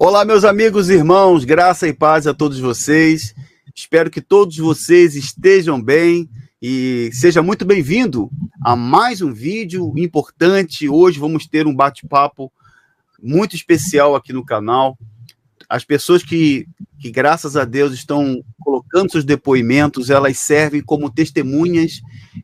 Olá, meus amigos e irmãos, graça e paz a todos vocês. Espero que todos vocês estejam bem e seja muito bem-vindo a mais um vídeo importante. Hoje vamos ter um bate-papo muito especial aqui no canal. As pessoas que graças a Deus estão colocando seus depoimentos, elas servem como testemunhas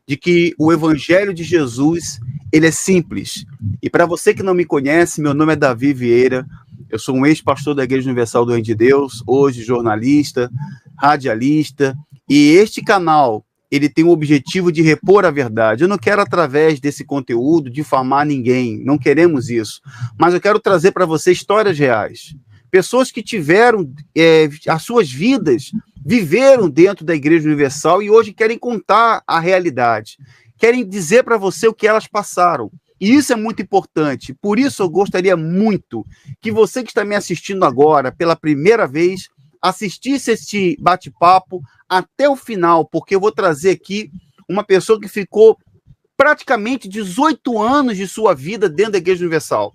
de que o Evangelho de Jesus, ele é simples. E para você que não me conhece, meu nome é Davi Vieira. Eu sou um ex-pastor da Igreja Universal do Reino de Deus, hoje jornalista, radialista, e este canal, ele tem o objetivo de repor a verdade. Eu não quero, através desse conteúdo, difamar ninguém, não queremos isso, mas eu quero trazer para você histórias reais. Pessoas que tiveram as suas vidas, viveram dentro da Igreja Universal e hoje querem contar a realidade, querem dizer para você o que elas passaram. E isso é muito importante. Por isso, eu gostaria muito que você que está me assistindo agora, pela primeira vez, assistisse este bate-papo até o final, porque eu vou trazer aqui uma pessoa que ficou praticamente 18 anos de sua vida dentro da Igreja Universal.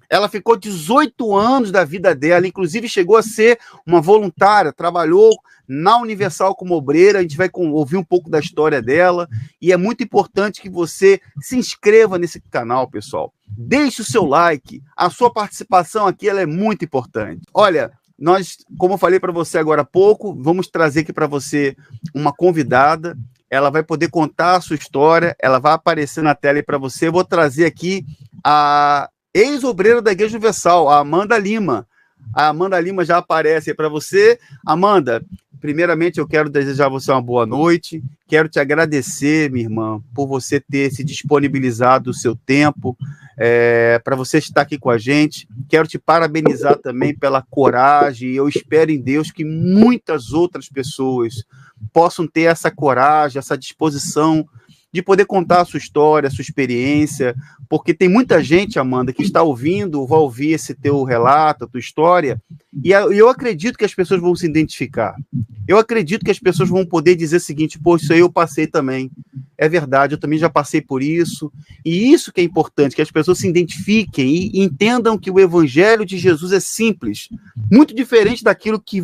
Ela ficou 18 anos da vida dela, inclusive chegou a ser uma voluntária, trabalhou na Universal como obreira. A gente vai ouvir um pouco da história dela, e é muito importante que você se inscreva nesse canal, pessoal. Deixe o seu like, a sua participação aqui ela é muito importante. Olha, nós, como eu falei para você agora há pouco, vamos trazer aqui para você uma convidada. Ela vai poder contar a sua história, ela vai aparecer na tela aí para você. Eu vou trazer aqui a ex-obreira da Igreja Universal, a Amanda Lima. A Amanda Lima já aparece aí para você. Amanda, primeiramente eu quero desejar a você uma boa noite. Quero te agradecer, minha irmã, por você ter se disponibilizado o seu tempo para você estar aqui com a gente. Quero te parabenizar também pela coragem. Eu espero em Deus que muitas outras pessoas possam ter essa coragem, essa disposição de poder contar a sua história, a sua experiência, porque tem muita gente, Amanda, que está ouvindo, vai ouvir esse teu relato, a tua história, e eu acredito que as pessoas vão se identificar. Eu acredito que as pessoas vão poder dizer o seguinte: pô, isso aí eu passei também. É verdade, eu também já passei por isso. E isso que é importante, que as pessoas se identifiquem e entendam que o Evangelho de Jesus é simples, muito diferente daquilo que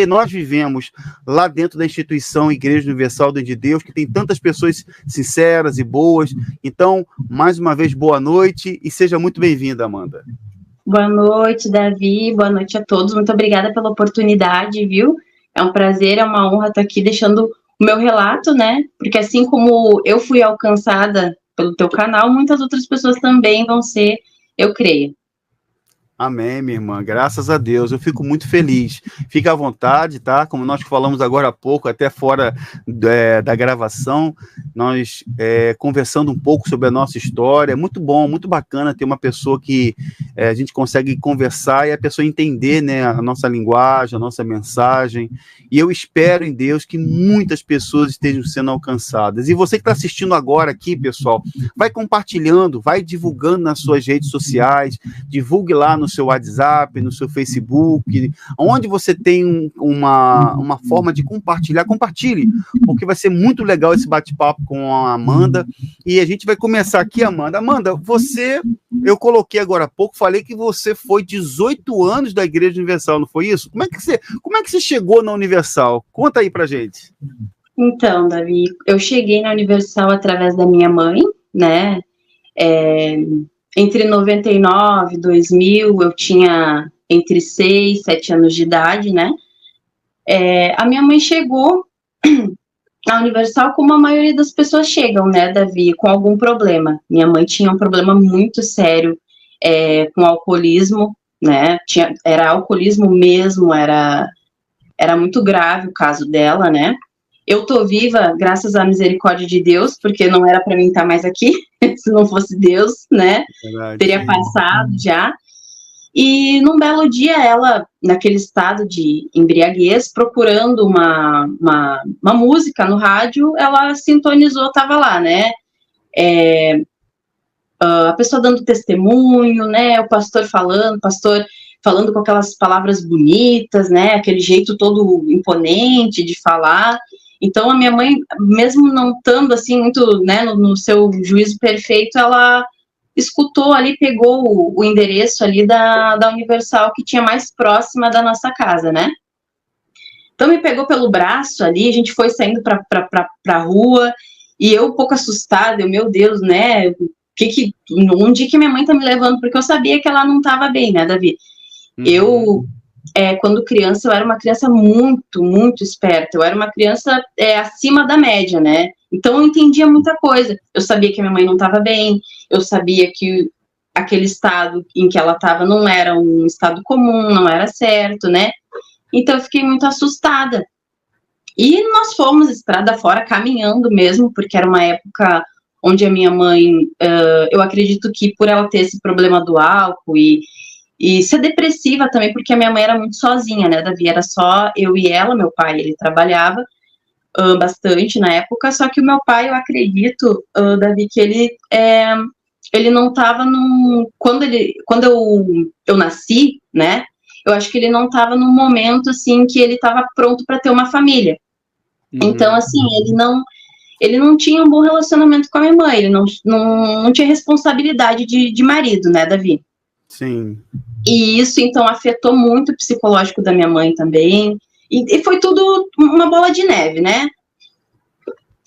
nós vivemos lá dentro da instituição Igreja Universal de Deus, que tem tantas pessoas sinceras e boas. Então, mais uma vez, boa noite e seja muito bem-vinda, Amanda. Boa noite, Davi, boa noite a todos, muito obrigada pela oportunidade, viu? É um prazer, é uma honra estar aqui deixando o meu relato, né? Porque assim como eu fui alcançada pelo teu canal, muitas outras pessoas também vão ser, eu creio. Amém, minha irmã, graças a Deus, eu fico muito feliz. Fica à vontade, tá? Como nós falamos agora há pouco, até fora da gravação, nós conversando um pouco sobre a nossa história. É muito bom, muito bacana ter uma pessoa que a gente consegue conversar e a pessoa entender, né, a nossa linguagem, a nossa mensagem. E eu espero em Deus que muitas pessoas estejam sendo alcançadas. E você que está assistindo agora aqui, pessoal, vai compartilhando, vai divulgando nas suas redes sociais, divulgue lá no seu WhatsApp, no seu Facebook, onde você tem uma forma de compartilhar, compartilhe, porque vai ser muito legal esse bate-papo com a Amanda. E a gente vai começar aqui, Amanda. Amanda, eu coloquei agora há pouco, falei que você foi 18 anos da Igreja Universal, não foi isso? Como é que você chegou na Universal? Conta aí pra gente. Então, Davi, eu cheguei na Universal através da minha mãe, né? Entre 99 e 2000, eu tinha entre 6 e 7 anos de idade, né? A minha mãe chegou na Universal como a maioria das pessoas chegam, né, Davi, com algum problema. Minha mãe tinha um problema muito sério com alcoolismo, né? Era alcoolismo mesmo, era muito grave o caso dela, né? Eu tô viva graças à misericórdia de Deus, porque não era para mim estar mais aqui, se não fosse Deus, né? Verdade, teria passado já. E num belo dia, ela, naquele estado de embriaguez, procurando uma música no rádio, ela sintonizou, estava lá, né? A pessoa dando testemunho, né? O pastor falando com aquelas palavras bonitas, né? Aquele jeito todo imponente de falar. Então, a minha mãe, mesmo não estando assim muito, né, no seu juízo perfeito, ela escutou ali, pegou o endereço ali da Universal que tinha mais próxima da nossa casa, né? Então me pegou pelo braço ali, a gente foi saindo pra rua, e eu um pouco assustada, meu Deus, né? Onde que minha mãe tá me levando? Porque eu sabia que ela não tava bem, né, Davi? Eu, quando criança, eu era uma criança muito, muito esperta. Eu era uma criança acima da média, né? Então eu entendia muita coisa. Eu sabia que minha mãe não estava bem, eu sabia que aquele estado em que ela estava não era um estado comum, não era certo, né? Então eu fiquei muito assustada. E nós fomos estrada fora, caminhando mesmo, porque era uma época onde a minha mãe, eu acredito que por ela ter esse problema do álcool e ser depressiva também, porque a minha mãe era muito sozinha, né, Davi? Era só eu e ela, meu pai, ele trabalhava bastante na época, só que o meu pai, eu acredito, Davi, que ele não estava quando eu nasci, né, eu acho que ele não estava num momento, assim, que ele estava pronto para ter uma família. Então, assim, ele não tinha um bom relacionamento com a minha mãe, ele não tinha responsabilidade de marido, né, Davi? Sim. E isso, então, afetou muito o psicológico da minha mãe também. E foi tudo uma bola de neve, né?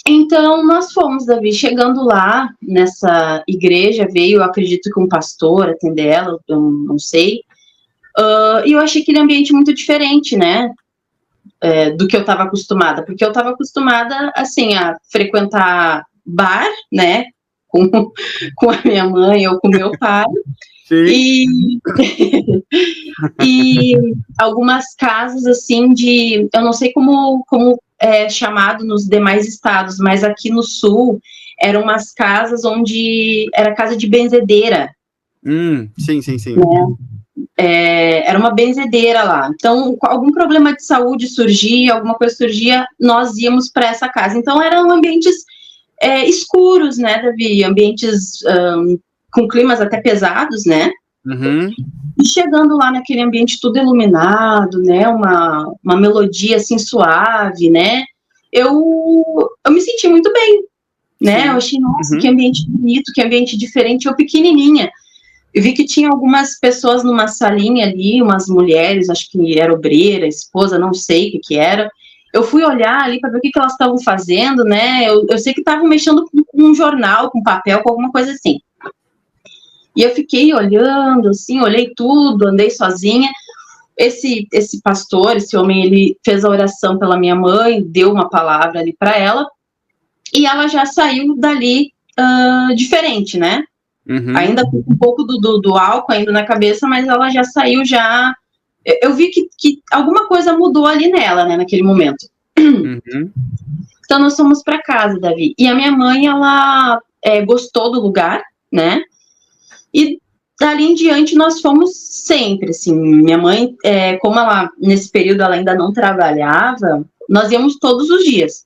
Então, nós fomos, Davi, chegando lá, nessa igreja, veio, eu acredito que um pastor atender ela, eu não sei. E eu achei aquele ambiente muito diferente, né? Do que eu estava acostumada. Porque eu estava acostumada, assim, a frequentar bar, né? Com a minha mãe ou com o meu pai. E algumas casas, assim, eu não sei como é chamado nos demais estados, mas aqui no sul, eram umas casas onde era casa de benzedeira. Sim. Era uma benzedeira lá. Então, algum problema de saúde surgia, alguma coisa surgia, nós íamos para essa casa. Então, eram ambientes escuros, né, Davi? Ambientes com climas até pesados, né? E chegando lá naquele ambiente tudo iluminado, né, uma melodia assim suave, né, eu me senti muito bem, né, eu achei, nossa, que ambiente bonito, que ambiente diferente, eu pequenininha. Eu vi que tinha algumas pessoas numa salinha ali, umas mulheres, acho que era obreira, esposa, não sei o que era. Eu fui olhar ali para ver o que elas estavam fazendo, né, eu sei que estavam mexendo com um jornal, com papel, com alguma coisa assim. E eu fiquei olhando, assim, olhei tudo, andei sozinha. Esse pastor, esse homem, ele fez a oração pela minha mãe, deu uma palavra ali para ela, e ela já saiu dali diferente, né? Ainda com um pouco do álcool ainda na cabeça, mas ela já saiu já... Eu vi que alguma coisa mudou ali nela, né, naquele momento. Então, nós fomos para casa, Davi. E a minha mãe, ela gostou do lugar, né? E dali em diante nós fomos sempre, assim, minha mãe, como ela, nesse período, ela ainda não trabalhava, nós íamos todos os dias,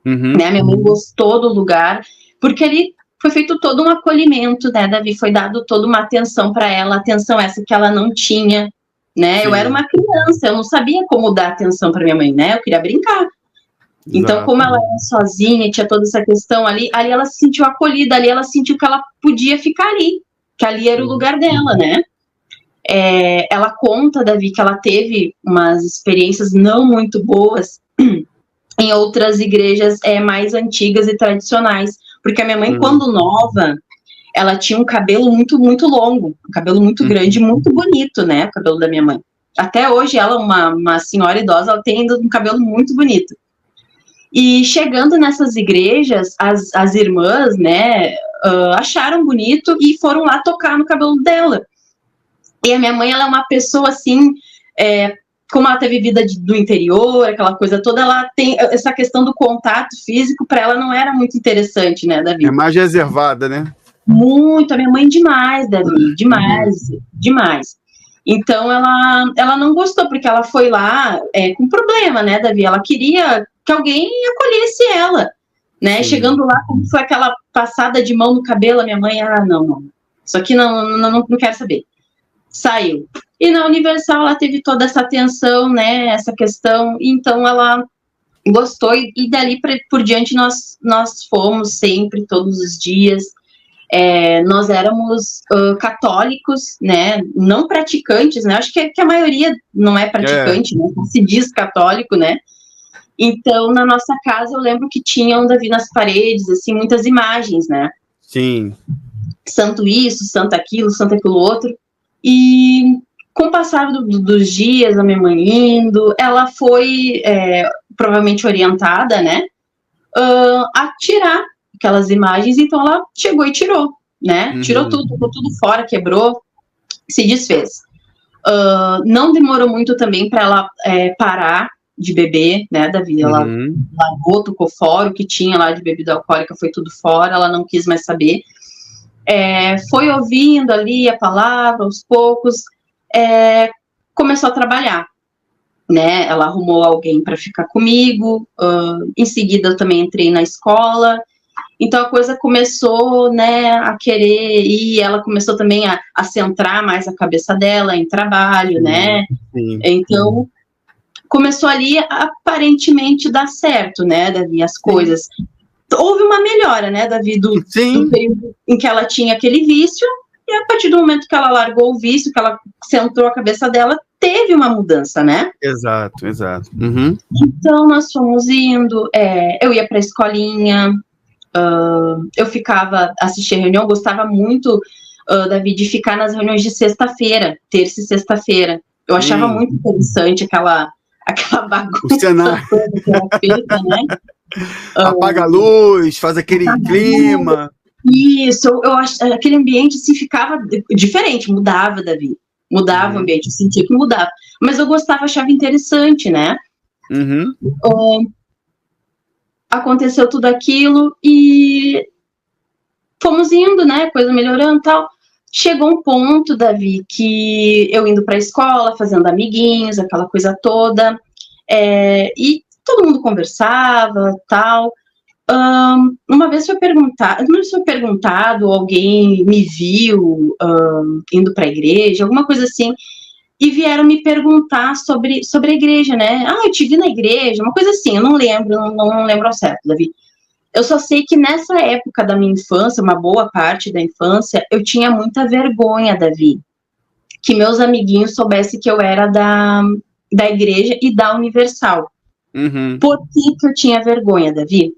né, minha mãe gostou do lugar, porque ali foi feito todo um acolhimento, né, Davi, foi dado toda uma atenção para ela, atenção essa que ela não tinha, né, eu era uma criança, eu não sabia como dar atenção para minha mãe, né, eu queria brincar. Então, como ela era sozinha, tinha toda essa questão ali ela se sentiu acolhida, ali ela sentiu que ela podia ficar ali, que ali era o lugar dela, né? Ela conta, Davi, que ela teve umas experiências não muito boas em outras igrejas mais antigas e tradicionais, porque a minha mãe, quando nova, ela tinha um cabelo muito, muito longo, um cabelo muito grande, muito bonito, né? O cabelo da minha mãe. Até hoje, ela, uma senhora idosa, ela tem ainda um cabelo muito bonito. E chegando nessas igrejas, as irmãs, né, acharam bonito e foram lá tocar no cabelo dela. E a minha mãe, ela é uma pessoa assim, como ela teve vida do interior, aquela coisa toda, ela tem essa questão do contato físico, para ela não era muito interessante, né, Davi? É mais reservada, né? Muito, a minha mãe demais, Davi, demais. Então, ela não gostou, porque ela foi lá com problema, né, Davi? Ela queria que alguém acolhesse ela, né? Chegando lá, como foi aquela passada de mão no cabelo, a minha mãe, não. Isso aqui não quero saber. Saiu. E na Universal, ela teve toda essa atenção, né, essa questão, então ela gostou, e dali por diante nós fomos sempre, todos os dias. nós éramos católicos, né, não praticantes, né, acho que a maioria não é praticante, né, se diz católico, né, então na nossa casa eu lembro que tinham, Davi, nas paredes, assim, muitas imagens, né. Sim. Santo isso, santo aquilo outro, e com o passar dos dias, a minha mãe indo, ela foi provavelmente orientada, né, a tirar aquelas imagens, então ela chegou e tirou, né? Tirou tudo, ficou tudo fora, quebrou, se desfez. Não demorou muito também para ela parar de beber, né, Davi? Ela largou, tocou fora, o que tinha lá de bebida alcoólica foi tudo fora, ela não quis mais saber. Foi ouvindo ali a palavra, aos poucos, começou a trabalhar. Né, ela arrumou alguém para ficar comigo, em seguida eu também entrei na escola, então a coisa começou, né, a querer ir, ela começou também a centrar mais a cabeça dela em trabalho, né, então começou ali aparentemente dar certo, né, Davi, as coisas. Houve uma melhora, né, Davi, do período em que ela tinha aquele vício, e a partir do momento que ela largou o vício, que ela centrou a cabeça dela, teve uma mudança, né? Exato. Então, nós fomos indo, eu ia para a escolinha, eu ficava, assistia a reunião, eu gostava muito, Davi, de ficar nas reuniões de sexta-feira, terça e sexta-feira. Eu achava muito interessante aquela bagunça. O cenário. Que era feita, né? Apaga a luz, faz aquele clima. Isso, eu acho aquele ambiente assim ficava diferente, mudava, Davi. Mudava o ambiente, eu sentia que mudava. Mas eu gostava, achava interessante, né? Aconteceu tudo aquilo e fomos indo, né? Coisa melhorando e tal. Chegou um ponto, Davi, que eu indo para a escola, fazendo amiguinhos, aquela coisa toda. E todo mundo conversava, tal. Uma vez foi perguntado, alguém me viu indo para a igreja, alguma coisa assim, e vieram me perguntar sobre a igreja, né? Eu te vi na igreja, uma coisa assim, eu não lembro ao certo, Davi. Eu só sei que nessa época da minha infância, uma boa parte da infância, eu tinha muita vergonha, Davi, que meus amiguinhos soubessem que eu era da igreja e da Universal. Por que eu tinha vergonha, Davi?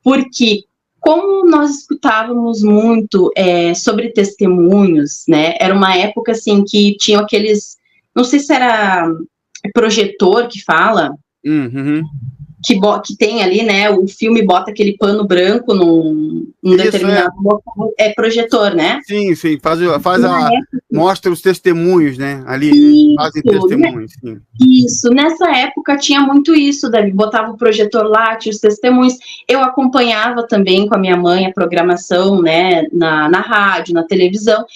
Porque como nós escutávamos muito sobre testemunhos, né, era uma época assim que tinham aqueles, não sei se era projetor que fala, que tem ali, né, o filme bota aquele pano branco num determinado local, projetor, né? Sim, mostra os testemunhos, né, ali, fazem testemunhos, sim. Isso, nessa época tinha muito isso, Davi, botava o projetor lá, tinha os testemunhos, eu acompanhava também com a minha mãe a programação, né, na rádio, na televisão,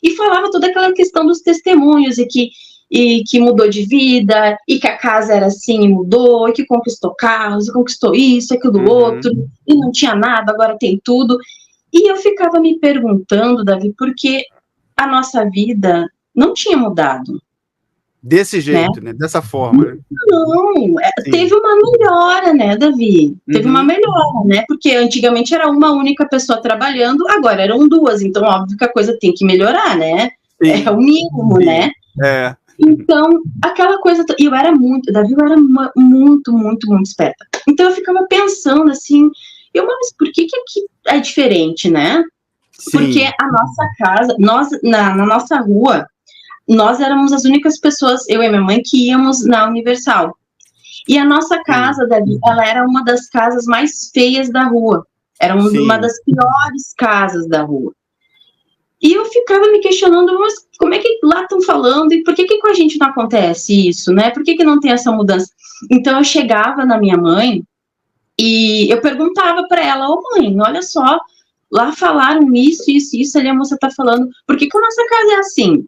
e falava toda aquela questão dos testemunhos, e que mudou de vida, e que a casa era assim e mudou, e que conquistou carros, e conquistou isso, aquilo outro, e não tinha nada, agora tem tudo. E eu ficava me perguntando, Davi, por que a nossa vida não tinha mudado. Desse jeito, né? Dessa forma, né? Não, teve uma melhora, né, Davi? Teve uma melhora, né? Porque antigamente era uma única pessoa trabalhando, agora eram duas, então óbvio que a coisa tem que melhorar, né? É o mínimo, né? Então, aquela coisa... E eu era Davi, eu era muito, muito, muito esperta. Então, eu ficava pensando assim... mas por que aqui é diferente, né? Porque a nossa casa... Na nossa rua, nós éramos as únicas pessoas, eu e minha mãe, que íamos na Universal. E a nossa casa, Davi, ela era uma das casas mais feias da rua. Era uma das piores casas da rua. E eu ficava me questionando, mas como é que lá estão falando? E por que com a gente não acontece isso, né? Por que não tem essa mudança? Então, eu chegava na minha mãe e eu perguntava para ela, mãe, olha só, lá falaram isso, ali a moça tá falando, por que a nossa casa é assim?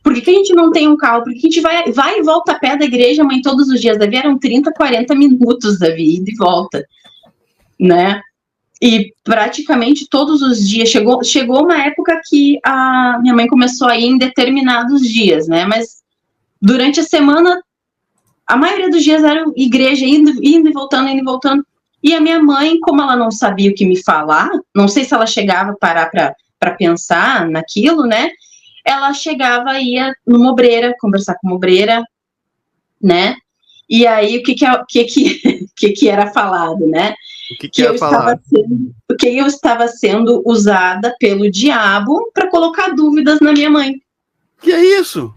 Por que a gente não tem um carro? Por que a gente vai e volta a pé da igreja, mãe, todos os dias? Davi, eram 30, 40 minutos, Davi, ida e volta, né? E praticamente todos os dias, chegou uma época que a minha mãe começou a ir em determinados dias, né? Mas durante a semana, a maioria dos dias era igreja, indo e voltando. E a minha mãe, como ela não sabia o que me falar, não sei se ela chegava a parar para para pensar naquilo, né? Ela chegava, ia numa obreira, conversar com uma obreira, né? E aí, o que era falado, né? Que eu estava sendo usada pelo diabo para colocar dúvidas na minha mãe. Que é isso?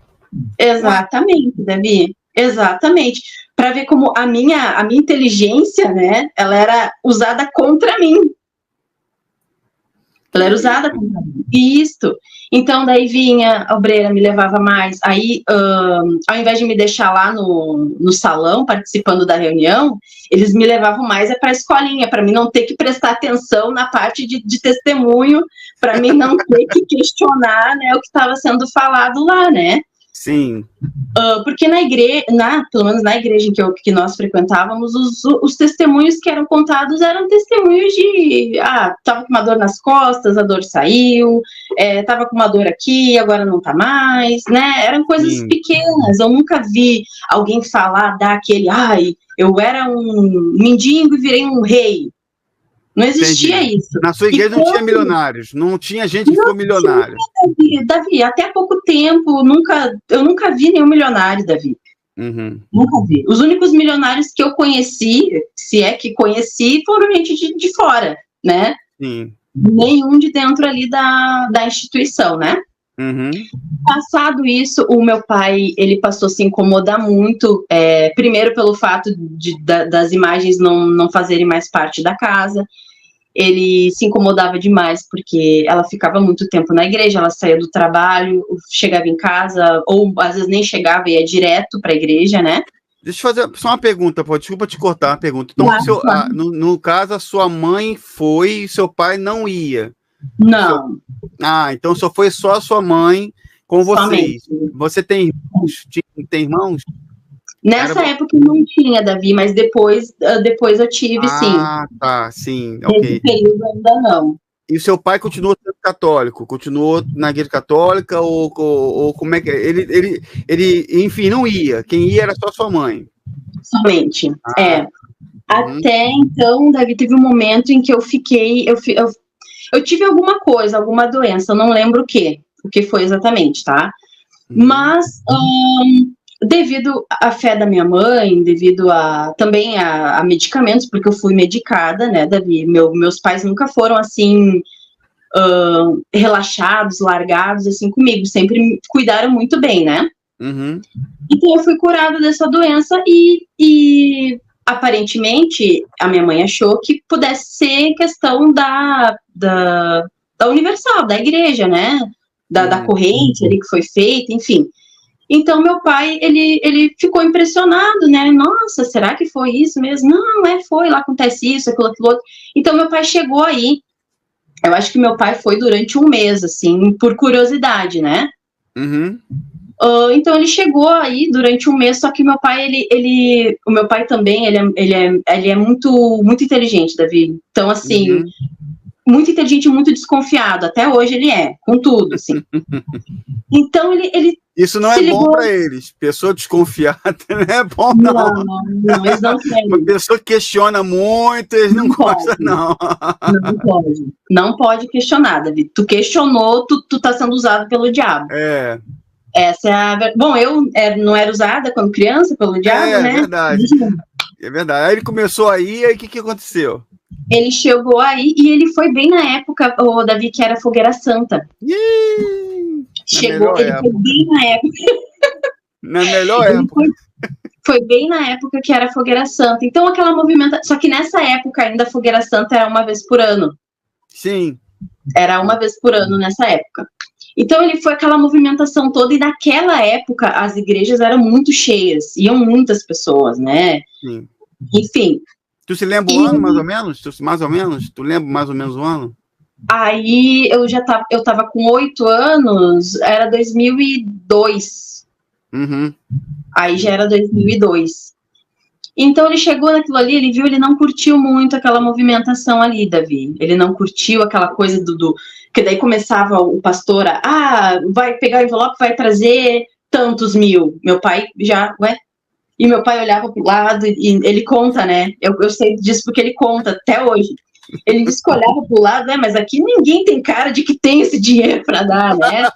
Exatamente, Davi. Exatamente. Para ver como a minha inteligência, né? Ela era usada contra mim. Ela era usada contra mim. Isso. Então, daí vinha, a obreira me levava mais. Aí, ao invés de me deixar lá no salão, participando da reunião, eles me levavam mais para a escolinha, para mim não ter que prestar atenção na parte de testemunho, para mim não ter que questionar, né, o que estava sendo falado lá, né? Sim. Porque na igreja, pelo menos na igreja que nós frequentávamos, os testemunhos que eram contados eram testemunhos de tava com uma dor nas costas, a dor saiu, tava com uma dor aqui, agora não tá mais, né? Eram coisas pequenas. Eu nunca vi alguém falar daquele, eu era um mendigo e virei um rei. Não existia isso. Na sua igreja não tinha milionários, não tinha gente que ficou milionário. Davi, até pouco tempo, eu nunca vi nenhum milionário, Davi. Uhum. Nunca vi. Os únicos milionários que eu conheci, se é que conheci, foram gente de fora, né? Sim. Nenhum de dentro ali da instituição, né? Uhum. Passado isso, o meu pai, ele passou a se incomodar muito, primeiro pelo fato das imagens não fazerem mais parte da casa. Ele se incomodava demais, porque ela ficava muito tempo na igreja, ela saía do trabalho, chegava em casa, ou às vezes nem chegava e ia direto para a igreja, né? Deixa eu fazer só uma pergunta, desculpa te cortar uma pergunta. Então, claro. No caso, a sua mãe foi e seu pai não ia? Não. Então só foi só a sua mãe com vocês. Somente. Você tem irmãos? Tem irmãos? Nessa época não tinha, Davi, mas depois eu tive, sim. Tá, sim, ok. Nesse período ainda não. E o seu pai continuou sendo católico? Continuou na igreja católica ou como é que é? Ele, enfim, não ia. Quem ia era só sua mãe. Somente, Até então, Davi, teve um momento em que eu fiquei... Eu tive alguma coisa, alguma doença, eu não lembro o que foi exatamente, tá? Mas... devido à fé da minha mãe, devido também a medicamentos, porque eu fui medicada, né, Davi? Meus pais nunca foram, assim, relaxados, largados, assim, comigo. Sempre me cuidaram muito bem, né? Uhum. Então, eu fui curada dessa doença e aparentemente, a minha mãe achou que pudesse ser questão da Universal, da igreja, né? Da corrente ali que foi feita, enfim... Então, meu pai, ele ficou impressionado, né? Nossa, será que foi isso mesmo? Não, foi, lá acontece isso, aquilo, outro. Então, meu pai chegou aí, eu acho que meu pai foi durante um mês, assim, por curiosidade, né? Uhum. Então, ele chegou aí durante um mês, só que meu pai, o meu pai também, ele é muito, muito inteligente, Davi. Então, assim... muito inteligente, muito desconfiado, até hoje ele com tudo, assim. Então, ele isso não é bom para eles. Pessoa desconfiada não é bom, não. Não, eles não querem. Uma pessoa que questiona muito, eles não gostam, não. Não pode. Não pode questionar, David. Tu questionou, tu tá sendo usado pelo diabo. Essa é a... Bom, eu não era usada quando criança pelo diabo, né? É verdade. É verdade. Aí ele começou aí o que aconteceu? Ele chegou aí e ele foi bem na época, o Davi, que era Fogueira Santa. Chegou, ele foi bem na época. Na melhor época. Foi bem na época que era Fogueira Santa. Então, aquela movimentação... Só que nessa época ainda a Fogueira Santa era uma vez por ano. Sim. Era uma vez por ano nessa época. Então, ele foi aquela movimentação toda, e naquela época as igrejas eram muito cheias, iam muitas pessoas, né? Sim. Enfim. Tu se lembra o ano, mais ou menos? Tu lembra mais ou menos o ano? Aí, eu tava com 8 anos, era 2002. Uhum. Aí já era 2002. Então, ele chegou naquilo ali, ele viu, ele não curtiu muito aquela movimentação ali, Davi. Ele não curtiu aquela coisa que daí começava o pastor vai pegar o envelope, vai trazer tantos mil. Meu pai já, E meu pai olhava pro lado e ele conta, né? Eu sei disso porque ele conta até hoje. Ele disse que olhava pro lado, né? Mas aqui ninguém tem cara de que tem esse dinheiro para dar, né?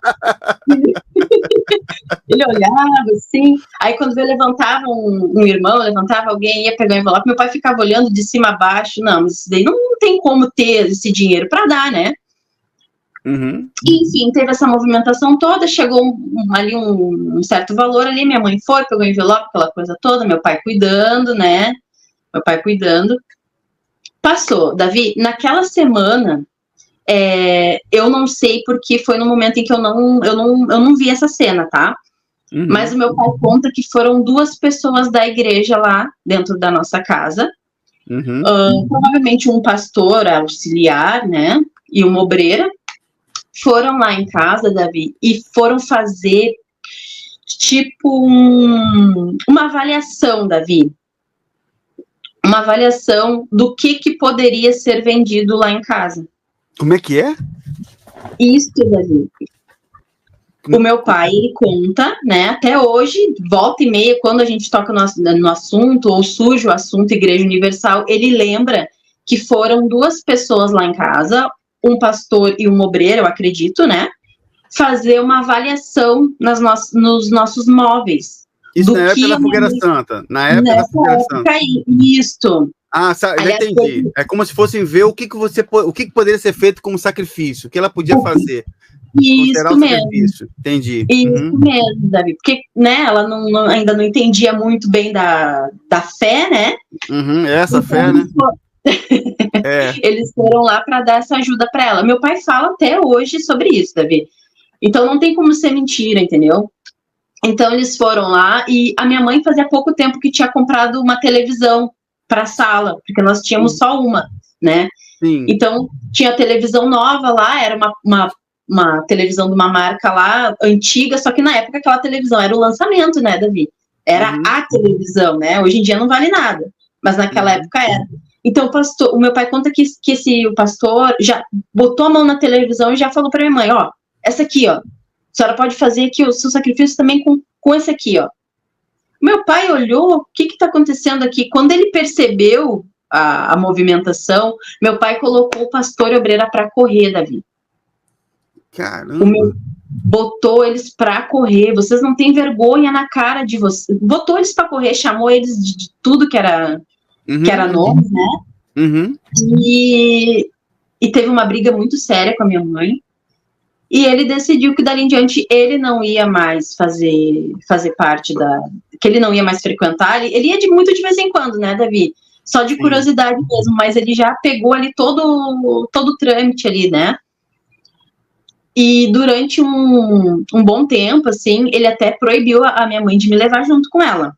Ele olhava assim, aí quando eu levantava um irmão, levantava alguém, ia pegar o envelope, meu pai ficava olhando de cima a baixo, não, mas isso daí não tem como ter esse dinheiro para dar, né? Uhum. E, enfim, teve essa movimentação toda, chegou ali um certo valor ali, minha mãe foi, pegou o envelope, aquela coisa toda, meu pai cuidando, né? Meu pai cuidando. Passou, Davi, naquela semana, eu não sei porque foi no momento em que eu não vi essa cena, tá? Uhum. Mas o meu pai conta que foram 2 pessoas da igreja lá dentro da nossa casa. Uhum. Provavelmente um pastor auxiliar, né? E uma obreira. Foram lá em casa, Davi, e foram fazer tipo uma avaliação, Davi. Uma avaliação do que poderia ser vendido lá em casa. Como é que é? Isso, Davi. O meu pai, ele conta, né, até hoje, volta e meia, quando a gente toca no assunto, ou surge o assunto Igreja Universal, ele lembra que foram 2 pessoas lá em casa, um pastor e um obreiro, eu acredito, né, fazer uma avaliação nos nossos móveis. Isso na época da Fogueira Santa. Na época da Fogueira Santa. Isto. Ah, já entendi. É como se fossem ver o que poderia ser feito como sacrifício, o que ela podia fazer. Isso mesmo. Entendi. Isso mesmo, Davi. Porque, né, ela ainda não entendia muito bem da fé, né? Essa então, fé, né? Eles foram lá para dar essa ajuda para ela. Meu pai fala até hoje sobre isso, Davi. Então não tem como ser mentira, entendeu? Então eles foram lá e a minha mãe fazia pouco tempo que tinha comprado uma televisão para a sala, porque nós tínhamos só uma, né? Sim. Então tinha televisão nova lá, era uma televisão de uma marca lá, antiga, só que na época aquela televisão era o lançamento, né, Davi? Era a televisão, né? Hoje em dia não vale nada, mas naquela época era. Então o meu pai conta que o pastor já botou a mão na televisão e já falou para minha mãe, ó, essa aqui, ó, a senhora pode fazer aqui o seu sacrifício também com esse aqui, ó. Meu pai olhou, o que está acontecendo aqui? Quando ele percebeu a movimentação, meu pai colocou o pastor e a obreira para correr, Davi. Caramba! Botou eles para correr, vocês não têm vergonha na cara de vocês. Botou eles para correr, chamou eles de tudo que era nome, né? E teve uma briga muito séria com a minha mãe. E ele decidiu que dali em diante ele não ia mais fazer parte que ele não ia mais frequentar. Ele ia muito de vez em quando, né, Davi? Só de curiosidade mesmo, mas ele já pegou ali todo o trâmite ali, né? E durante um bom tempo, assim, ele até proibiu a minha mãe de me levar junto com ela.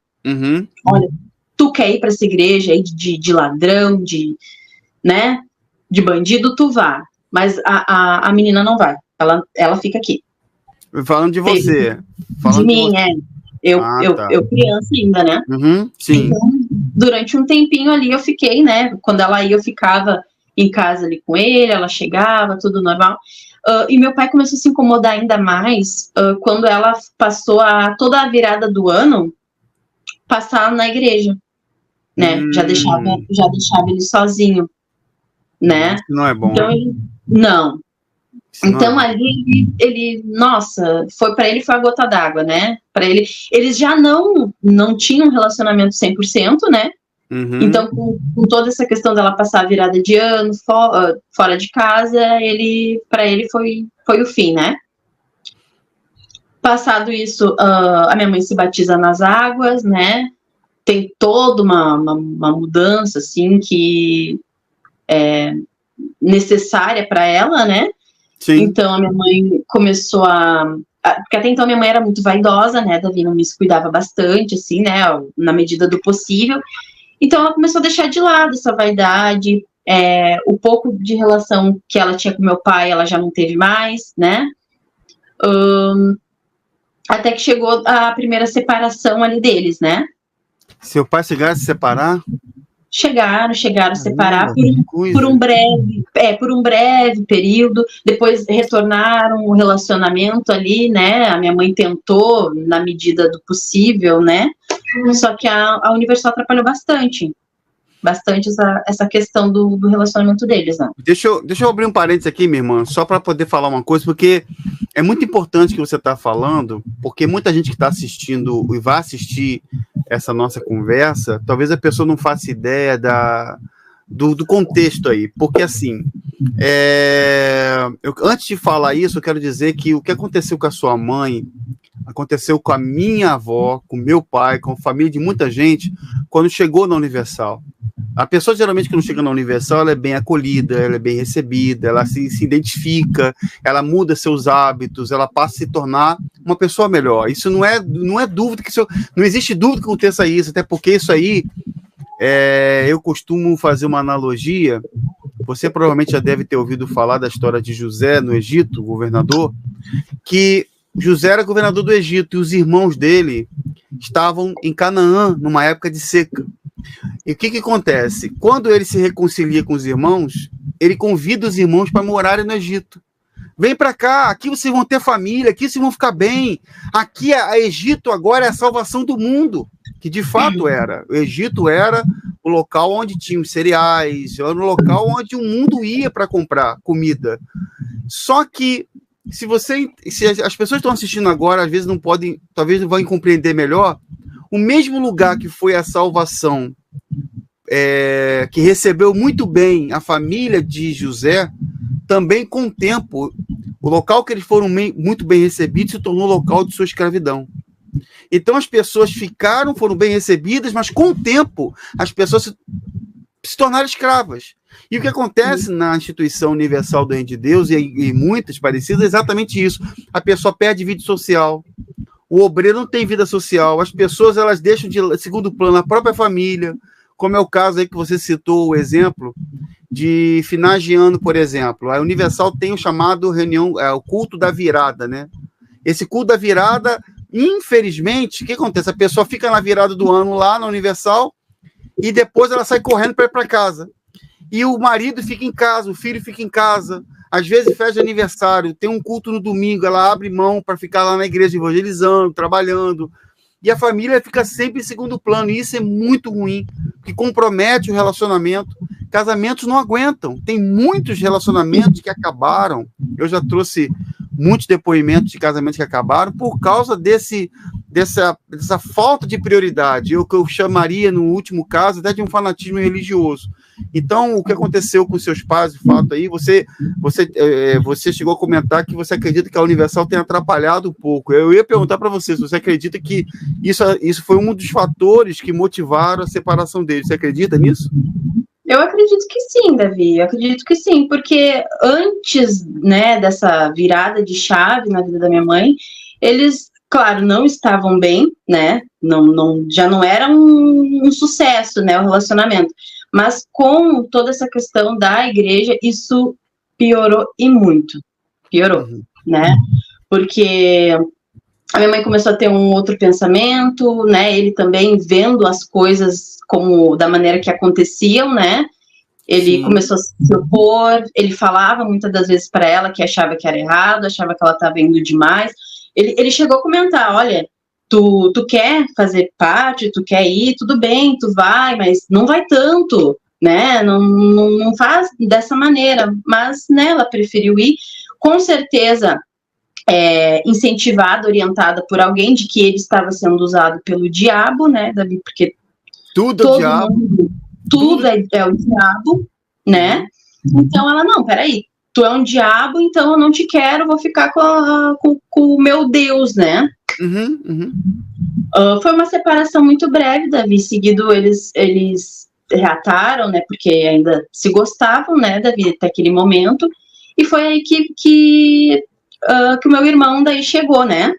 Olha, tu quer ir para essa igreja aí de ladrão, né, de bandido, tu vá. Mas a menina não vai. Ela fica aqui. Falando de você. De mim, Eu criança ainda, né? Sim. Então, durante um tempinho ali eu fiquei, né? Quando ela ia, eu ficava em casa ali com ele, ela chegava, tudo normal. E meu pai começou a se incomodar ainda mais quando ela passou toda a virada do ano passar na igreja, né? Já deixava ele sozinho, né? Isso não é bom. Então, Então ali ele nossa, para ele foi a gota d'água, né? Para ele, eles já não tinham um relacionamento 100%, né? Então com toda essa questão dela passar a virada de ano fora de casa, para ele foi o fim, né? Passado isso, a minha mãe se batiza nas águas, né? Tem toda uma mudança assim que é necessária para ela, né? Sim. Então a minha mãe começou porque até então minha mãe era muito vaidosa, né, Davi, não me cuidava bastante, assim, né, na medida do possível. Então ela começou a deixar de lado essa vaidade, o pouco de relação que ela tinha com meu pai, ela já não teve mais, né. Até que chegou a primeira separação ali deles, né. Seu pai chegaram a se separar? Chegaram a separar por um breve período, depois retornaram o relacionamento ali, né, a minha mãe tentou na medida do possível, né, só que a Universal atrapalhou bastante. bastante essa questão do relacionamento deles, né? Deixa eu abrir um parênteses aqui, minha irmã, só para poder falar uma coisa, porque é muito importante que você está falando, porque muita gente que está assistindo e vai assistir essa nossa conversa, talvez a pessoa não faça ideia do contexto aí, porque assim, antes de falar isso, eu quero dizer que o que aconteceu com a sua mãe aconteceu com a minha avó, com meu pai, com a família de muita gente, quando chegou na Universal. A pessoa, geralmente, que não chega na Universal, ela é bem acolhida, ela é bem recebida, ela se identifica, ela muda seus hábitos, ela passa a se tornar uma pessoa melhor. Isso não é dúvida, não existe dúvida que aconteça isso, até porque isso aí, eu costumo fazer uma analogia. Você provavelmente já deve ter ouvido falar da história de José no Egito, governador, que José era governador do Egito e os irmãos dele estavam em Canaã numa época de seca. E o que acontece? Quando ele se reconcilia com os irmãos, ele convida os irmãos para morarem no Egito. Vem para cá, aqui vocês vão ter família, aqui vocês vão ficar bem. Aqui, a Egito agora é a salvação do mundo, que de fato era. O Egito era o local onde tinha os cereais, era o local onde o mundo ia para comprar comida. Só que se as pessoas estão assistindo agora, às vezes não podem, talvez não vão compreender melhor, o mesmo lugar que foi a salvação, que recebeu muito bem a família de José, também com o tempo, o local que eles foram muito bem recebidos se tornou local de sua escravidão. Então as pessoas foram bem recebidas, mas com o tempo as pessoas se tornaram escravas. E o que acontece na instituição universal do Reino de Deus, e muitas parecidas, é exatamente isso. A pessoa perde vida social, o obreiro não tem vida social, as pessoas elas deixam de segundo plano a própria família, como é o caso aí que você citou o exemplo de finais de ano, por exemplo. A Universal tem o chamado o culto da virada, né? Esse culto da virada, infelizmente, o que acontece? A pessoa fica na virada do ano lá na Universal e depois ela sai correndo para ir para casa. E o marido fica em casa, o filho fica em casa. Às vezes, festa de aniversário, tem um culto no domingo, ela abre mão para ficar lá na igreja evangelizando, trabalhando. E a família fica sempre em segundo plano. E isso é muito ruim, porque compromete o relacionamento. Casamentos não aguentam. Tem muitos relacionamentos que acabaram. Eu já trouxe muitos depoimentos de casamentos que acabaram por causa dessa falta de prioridade. O que eu chamaria, no último caso, até de um fanatismo religioso. Então, o que aconteceu com seus pais, de fato, aí, você chegou a comentar que você acredita que a Universal tem atrapalhado um pouco. Eu ia perguntar para você se você acredita que isso foi um dos fatores que motivaram a separação deles. Você acredita nisso? Eu acredito que sim, Davi, eu acredito que sim, porque antes, né, dessa virada de chave na vida da minha mãe, eles, claro, não estavam bem, né, já não era um sucesso, né, o relacionamento, mas com toda essa questão da igreja, isso piorou e muito, né, porque a minha mãe começou a ter um outro pensamento, né, ele também vendo as coisas como da maneira que aconteciam, né, ele Sim. começou a se opor, ele falava muitas das vezes para ela que achava que era errado, achava que ela estava indo demais, ele chegou a comentar, olha, tu quer fazer parte, tu quer ir, tudo bem, tu vai, mas não vai tanto, né, não faz dessa maneira, mas, né, ela preferiu ir, com certeza, incentivada, orientada por alguém de que ele estava sendo usado pelo diabo, né, Davi, porque tudo é o diabo. Tudo é o diabo, né? Então ela, não, peraí, tu é um diabo, então eu não te quero, vou ficar com o meu Deus, né? Foi uma separação muito breve, Davi, seguido eles reataram, né, porque ainda se gostavam, né, Davi, até aquele momento, e foi aí que o meu irmão daí chegou, né?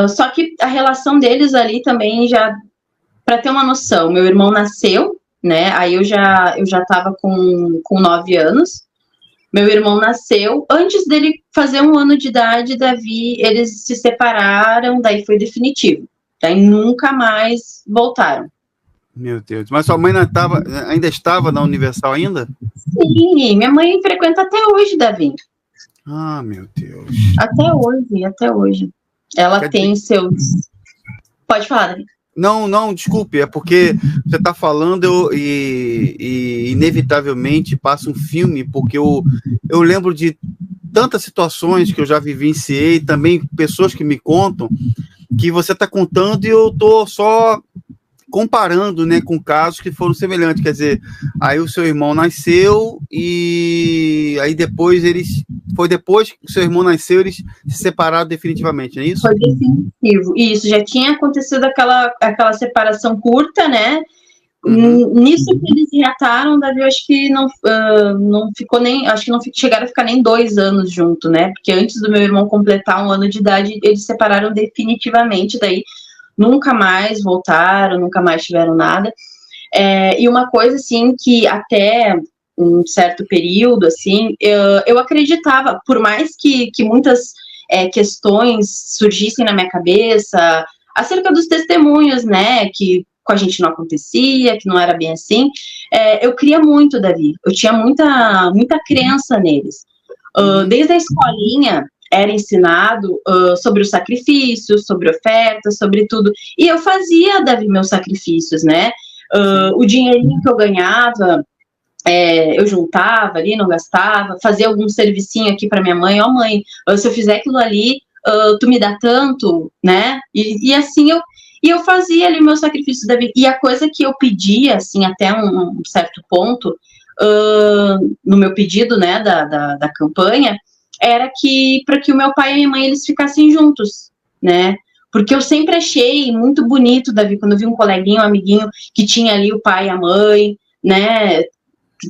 Só que a relação deles ali também já, para ter uma noção, meu irmão nasceu, né? Aí eu já estava com 9 anos. Meu irmão nasceu. Antes dele fazer 1 ano de idade, Davi, eles se separaram, daí foi definitivo. Daí nunca mais voltaram. Meu Deus. Mas sua mãe ainda estava na Universal ainda? Sim, minha mãe frequenta até hoje, Davi. Ah, meu Deus. Até hoje. Ela tem seus... Pode falar, Davi. Não, desculpe, é porque você está falando e inevitavelmente passa um filme, porque eu lembro de tantas situações que eu já vivenciei, também pessoas que me contam, que você está contando e eu estou só comparando, né, com casos que foram semelhantes. Quer dizer, aí o seu irmão nasceu e aí foi depois que o seu irmão nasceu, eles se separaram definitivamente, é isso? Foi definitivo. Isso, já tinha acontecido aquela separação curta, né? Nisso que eles reataram, Davi, eu acho que não ficou nem, acho que não chegaram a ficar nem 2 anos junto, né? Porque antes do meu irmão completar 1 ano de idade, eles se separaram definitivamente, daí nunca mais voltaram, nunca mais tiveram nada. E uma coisa, assim, que até um certo período, assim, eu acreditava, por mais que muitas questões surgissem na minha cabeça, acerca dos testemunhos, né, que com a gente não acontecia, que não era bem assim, eu cria muito, Davi, eu tinha muita crença neles. Desde a escolinha, era ensinado sobre os sacrifícios, sobre ofertas, sobre tudo, e eu fazia, Davi, meus sacrifícios, né, o dinheirinho que eu ganhava, eu juntava ali, não gastava, fazia algum servicinho aqui para minha mãe, mãe, se eu fizer aquilo ali, tu me dá tanto, né? E assim eu fazia ali o meu sacrifício, Davi. E a coisa que eu pedia, assim, até um certo ponto, no meu pedido, né, da campanha, era que para que o meu pai e a minha mãe eles ficassem juntos, né? Porque eu sempre achei muito bonito, Davi, quando eu vi um coleguinho, um amiguinho que tinha ali o pai e a mãe, né?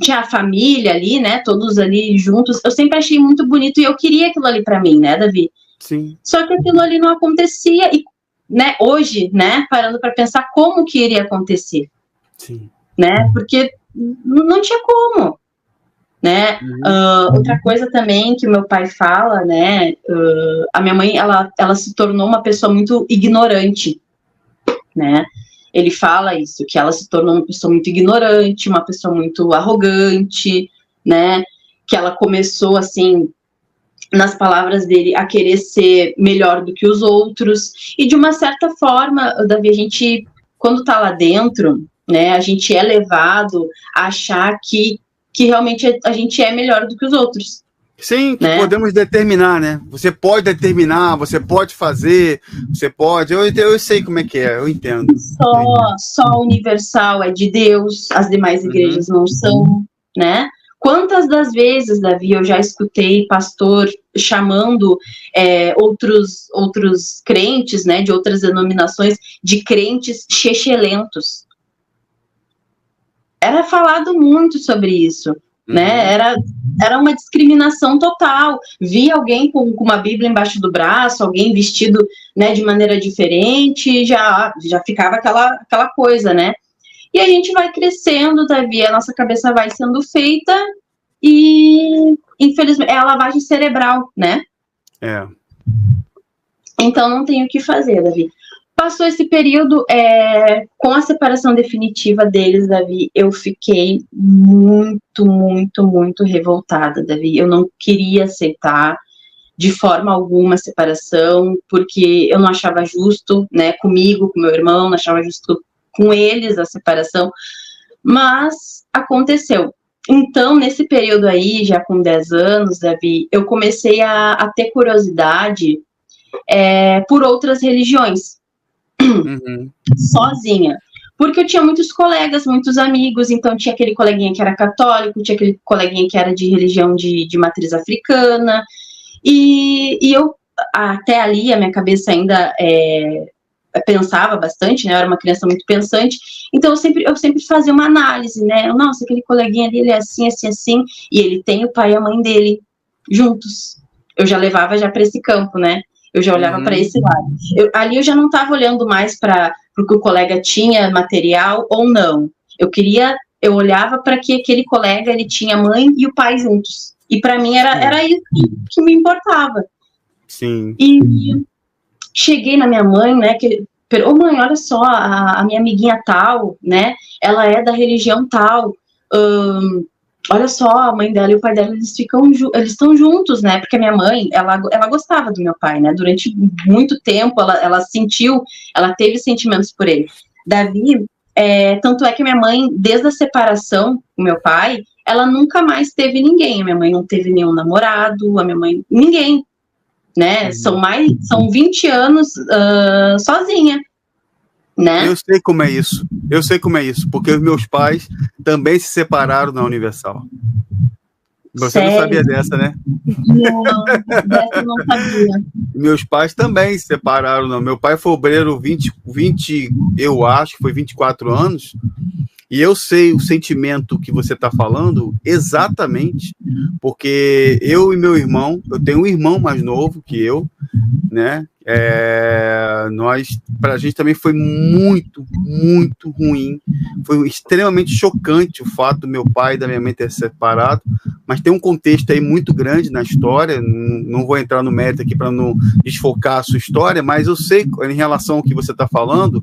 Tinha a família ali, né? Todos ali juntos. Eu sempre achei muito bonito e eu queria aquilo ali para mim, né, Davi? Sim. Só que aquilo ali não acontecia e, né? Hoje, né? Parando para pensar como que iria acontecer, sim, né? Porque não tinha como, né? Outra coisa também que o meu pai fala, né? A minha mãe, ela se tornou uma pessoa muito ignorante, né? Ele fala isso, que ela se tornou uma pessoa muito ignorante, uma pessoa muito arrogante, né? Que ela começou, assim, nas palavras dele, a querer ser melhor do que os outros. E, de uma certa forma, Davi, a gente, quando tá lá dentro, né? A gente é levado a achar que realmente a gente é melhor do que os outros. Sim, que podemos determinar, né? Você pode determinar, você pode fazer, você pode. Eu sei como é que é, eu entendo. Só universal é de Deus, as demais igrejas não são, né? Quantas das vezes, Davi, eu já escutei pastor chamando outros crentes, né, de outras denominações, de crentes chechelentos. Era falado muito sobre isso. Né? Era uma discriminação total. Via alguém com uma Bíblia embaixo do braço, alguém vestido, né, de maneira diferente, já ficava aquela coisa, né? E a gente vai crescendo, Davi, a nossa cabeça vai sendo feita e, infelizmente, é a lavagem cerebral, né? Então não tem o que fazer, Davi. Passou esse período, com a separação definitiva deles, Davi, eu fiquei muito, muito, muito revoltada, Davi. Eu não queria aceitar de forma alguma a separação, porque eu não achava justo, né, comigo, com meu irmão, não achava justo com eles a separação, mas aconteceu. Então, nesse período aí, já com 10 anos, Davi, eu comecei a ter curiosidade por outras religiões. Sozinha, porque eu tinha muitos colegas, muitos amigos, então tinha aquele coleguinha que era católico, tinha aquele coleguinha que era de religião de matriz africana, e eu, até ali, a minha cabeça ainda pensava bastante, né, eu era uma criança muito pensante, então eu sempre fazia uma análise, né, nossa, aquele coleguinha ali, ele é assim, assim, assim, e ele tem o pai e a mãe dele juntos, eu já levava já para esse campo, né, eu já olhava para esse lado. Ali eu já não estava olhando mais para o que o colega tinha material ou não. Eu olhava para que aquele colega ele tinha a mãe e o pai juntos. E para mim era isso que me importava. Sim. E cheguei na minha mãe, né? Mãe, olha só, a minha amiguinha tal, né? Ela é da religião tal. olha só, a mãe dela e o pai dela, eles estão juntos, né? Porque a minha mãe, ela gostava do meu pai, né? Durante muito tempo, ela teve sentimentos por ele. Davi, tanto é que a minha mãe, desde a separação com meu pai, ela nunca mais teve ninguém. A minha mãe não teve nenhum namorado, a minha mãe, ninguém, né? São 20 anos sozinha, né? Eu sei como é isso, porque os meus pais também se separaram na Universal. Você Sério? Não sabia dessa, né? Não, dessa eu não sabia. Meus pais também se separaram, não. Meu pai foi obreiro 20, eu acho que foi 24 anos, e eu sei o sentimento que você está falando exatamente, porque eu e meu irmão, eu tenho um irmão mais novo que eu, né? Pra gente também foi muito, muito ruim. Foi extremamente chocante o fato do meu pai e da minha mãe ter se separado, mas tem um contexto aí muito grande na história. Não vou entrar no mérito aqui para não desfocar a sua história, mas eu sei, em relação ao que você está falando,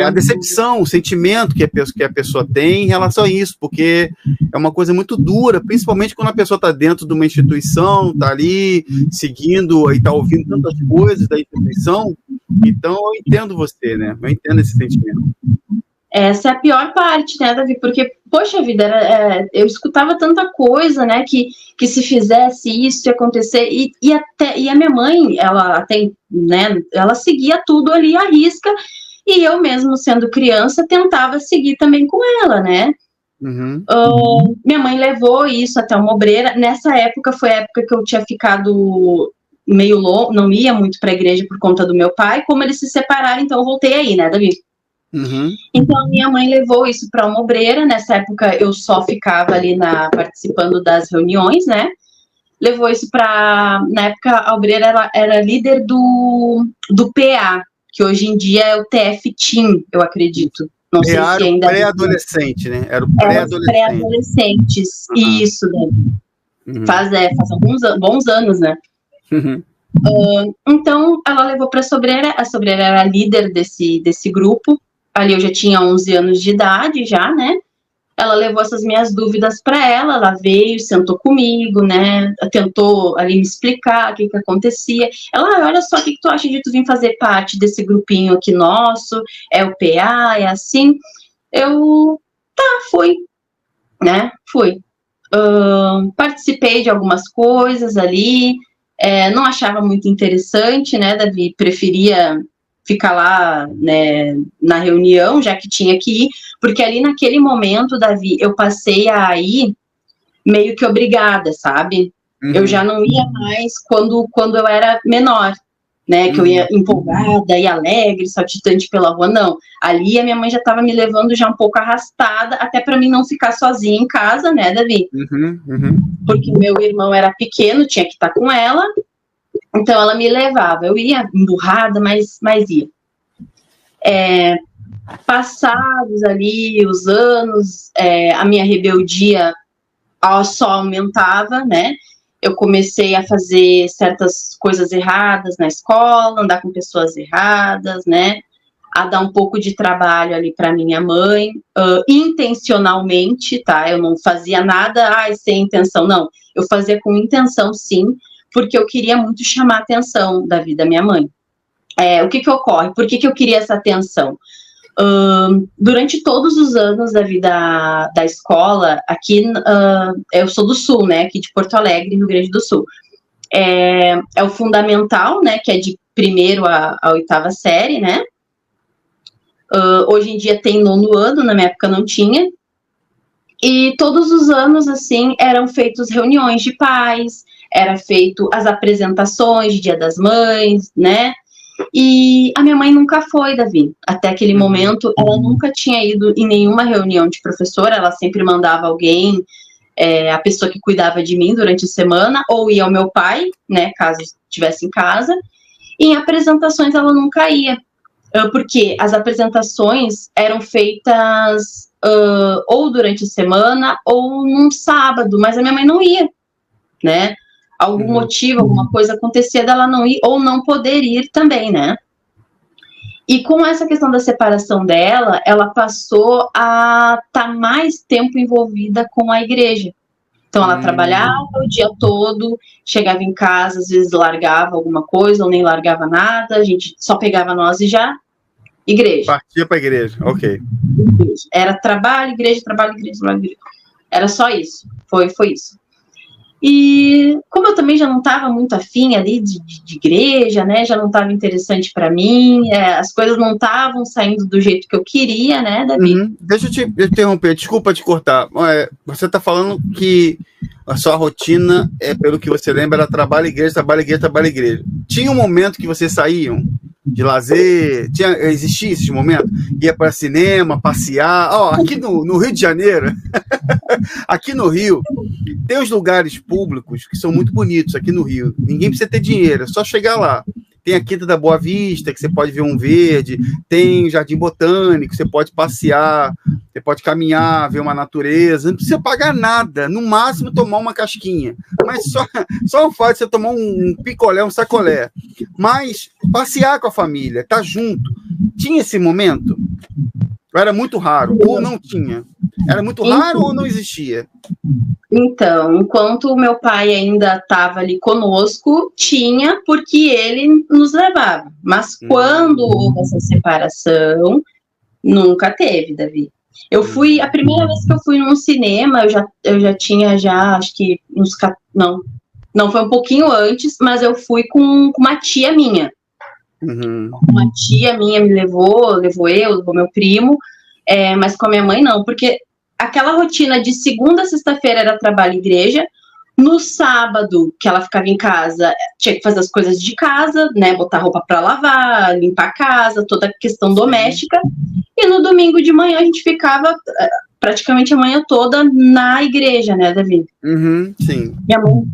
a decepção, o sentimento que a pessoa tem em relação a isso, porque é uma coisa muito dura, principalmente quando a pessoa está dentro de uma instituição, está ali seguindo e está ouvindo tantas coisas da instituição. Então eu entendo você, né? Eu entendo esse sentimento. Essa é a pior parte, né, Davi? Porque, poxa vida, eu escutava tanta coisa, né, que se fizesse isso ia acontecer, e a minha mãe, ela seguia tudo ali à risca, e eu mesmo sendo criança tentava seguir também com ela, né? Uhum. Minha mãe levou isso até uma obreira. Nessa época foi a época que eu tinha ficado meio louco, não ia muito para a igreja por conta do meu pai. Como eles se separaram, então eu voltei aí, né, Davi? Uhum. Então minha mãe levou isso para uma obreira. Nessa época eu só ficava ali participando das reuniões, né? Levou isso para, na época a obreira ela era líder do PA, que hoje em dia é o TF Team, eu acredito. Não sei se ainda... pré-adolescente, né? Era o pré-adolescente. Pré-adolescentes, isso, né? Uhum. Faz alguns bons anos, né? Uhum. Então, ela levou para a sobreira era a líder desse grupo. Ali eu já tinha 11 anos de idade, já, né? Ela levou essas minhas dúvidas para ela veio, sentou comigo, né? Tentou ali me explicar o que acontecia. Ela, olha só, o que tu acha de tu vir fazer parte desse grupinho aqui nosso? É o PA, é assim? Fui, né? Fui. Participei de algumas coisas ali, não achava muito interessante, né, Davi? Preferia ficar lá, né, na reunião, já que tinha que ir, porque ali naquele momento, Davi, eu passei a ir meio que obrigada, sabe? Uhum. Eu já não ia mais quando eu era menor, né, que eu ia empolgada e alegre, saltitante pela rua, não. Ali a minha mãe já estava me levando já um pouco arrastada, até para mim não ficar sozinha em casa, né, Davi? Uhum. Porque meu irmão era pequeno, tinha que estar com ela, então ela me levava. Eu ia emburrada, mas ia. Passados ali os anos, a minha rebeldia só aumentava, né? Eu comecei a fazer certas coisas erradas na escola, andar com pessoas erradas, né? A dar um pouco de trabalho ali para minha mãe, intencionalmente, tá? Eu não fazia nada sem intenção, não. Eu fazia com intenção, sim, porque eu queria muito chamar a atenção da vida da minha mãe. O que ocorre? Por que eu queria essa atenção? Durante todos os anos da vida da escola, aqui, eu sou do Sul, né, aqui de Porto Alegre, Rio Grande do Sul, é o fundamental, né, que é de 1º a 8ª série, né, hoje em dia tem 9º ano, na minha época não tinha, e todos os anos, assim, eram feitas reuniões de pais, era feito as apresentações de Dia das Mães, né, e a minha mãe nunca foi, Davi. Até aquele momento, ela nunca tinha ido em nenhuma reunião de professora, ela sempre mandava alguém, a pessoa que cuidava de mim durante a semana, ou ia ao meu pai, né, caso estivesse em casa. E em apresentações ela nunca ia, porque as apresentações eram feitas ou durante a semana ou num sábado, mas a minha mãe não ia, né? Algum motivo, alguma coisa acontecia dela não ir ou não poder ir também, né? E com essa questão da separação dela, ela passou a estar mais tempo envolvida com a igreja. Então, ela trabalhava o dia todo, chegava em casa, às vezes largava alguma coisa ou nem largava nada, a gente só pegava nós e já, igreja. Partia para a igreja, ok. Era trabalho, igreja, trabalho, igreja, trabalho, igreja. Era só isso, foi isso. E como eu também já não estava muito afim ali de igreja, né, já não estava interessante para mim, as coisas não estavam saindo do jeito que eu queria, né, Davi? Deixa eu te interromper, desculpa te cortar. Você está falando que a sua rotina, pelo que você lembra, era trabalho, igreja, trabalho, igreja, trabalho, igreja. Tinha um momento que vocês saíam de lazer? Existia esse momento? Ia para cinema, passear? Aqui no Rio de Janeiro, aqui no Rio, tem os lugares públicos que são muito bonitos aqui no Rio. Ninguém precisa ter dinheiro, é só chegar lá. Tem a Quinta da Boa Vista, que você pode ver um verde, tem o Jardim Botânico, você pode passear, você pode caminhar, ver uma natureza, não precisa pagar nada, no máximo tomar uma casquinha, mas só o fato de você tomar um picolé, um sacolé, mas passear com a família, estar junto. Tinha esse momento? Era muito raro, ou não tinha? Era muito raro ou não existia? Então, enquanto o meu pai ainda estava ali conosco, tinha, porque ele nos levava. Mas quando houve essa separação, nunca teve, Davi. Eu fui, a primeira vez que eu fui num cinema, eu já tinha, acho que não foi um pouquinho antes, mas eu fui com uma tia minha. Uma tia minha me levou meu primo, mas com a minha mãe não, porque aquela rotina de segunda a sexta-feira era trabalho e igreja, no sábado, que ela ficava em casa, tinha que fazer as coisas de casa, né, botar roupa para lavar, limpar a casa, toda a questão doméstica, e no domingo de manhã a gente ficava praticamente a manhã toda na igreja, né, Davi? Sim.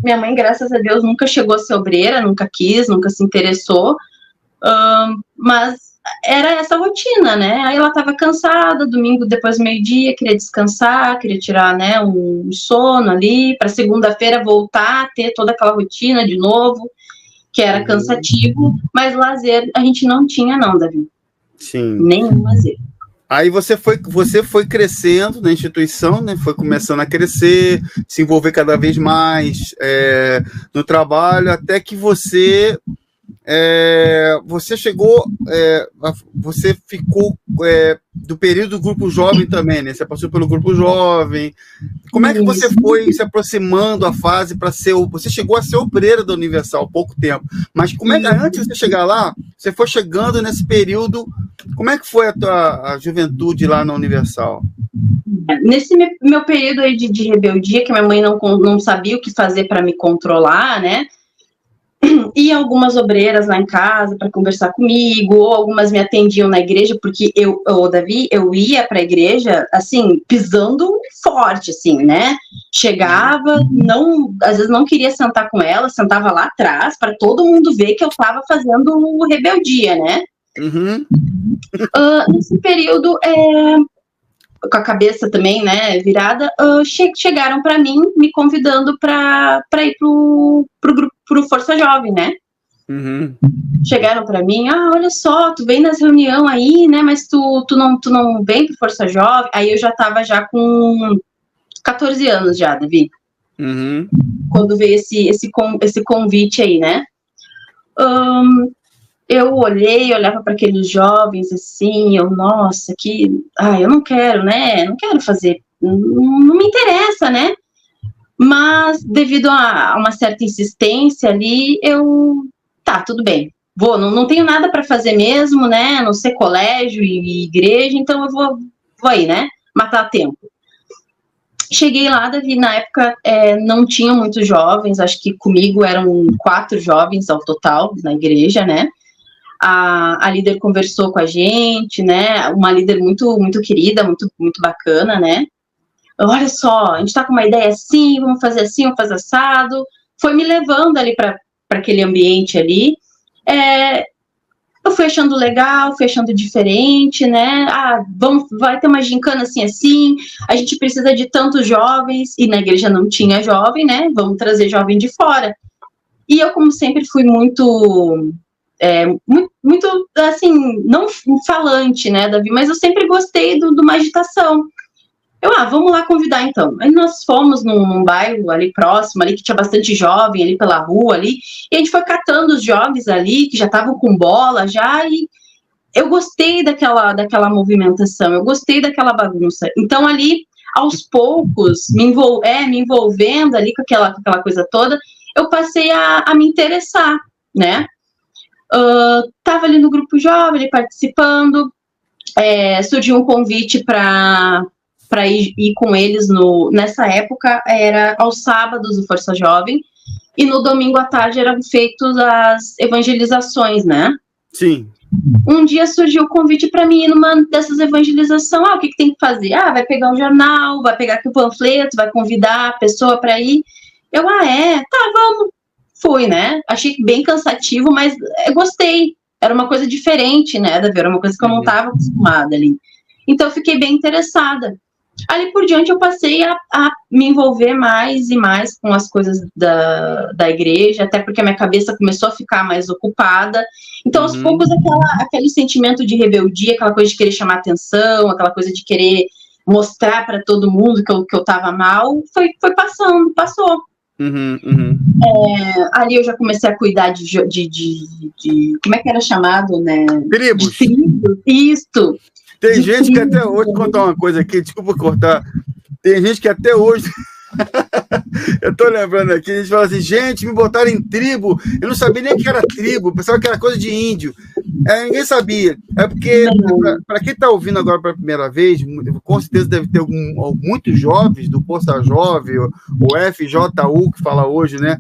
Minha mãe, graças a Deus, nunca chegou a ser obreira, nunca quis, nunca se interessou, mas era essa rotina, né? Aí ela estava cansada, domingo depois do meio-dia, queria descansar, queria tirar, né, um sono ali, para segunda-feira voltar a ter toda aquela rotina de novo, que era cansativo, mas lazer a gente não tinha não, Davi. Sim. Nenhum lazer. Aí você foi crescendo na instituição, né? Foi começando a crescer, se envolver cada vez mais no trabalho, até que você chegou, você ficou do período do grupo jovem também, né? Você passou pelo grupo jovem. Como é que você foi se aproximando a fase para ser... Você chegou a ser obreira da Universal há pouco tempo, mas como é que, antes de você chegar lá, você foi chegando nesse período, como é que foi a juventude lá na Universal? Nesse meu período aí de rebeldia, que minha mãe não sabia o que fazer para me controlar, né? E algumas obreiras lá em casa para conversar comigo, ou algumas me atendiam na igreja, porque Davi, eu ia para a igreja, assim, pisando forte, assim, né? Chegava, às vezes não queria sentar com ela, sentava lá atrás, para todo mundo ver que eu estava fazendo rebeldia, né? Nesse período, com a cabeça também, né, virada, chegaram para mim, me convidando para ir pro Força Jovem, né? Chegaram para mim, olha só, tu vem nas reuniões aí, né, mas tu não vem pro Força Jovem? Aí eu já tava com 14 anos já, Davi. Quando veio esse convite aí, né? Eu olhava para aqueles jovens assim, nossa, eu não quero, né? Não quero fazer, não me interessa, né? Mas devido a uma certa insistência ali, tá, tudo bem, vou, não tenho nada para fazer mesmo, né? A não ser colégio e igreja, então eu vou aí, né? Matar tempo. Cheguei lá, Davi, na época não tinham muitos jovens, acho que comigo eram 4 jovens ao total na igreja, né? A líder conversou com a gente, né? Uma líder muito, muito querida, muito, muito bacana, né? Olha só, a gente tá com uma ideia assim, vamos fazer assado. Foi me levando ali para aquele ambiente ali. Eu fui achando legal, fui achando diferente, né? Vai ter uma gincana assim. A gente precisa de tantos jovens, e na igreja não tinha jovem, né? Vamos trazer jovem de fora. E eu, como sempre, fui muito muito, assim, não falante, né, Davi, mas eu sempre gostei de uma agitação. Vamos lá convidar então. Aí nós fomos num bairro ali próximo, ali que tinha bastante jovem ali pela rua ali, e a gente foi catando os jovens ali, que já estavam com bola já, e eu gostei daquela movimentação, eu gostei daquela bagunça. Então ali, aos poucos, me envolvendo ali com aquela coisa toda, eu passei a me interessar, né? Tava ali no grupo jovem, ali participando, surgiu um convite para ir com eles nessa época, era aos sábados do Força Jovem, e no domingo à tarde eram feitas as evangelizações, né? Sim. Um dia surgiu o convite para mim ir numa dessas evangelizações. O que tem que fazer? Vai pegar um jornal, vai pegar aqui o panfleto, vai convidar a pessoa para ir. Tá, vamos. Fui, né? Achei bem cansativo, mas eu gostei. Era uma coisa diferente, né, Davi? Era uma coisa que eu não estava acostumada ali. Então, eu fiquei bem interessada. Ali por diante, eu passei a me envolver mais e mais com as coisas da igreja, até porque a minha cabeça começou a ficar mais ocupada. Então, aos poucos, aquele sentimento de rebeldia, aquela coisa de querer chamar atenção, aquela coisa de querer mostrar para todo mundo que eu estava mal, foi passou. Ali eu já comecei a cuidar de como é que era chamado, né? Tribos. Isto. Tem gente que até hoje, vou contar uma coisa aqui, desculpa cortar, tem gente que até hoje, eu tô lembrando aqui, a gente fala assim, gente, me botaram em tribo, eu não sabia nem que era tribo, pensava que era coisa de índio, ninguém sabia, porque, para quem tá ouvindo agora pela primeira vez, com certeza deve ter muitos jovens do Força Jovem, o FJU, que fala hoje, né,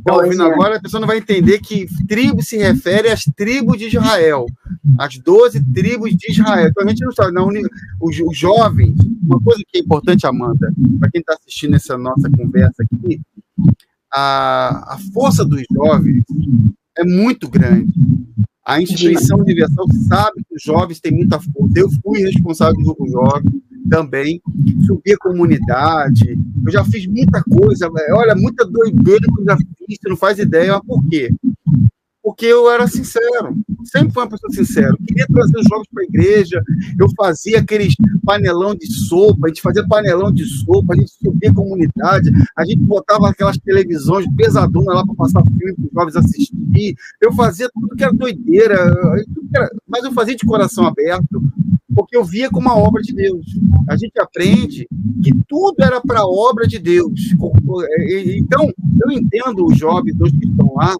tá ouvindo agora, a pessoa não vai entender que tribo se refere às tribos de Israel, as 12 tribos de Israel. Então a gente não sabe, não, os jovens, uma coisa que é importante, Amanda, para quem está assistindo essa nossa conversa aqui, a força dos jovens é muito grande. A instituição universal sabe que os jovens têm muita força. Eu fui responsável do grupo jovem também, subi a comunidade, eu já fiz muita coisa, olha, muita doideira que eu já fiz, você não faz ideia, mas por quê? Porque eu era sincero, sempre fui uma pessoa sincera, eu queria trazer os jovens para a igreja, eu fazia aqueles panelão de sopa, a gente fazia panelão de sopa, a gente subia a comunidade, a gente botava aquelas televisões pesadonas lá para passar filme para os jovens assistir, eu fazia tudo que era doideira, mas eu fazia de coração aberto, porque eu via como uma obra de Deus. A gente aprende que tudo era para a obra de Deus. Então, eu entendo os jovens hoje que estão lá,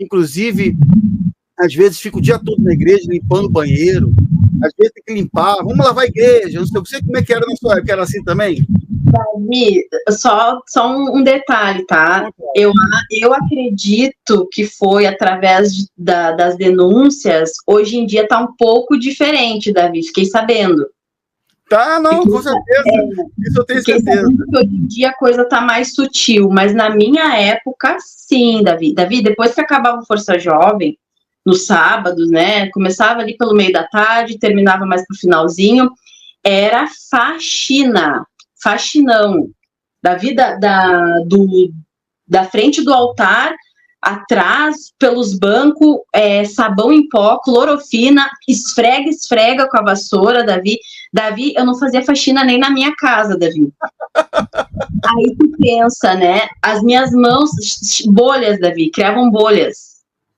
inclusive, às vezes fica o dia todo na igreja limpando o banheiro, às vezes tem que limpar, vamos lavar a igreja, não sei como é que era na sua época, era assim também? Davi, só um detalhe, tá? Eu acredito que foi através das denúncias, hoje em dia tá um pouco diferente, Davi, fiquei sabendo. Tá, não, com certeza. Isso eu tenho certeza. Hoje em dia a coisa tá mais sutil, mas na minha época, sim, Davi. Davi, depois que acabava o Força Jovem, nos sábados, né? Começava ali pelo meio da tarde, terminava mais pro finalzinho, era faxinão. Da frente do altar, atrás, pelos bancos, sabão em pó, clorofina, esfrega com a vassoura, Davi. Davi, eu não fazia faxina nem na minha casa, Davi. Aí tu pensa, né? As minhas mãos, bolhas, Davi, criavam bolhas.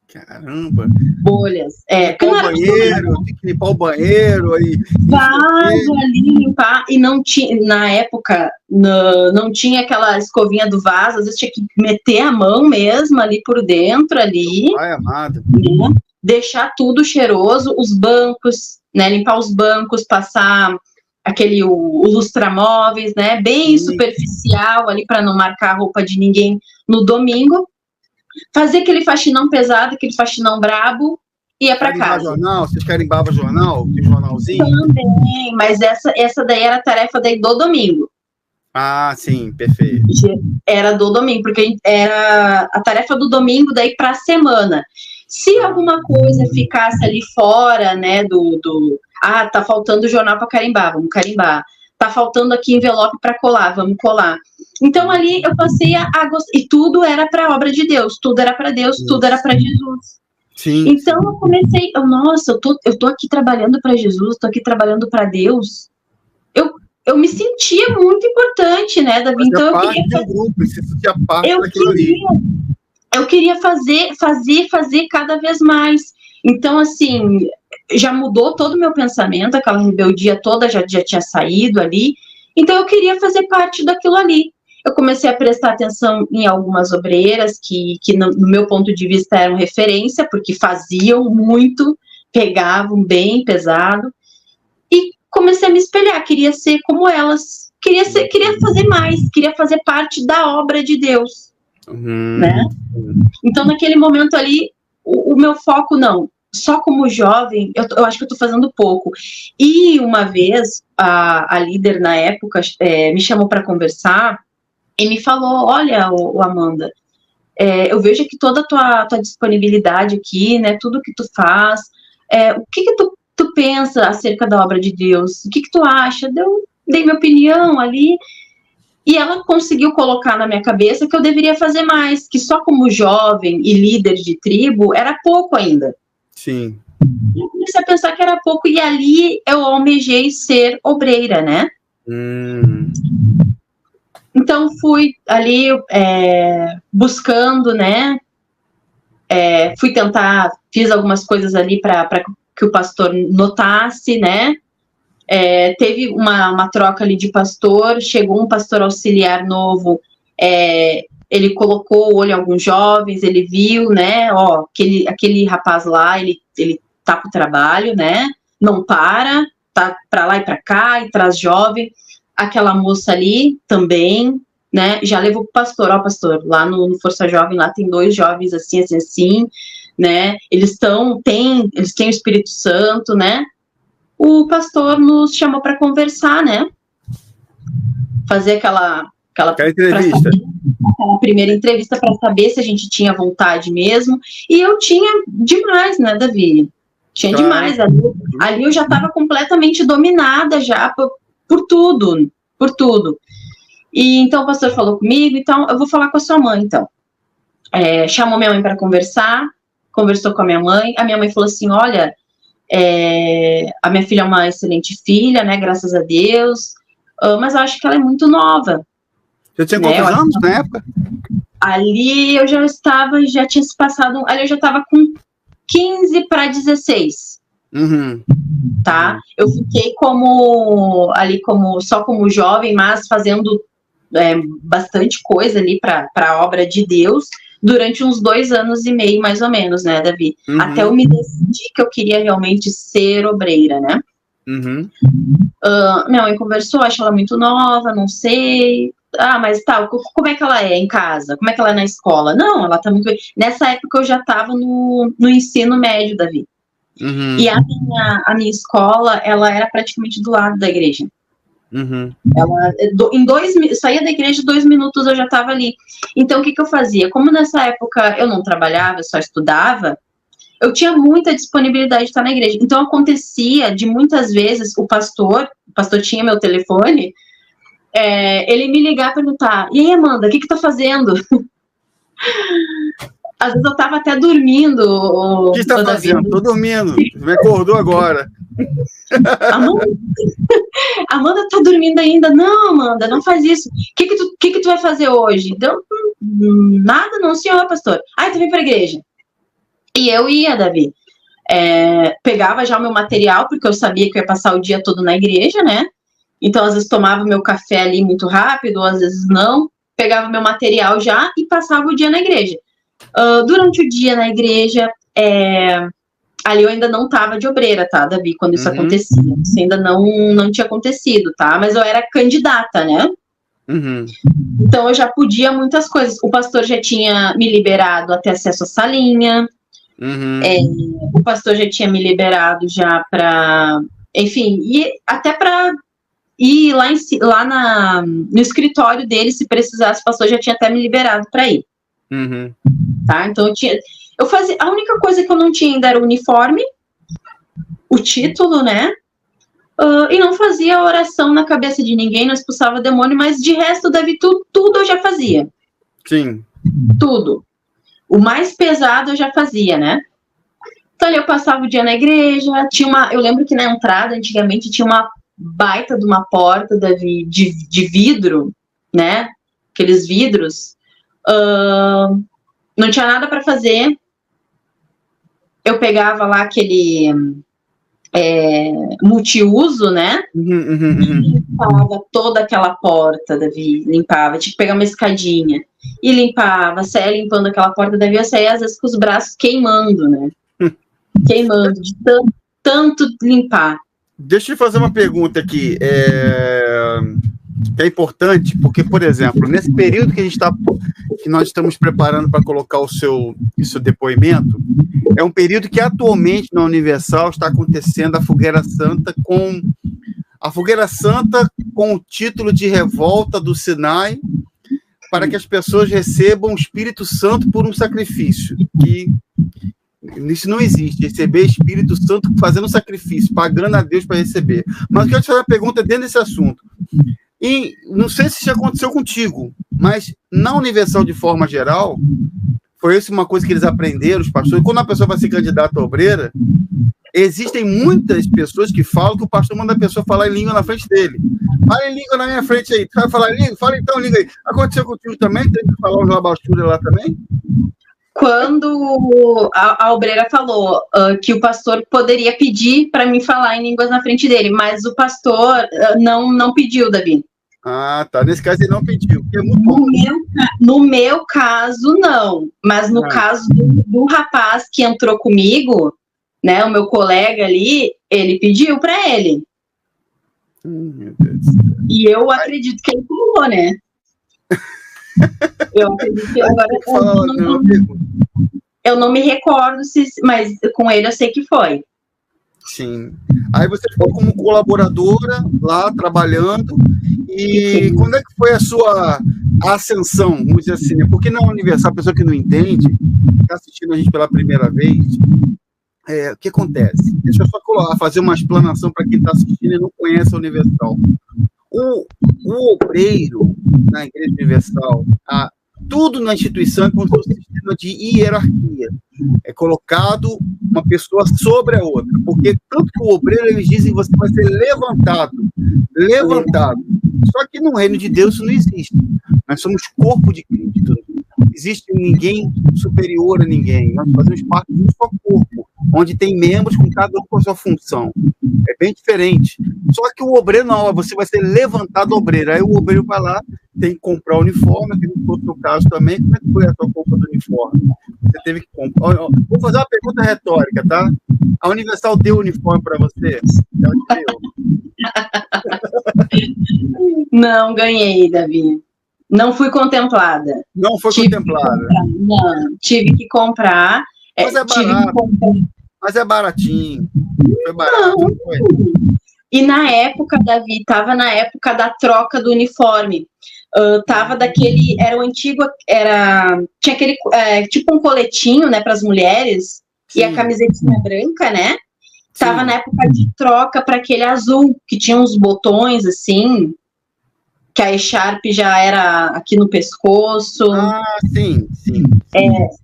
Caramba! Bolhas. Claro, o banheiro, tem que limpar o banheiro. Aí, vaso ali, limpar. E não tinha, na época, não tinha aquela escovinha do vaso, às vezes tinha que meter a mão mesmo ali por dentro, ali. Ai, amado. Né? Deixar tudo cheiroso, os bancos, né? Limpar os bancos, passar o lustramóveis, né? Bem superficial ali para não marcar a roupa de ninguém no domingo. Fazer aquele faxinão pesado, aquele faxinão brabo, e ia para casa. Jornal? Vocês carimbavam jornal? Tem jornalzinho? Também, mas essa daí era a tarefa daí do domingo. Ah, sim, perfeito. Era do domingo, porque era a tarefa do domingo daí para a semana. Se alguma coisa ficasse ali fora, né, tá faltando jornal para carimbar, vamos carimbar. Tá faltando aqui envelope para colar, vamos colar. Então ali eu passei a gostar, e tudo era para a obra de Deus, tudo era para Deus, tudo era para Jesus. Sim, então eu comecei, nossa, eu tô aqui trabalhando para Jesus, tô aqui trabalhando para Deus. Eu me sentia muito importante, né, Davi? Fazia Então eu parte queria de um grupo, você sentia parte eu daquilo ali. queria, eu queria fazer cada vez mais. Então, assim, já mudou todo o meu pensamento, aquela rebeldia toda já tinha saído ali. Então, eu queria fazer parte daquilo ali. Eu comecei a prestar atenção em algumas obreiras que no meu ponto de vista, eram referência, porque faziam muito, pegavam bem pesado. E comecei a me espelhar, queria ser como elas. Queria fazer mais, queria fazer parte da obra de Deus, né? Então, naquele momento ali, o meu foco não, só como jovem, eu acho que eu tô fazendo pouco. E uma vez, a líder na época me chamou para conversar e me falou, olha, Amanda, eu vejo aqui toda a tua disponibilidade aqui, né, tudo que tu faz, o que tu pensa acerca da obra de Deus? O que tu acha? Eu dei minha opinião ali, e ela conseguiu colocar na minha cabeça que eu deveria fazer mais, que só como jovem e líder de tribo era pouco ainda. Sim. Eu comecei a pensar que era pouco, e ali eu almejei ser obreira, né? Então fui ali buscando, né? Fui tentar, fiz algumas coisas ali para que o pastor notasse, né? Teve uma troca ali de pastor, chegou um pastor auxiliar novo, ele colocou o olho em alguns jovens, ele viu, né, ó, aquele rapaz lá, ele tá pro trabalho, né, não para, tá para lá e para cá, e traz jovem, aquela moça ali também, né, já levou pro pastor, ó, pastor, lá no Força Jovem, lá tem 2 jovens assim, né, eles têm o Espírito Santo, né. O pastor nos chamou para conversar, né? Fazer aquela entrevista. Aquela primeira entrevista para saber se a gente tinha vontade mesmo. E eu tinha demais, né, Davi? Tinha demais. Ali eu já estava completamente dominada já por tudo. E então o pastor falou comigo, então eu vou falar com a sua mãe, então. Chamou minha mãe para conversar, conversou com a minha mãe falou assim, olha, a minha filha é uma excelente filha, né, graças a Deus, mas eu acho que ela é muito nova. Você tinha quantos anos na época? Ali eu já tinha se passado, ali eu já estava com 15 para 16. Tá? Eu fiquei só como jovem, mas fazendo bastante coisa ali para a obra de Deus, durante uns 2 anos e meio, mais ou menos, né, Davi? Até eu me decidir que eu queria realmente ser obreira, né? Minha mãe conversou, acho ela muito nova, não sei. Mas tá, como é que ela é em casa? Como é que ela é na escola? Não, ela tá muito bem. Nessa época eu já estava no ensino médio, Davi. E a minha escola, ela era praticamente do lado da igreja. Eu saía da igreja 2 minutos, eu já estava ali. Então, o que eu fazia? Como nessa época eu não trabalhava, eu só estudava, eu tinha muita disponibilidade de estar na igreja. Então, acontecia de muitas vezes o pastor tinha meu telefone, ele me ligar e perguntar, e aí, Amanda, o que tá fazendo? Às vezes eu estava até dormindo. O que está fazendo? Estou dormindo. Me acordou agora. Amanda tá dormindo ainda. Não, Amanda, não faz isso. O que tu vai fazer hoje? Então, nada não, senhor pastor. Tu vem para a igreja. E eu ia, Davi. Pegava já o meu material, porque eu sabia que eu ia passar o dia todo na igreja, né? Então, às vezes tomava meu café ali muito rápido, ou às vezes não. Pegava meu material já e passava o dia na igreja. Durante o dia na igreja, ali eu ainda não estava de obreira, tá, Davi, quando isso acontecia. Isso ainda não tinha acontecido, tá? Mas eu era candidata, né? Então eu já podia muitas coisas. O pastor já tinha me liberado a ter acesso à salinha. O pastor já tinha me liberado já para, enfim, até para ir lá no escritório dele, se precisasse, o pastor já tinha até me liberado para ir. Tá? Então eu fazia, a única coisa que eu não tinha ainda era o uniforme, o título, né? E não fazia oração na cabeça de ninguém, não expulsava demônio, mas de resto, Davi, tudo eu já fazia. Sim. Tudo. O mais pesado eu já fazia, né? Então ali eu passava o dia na igreja, eu lembro que na entrada, antigamente, tinha uma baita de uma porta de vidro, né? Aqueles vidros. Não tinha nada para fazer. Eu pegava lá aquele multiuso, né? E limpava toda aquela porta, Davi. Limpava. Tinha que pegar uma escadinha. E limpava. Saia limpando aquela porta, Davi. Eu saía, às vezes, com os braços queimando, né? Queimando, de tanto limpar. Deixa eu fazer uma pergunta aqui, que é importante, porque, por exemplo, nesse período que nós estamos preparando para colocar o seu depoimento, é um período que atualmente na Universal está acontecendo a Fogueira Santa com o título de Revolta do Sinai, para que as pessoas recebam o Espírito Santo por um sacrifício, que isso não existe, receber Espírito Santo fazendo sacrifício, pagando a Deus para receber. Mas eu quero te fazer uma pergunta dentro desse assunto. E não sei se isso aconteceu contigo, mas na Universal, de forma geral, foi isso uma coisa que eles aprenderam, os pastores. Quando a pessoa vai ser candidata a obreira, existem muitas pessoas que falam que o pastor manda a pessoa falar em língua na frente dele. Fala em língua na minha frente aí. Tu vai falar em língua? Fala então língua aí. Aconteceu contigo também? Tem que falar uns labachura lá também? Quando a obreira falou que o pastor poderia pedir para mim falar em línguas na frente dele, mas o pastor não pediu, Davi. Ah, tá. Nesse caso ele não pediu. É muito no meu caso, não. Mas no caso do rapaz que entrou comigo, né, o meu colega ali, ele pediu para ele. Meu Deus do céu. E eu acredito que ele pulou, né? Eu acredito que agora eu não me recordo mas com ele eu sei que foi. Sim. Aí você ficou como colaboradora lá trabalhando. E sim, quando é que foi a sua ascensão, vamos dizer assim, né? Porque na Universal, a pessoa que não entende, está assistindo a gente pela primeira vez, o que acontece? Deixa eu só fazer uma explanação para quem está assistindo e não conhece a Universal. O obreiro na Igreja Universal, tudo na instituição é como se fosse um sistema de hierarquia. É colocado uma pessoa sobre a outra. Porque tanto que o obreiro, eles dizem que você vai ser levantado. Só que no reino de Deus isso não existe. Nós somos corpo de Cristo. Não existe ninguém superior a ninguém. Nós fazemos parte de um só corpo, onde tem membros com cada um com a sua função. É bem diferente. Só que o obreiro não, você vai ser levantado obreiro. Aí o obreiro vai lá, tem que comprar o uniforme, que foi o seu caso também. Como é que foi a sua compra do uniforme? Você teve que comprar. Vou fazer uma pergunta retórica, tá? A Universal deu uniforme para você? Ela deu. Não ganhei, Davi. Não fui contemplada. Não foi contemplada? Não, tive que comprar. Mas é barato. Mas é baratinho. Foi barato, não foi? E na época, Davi, estava na época da troca do uniforme. Tava daquele, era o antigo, tinha aquele, tipo um coletinho, né, para as mulheres. Sim. E a camisetinha branca, né? Tava Sim. Na época de troca para aquele azul, que tinha uns botões, assim, que a echarpe já era aqui no pescoço. Ah, sim.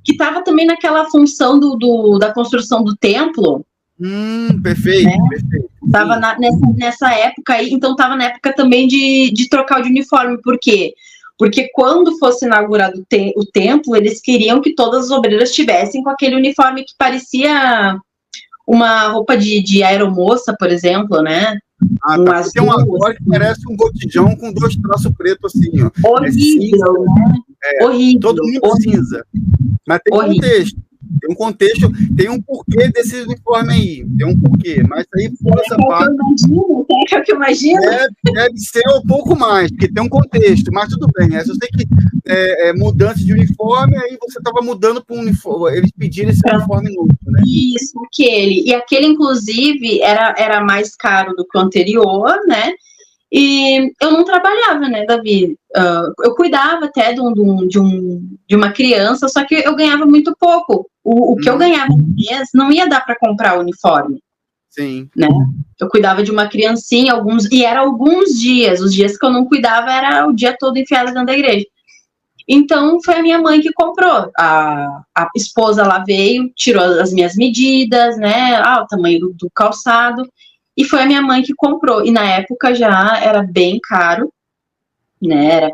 Que tava também naquela função da construção do templo. Perfeito, né? Perfeito. Tava nessa época aí, então tava na época também de trocar de uniforme. Por quê? Porque quando fosse inaugurado o templo, eles queriam que todas as obreiras tivessem com aquele uniforme que parecia uma roupa de aeromoça, por exemplo, né? Azul, tem uma agora que parece um botijão com 2 traços pretos assim, ó. Horrível, né? Horrível. Todo mundo cinza. Mas tem contexto. Tem um contexto, tem um porquê desse uniforme aí. Tem um porquê, mas aí por essa parte. É o que eu imagino. Deve ser um pouco mais, porque tem um contexto, mas tudo bem. Eu sei que mudança de uniforme, aí você estava mudando para um uniforme. Eles pediram esse uniforme novo, né? Isso, aquele. E aquele, inclusive, era mais caro do que o anterior, né? E eu não trabalhava, né, Davi? Eu cuidava até de uma criança, só que eu ganhava muito pouco. O que eu ganhava no mês não ia dar para comprar o uniforme. Sim. Né? Eu cuidava de uma criancinha, e era alguns dias. Os dias que eu não cuidava era o dia todo enfiada dentro da igreja. Então, foi a minha mãe que comprou. A esposa lá veio, tirou as minhas medidas, né? O tamanho do calçado. E foi a minha mãe que comprou. E na época já era bem caro, né?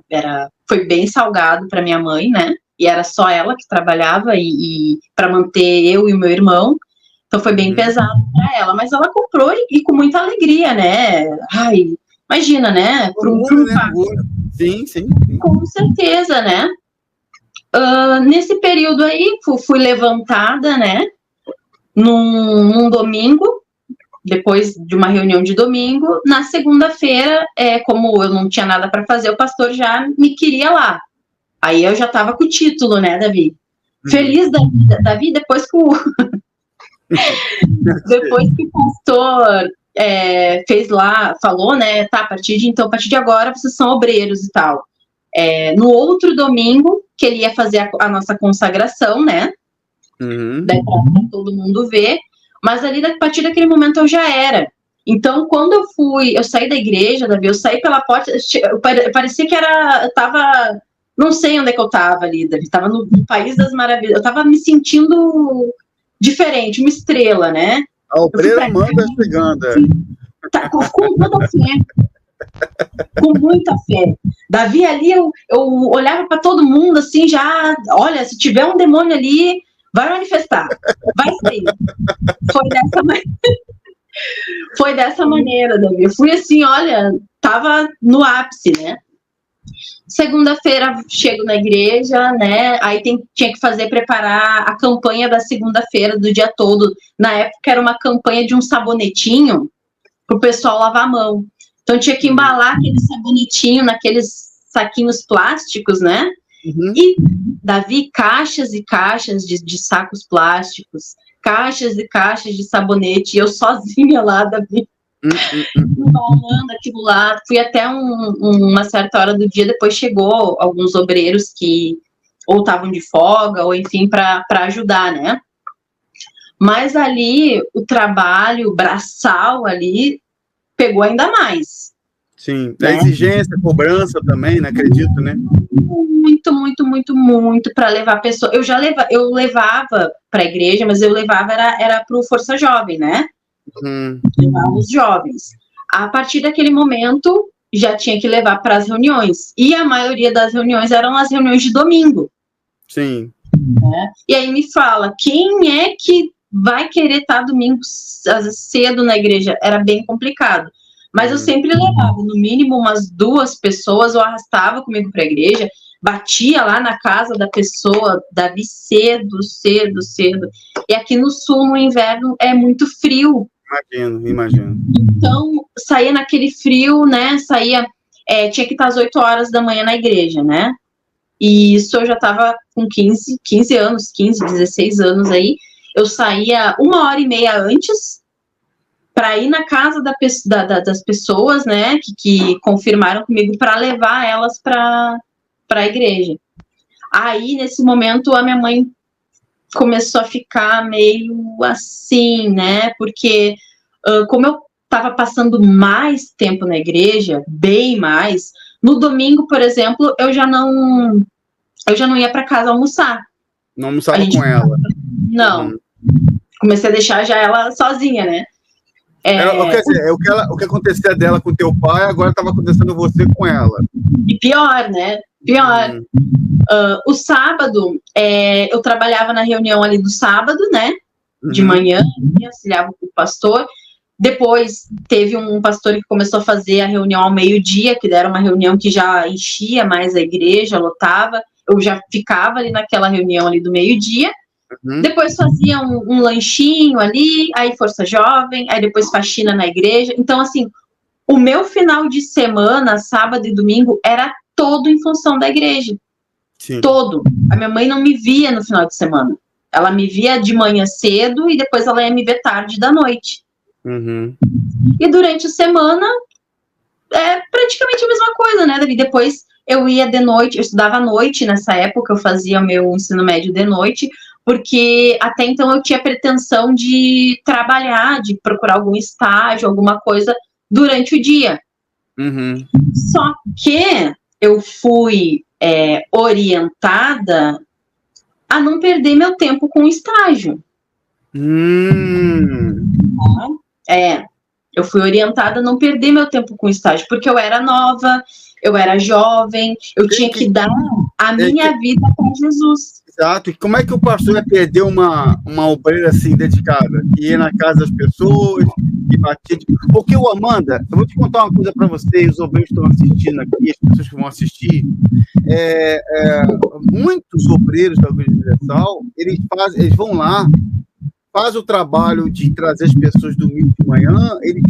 Foi bem salgado para minha mãe, né? E era só ela que trabalhava e para manter eu e o meu irmão. Então foi bem pesado para ela. Mas ela comprou e com muita alegria, né? Ai, imagina, né? Sim. Com certeza, né? Nesse período aí, fui levantada, né? Num domingo, depois de uma reunião de domingo. Na segunda-feira, como eu não tinha nada para fazer, o pastor já me queria lá. Aí eu já estava com o título, né, Davi? Feliz da vida, Davi, depois que o pastor fez lá, falou, né, tá, a partir de agora vocês são obreiros e tal. No outro domingo, que ele ia fazer a nossa consagração, né? Daí pra todo mundo ver. Mas ali, a partir daquele momento, eu já era. Então, quando eu saí da igreja, Davi, eu saí pela porta, parecia que eu tava, não sei onde é que eu tava ali, Davi, tava no País das Maravilhas, eu tava me sentindo diferente, uma estrela, né? A obreira manda chegando. Tá, com toda a fé. Com muita fé. Davi, ali, eu olhava para todo mundo, assim, já, olha, se tiver um demônio ali, vai manifestar, vai sair. Foi dessa maneira, Davi. Eu fui assim, olha, tava no ápice, né? Segunda-feira chego na igreja, né? Aí tinha que preparar a campanha da segunda-feira, do dia todo. Na época era uma campanha de um sabonetinho pro pessoal lavar a mão. Então tinha que embalar aquele sabonetinho naqueles saquinhos plásticos, né? E, Davi, caixas e caixas de sacos plásticos, caixas e caixas de sabonete, e eu sozinha lá, Davi, embalando aquilo lá. Fui até uma certa hora do dia, depois chegou alguns obreiros que ou estavam de folga, ou enfim, para ajudar, né? Mas ali, o trabalho braçal ali pegou ainda mais. Sim, a exigência, a cobrança também, né? Acredito, né? Muito para levar a pessoa. Eu levava para a igreja, mas eu levava era para o Força Jovem, né? Levava os jovens. A partir daquele momento, já tinha que levar para as reuniões. E a maioria das reuniões eram as reuniões de domingo. Sim. Né? E aí me fala, quem é que vai querer estar domingo cedo na igreja? Era bem complicado. Mas eu sempre levava, no mínimo, umas 2 pessoas, eu arrastava comigo para a igreja, batia lá na casa da pessoa, Davi, cedo. E aqui no sul, no inverno, é muito frio. Imagino. Então, saía naquele frio, né? Tinha que estar às 8 horas da manhã na igreja, né? E isso eu já estava com 15 anos, 16 anos aí. Eu saía 1h30 antes para ir na casa das pessoas, né, que confirmaram comigo, para levar elas para a igreja. Aí, nesse momento, a minha mãe começou a ficar meio assim, né, porque como eu estava passando mais tempo na igreja, bem mais, no domingo, por exemplo, eu já não ia para casa almoçar. Não almoçava com ela? Não. Comecei a deixar já ela sozinha, né? Quer dizer, o que acontecia dela com teu pai, agora estava acontecendo você com ela. E pior, né? Pior. O sábado, eu trabalhava na reunião ali do sábado, né? De manhã, auxiliava o pastor. Depois teve um pastor que começou a fazer a reunião ao meio-dia, que era uma reunião que já enchia mais a igreja, lotava. Eu já ficava ali naquela reunião ali do meio-dia. Depois fazia um lanchinho ali, aí Força Jovem, aí depois faxina na igreja. Então, assim, o meu final de semana, sábado e domingo, era todo em função da igreja. Sim. Todo. A minha mãe não me via no final de semana. Ela me via de manhã cedo e depois ela ia me ver tarde da noite. E durante a semana, é praticamente a mesma coisa, né, Davi? Depois eu ia de noite, eu estudava à noite nessa época, eu fazia meu ensino médio de noite, porque até então eu tinha pretensão de trabalhar, de procurar algum estágio, alguma coisa durante o dia. Só que eu fui orientada a não perder meu tempo com o estágio. Eu fui orientada a não perder meu tempo com o estágio, porque eu era nova, eu era jovem, eu tinha que dar a minha vida para Jesus. Exato. E como é que o pastor vai perder uma obreira assim dedicada? Que ia na casa das pessoas, que batia de... Porque o Amanda, eu vou te contar uma coisa para vocês, os obreiros que estão assistindo aqui, as pessoas que vão assistir, muitos obreiros da Igreja Universal, eles vão lá, faz o trabalho de trazer as pessoas domingo de manhã, eles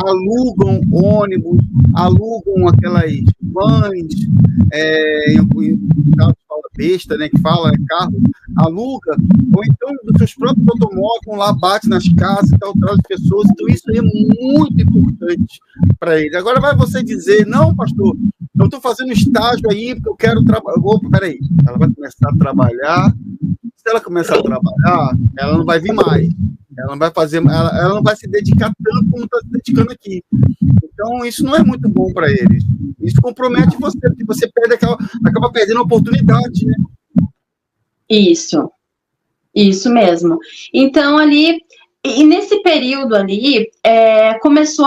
alugam ônibus, alugam aquelas vans, fala besta, né, que fala carro, aluga, ou então dos seus próprios automóveis vão lá, bate nas casas e tal, traz as pessoas, então isso aí é muito importante para eles. Agora vai você dizer, não, pastor, eu estou fazendo estágio aí porque eu quero trabalhar. Opa, peraí, ela vai começar a trabalhar. Se ela começar a trabalhar, ela não vai vir mais. Ela não vai fazer, ela não vai se dedicar tanto como está se dedicando aqui. Então, isso não é muito bom para eles. Isso compromete você, porque você acaba perdendo a oportunidade, né? Isso mesmo. Então, ali, e nesse período ali, começou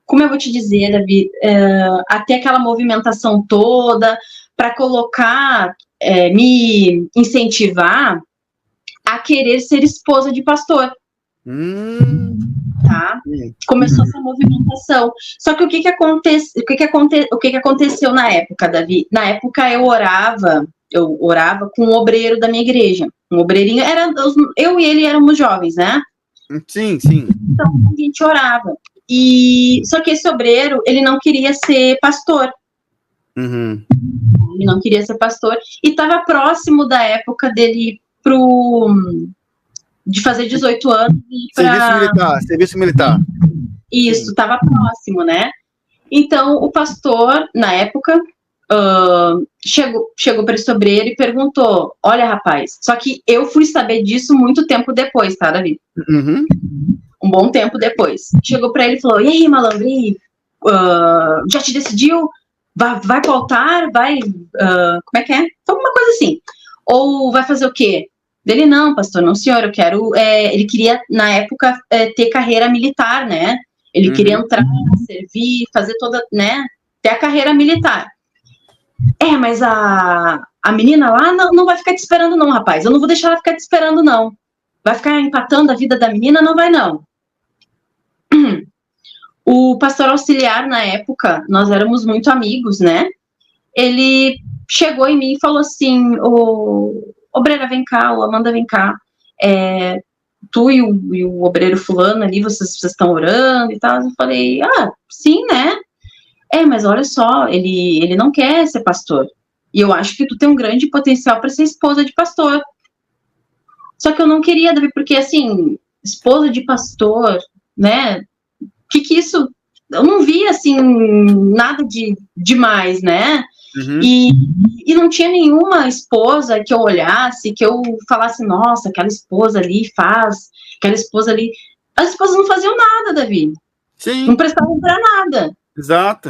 como eu vou te dizer, Davi, a ter aquela movimentação toda para colocar, me incentivar a querer ser esposa de pastor. Tá? Começou essa movimentação. Só que o que aconteceu na época, Davi? Na época eu orava com um obreiro da minha igreja. Um obreirinho, eu e ele éramos jovens, né? Sim. Então a gente orava. Só que esse obreiro, ele não queria ser pastor. Ele não queria ser pastor. E estava próximo da época dele de fazer 18 anos. Serviço militar. Isso, estava próximo, né? Então, o pastor, na época, chegou para esse obreiro e perguntou, olha, rapaz, só que eu fui saber disso muito tempo depois, tá, Davi? Um bom tempo depois. Chegou para ele e falou, e aí, malandrinho, já te decidiu? Vai pro altar? Vai... como é que é? Alguma coisa assim. Ou vai fazer o quê? Ele, não, pastor, não, senhor, eu quero... ele queria, na época, ter carreira militar, né? Ele queria entrar, servir, fazer toda, né? Ter a carreira militar. Mas a menina lá não vai ficar te esperando, não, rapaz. Eu não vou deixar ela ficar te esperando, não. Vai ficar empatando a vida da menina? Não vai, não. O pastor auxiliar, na época, nós éramos muito amigos, né? Ele chegou em mim e falou assim, obreira, vem cá, Amanda, vem cá. Tu e o obreiro fulano ali, vocês estão orando e tal. Eu falei, sim, né? Mas olha só, ele não quer ser pastor. E eu acho que tu tem um grande potencial para ser esposa de pastor. Só que eu não queria, Davi, porque, assim, esposa de pastor, né? Que isso... Eu não via, assim, nada de demais, né? E não tinha nenhuma esposa que eu olhasse, que eu falasse, nossa, aquela esposa ali faz, aquela esposa ali... As esposas não faziam nada, Davi. Sim. Não prestavam para nada. Exato.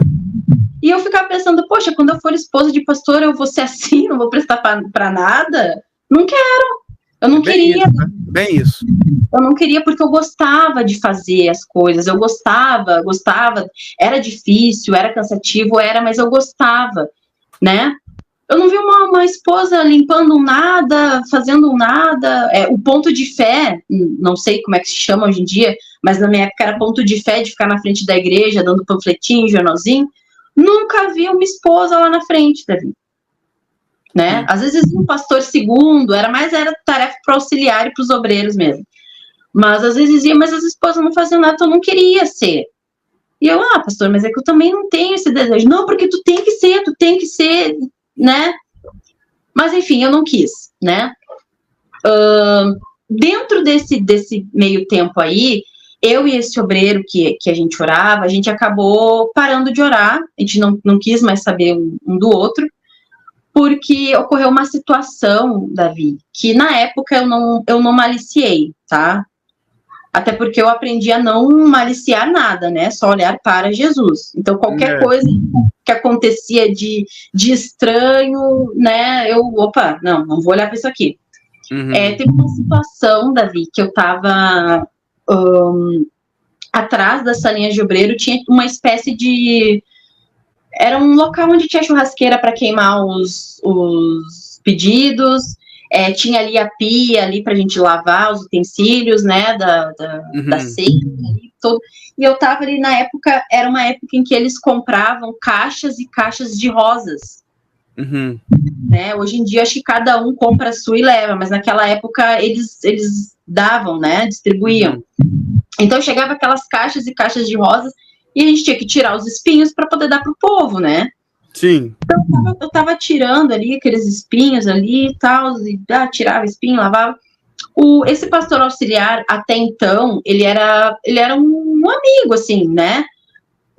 E eu ficava pensando, poxa, quando eu for esposa de pastor, eu vou ser assim, não vou prestar para nada? Não quero. Eu não queria. Isso, né? Bem isso. Eu não queria porque eu gostava de fazer as coisas. Eu gostava. Era difícil, era cansativo, mas eu gostava, né? Eu não vi uma esposa limpando nada, fazendo nada. O ponto de fé, não sei como é que se chama hoje em dia, mas na minha época era ponto de fé de ficar na frente da igreja, dando panfletinho, jornalzinho. Nunca vi uma esposa lá na frente, Davi. Né? Às vezes um pastor segundo, era tarefa para auxiliar e para os obreiros mesmo. Mas às vezes ia, mas as esposas não faziam nada, então eu não queria ser. E eu, pastor, mas é que eu também não tenho esse desejo. Não, porque tu tem que ser, né? Mas enfim, eu não quis, né? Dentro desse meio tempo aí, eu e esse obreiro que a gente orava, a gente acabou parando de orar, a gente não quis mais saber um do outro, porque ocorreu uma situação, Davi, que na época eu não maliciei, tá? Até porque eu aprendi a não maliciar nada, né? Só olhar para Jesus. Então, qualquer coisa que acontecia de estranho, né? Opa, não vou olhar para isso aqui. Teve uma situação, Davi, que eu estava atrás das salinhas de obreiro, tinha uma espécie de... Era um local onde tinha churrasqueira para queimar os pedidos, tinha ali a pia ali para a gente lavar os utensílios, né, da ceia, ali, todo. E eu estava ali na época, era uma época em que eles compravam caixas e caixas de rosas. Né? Hoje em dia, acho que cada um compra a sua e leva, mas naquela época eles davam, né, distribuíam. Então chegava aquelas caixas e caixas de rosas e a gente tinha que tirar os espinhos para poder dar para o povo, né? Sim. Então eu tava tirando ali aqueles espinhos ali e tal, e tirava espinho, lavava. Esse pastor auxiliar, até então, ele era um amigo, assim, né?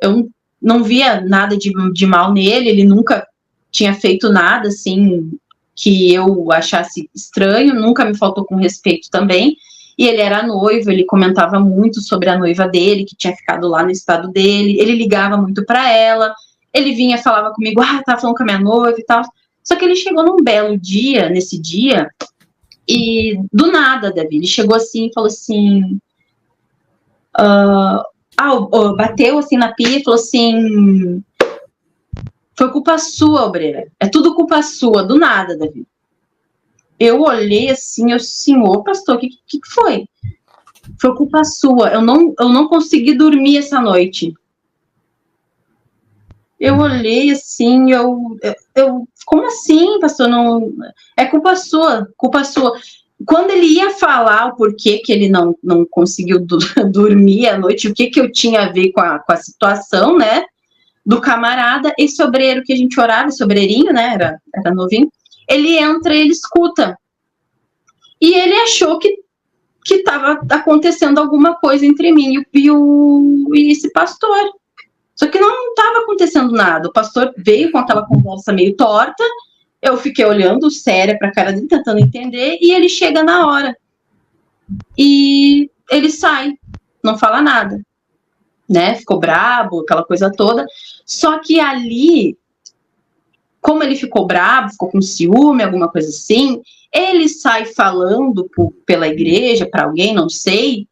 Eu não via nada de mal nele, ele nunca tinha feito nada, assim, que eu achasse estranho, nunca me faltou com respeito também. E ele era noivo, ele comentava muito sobre a noiva dele, que tinha ficado lá no estado dele, ele ligava muito para ela, ele vinha, falava comigo, tava falando com a minha noiva e tal. Só que ele chegou num belo dia, nesse dia, e do nada, Davi, ele chegou assim e falou assim, bateu assim na pia e falou assim, foi culpa sua, obreira, é tudo culpa sua, do nada, Davi. Eu olhei assim, ô pastor, o que foi? Foi culpa sua, eu não consegui dormir essa noite. Eu olhei assim, como assim, pastor? Não, é culpa sua, culpa sua. Quando ele ia falar o porquê que ele não conseguiu dormir à noite, o que eu tinha a ver com a situação, né, do camarada, esse obreiro que a gente orava, esse obreirinho, né, era novinho, ele entra e ele escuta. E ele achou que estava acontecendo alguma coisa entre mim e esse pastor. Só que não estava acontecendo nada. O pastor veio com aquela conversa meio torta, eu fiquei olhando séria para a cara dele, tentando entender, e ele chega na hora. E ele sai, não fala nada, né? Ficou brabo, aquela coisa toda. Só que ali, como ele ficou brabo, ficou com ciúme, alguma coisa assim, ele sai falando pela igreja, para alguém, não sei,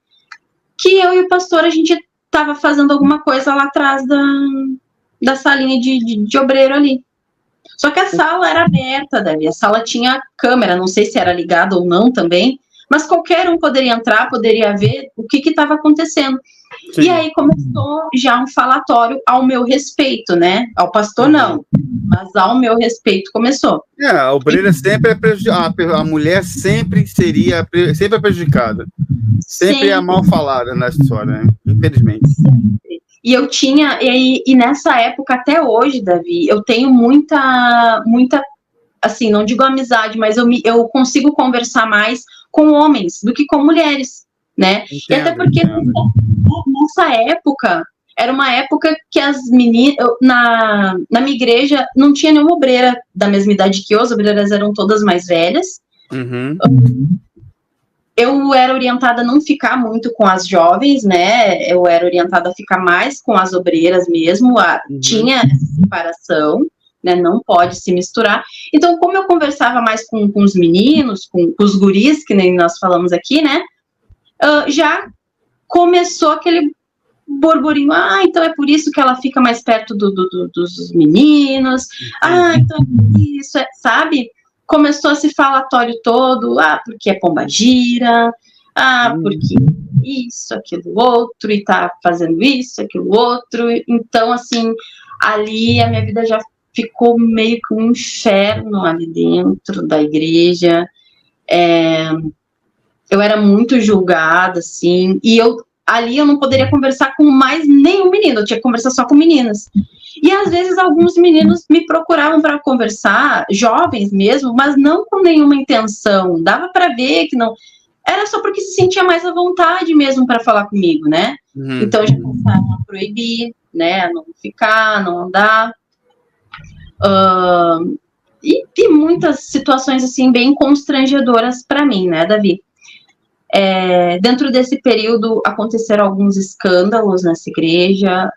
que eu e o pastor, a gente estava fazendo alguma coisa lá atrás da salinha de obreiro ali. Só que a sala era aberta, Davi, a sala tinha câmera, não sei se era ligada ou não também, mas qualquer um poderia entrar, poderia ver o que estava acontecendo. Sim. E aí começou já um falatório ao meu respeito, né? Ao pastor não, mas ao meu respeito começou. A obreira sempre é prejudicada, a mulher sempre sempre é prejudicada. Sempre é mal falada nessa história, né? Infelizmente. Sempre. E eu tinha, e nessa época até hoje, Davi, eu tenho muita, assim, não digo amizade, mas eu consigo conversar mais com homens do que com mulheres, né? Entendo, e até porque nessa época, era uma época que as meninas, na minha igreja, não tinha nenhuma obreira da mesma idade que eu, as obreiras eram todas mais velhas. Eu era orientada a não ficar muito com as jovens, né? Eu era orientada a ficar mais com as obreiras mesmo. Tinha essa separação, né? Não pode se misturar. Então, como eu conversava mais com os meninos, com os guris, que nem nós falamos aqui, né? Já começou aquele burburinho. Então é por isso que ela fica mais perto dos meninos. Então é por isso, sabe? Começou esse falatório todo, porque é pombagira, porque isso, aquilo, outro, e tá fazendo isso, aquilo, outro. Então, assim, ali a minha vida já ficou meio que um inferno ali dentro da igreja. Eu era muito julgada, assim, e ali eu não poderia conversar com mais nenhum menino, eu tinha que conversar só com meninas. E às vezes alguns meninos me procuravam para conversar, jovens mesmo, mas não com nenhuma intenção. Dava para ver que não. Era só porque se sentia mais à vontade mesmo para falar comigo, né? Então já começaram a proibir, né? A não ficar, não andar. E muitas situações assim bem constrangedoras para mim, né, Davi? Dentro desse período aconteceram alguns escândalos nessa igreja.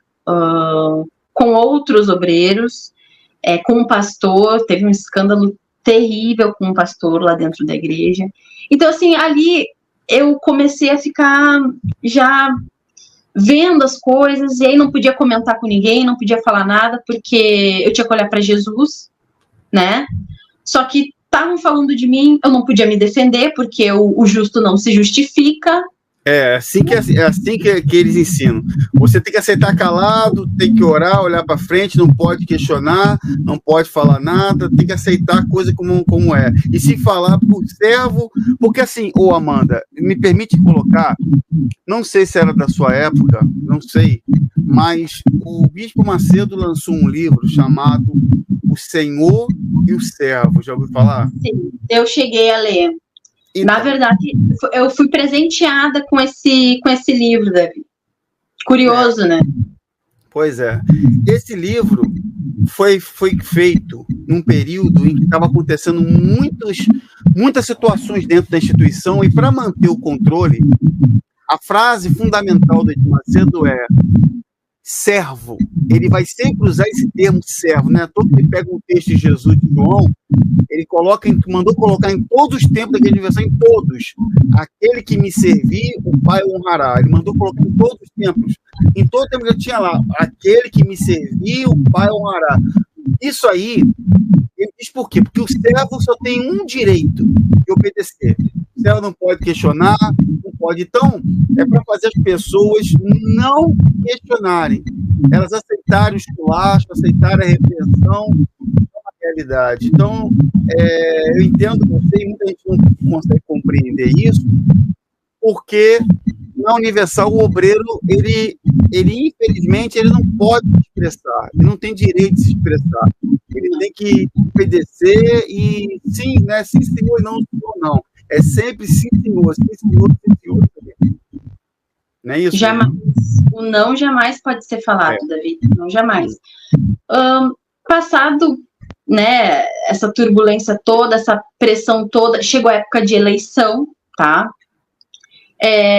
com outros obreiros, com um pastor, teve um escândalo terrível com um pastor lá dentro da igreja. Então, assim, ali eu comecei a ficar já vendo as coisas, e aí não podia comentar com ninguém, não podia falar nada, porque eu tinha que olhar para Jesus, né? Só que estavam falando de mim, eu não podia me defender, porque o justo não se justifica. É assim que eles ensinam. Você tem que aceitar calado, tem que orar, olhar para frente, não pode questionar, não pode falar nada, tem que aceitar a coisa como é. E se falar por servo, porque assim, Amanda, me permite colocar, não sei se era da sua época, não sei, mas o Bispo Macedo lançou um livro chamado O Senhor e o Servo. Já ouviu falar? Sim, eu cheguei a ler. Então, na verdade, eu fui presenteada com esse livro, Davi. Curioso, né? Pois é. Esse livro foi feito num período em que estava acontecendo muitas situações dentro da instituição, e para manter o controle, a frase fundamental do Edir Macedo é servo. Ele vai sempre usar esse termo servo, né? Todo que pega um texto de Jesus de João, ele mandou colocar em todos os tempos daquela versão, em todos. Aquele que me servir, o Pai honrará. Ele mandou colocar em todos os tempos. Em todo o tempo que eu tinha lá, aquele que me servir, o Pai honrará. Isso aí, ele diz por quê? Porque o servo só tem um direito, de obedecer. O servo não pode questionar, não pode. Então, é para fazer as pessoas não questionarem. Elas aceitarem o esculacho, aceitarem a repreensão, realidade. Então, eu entendo você, e muita gente não consegue compreender isso, porque na Universal o obreiro, ele infelizmente, ele não pode se expressar, ele não tem direito de se expressar, ele tem que obedecer e sim, né, sim senhor, não senhor, não. É sempre sim senhor, sim senhor, sim senhor. Não é isso? Jamais. O não jamais pode ser falado, Davi. Não jamais. Passado, né, essa turbulência toda, essa pressão toda, chegou a época de eleição, tá?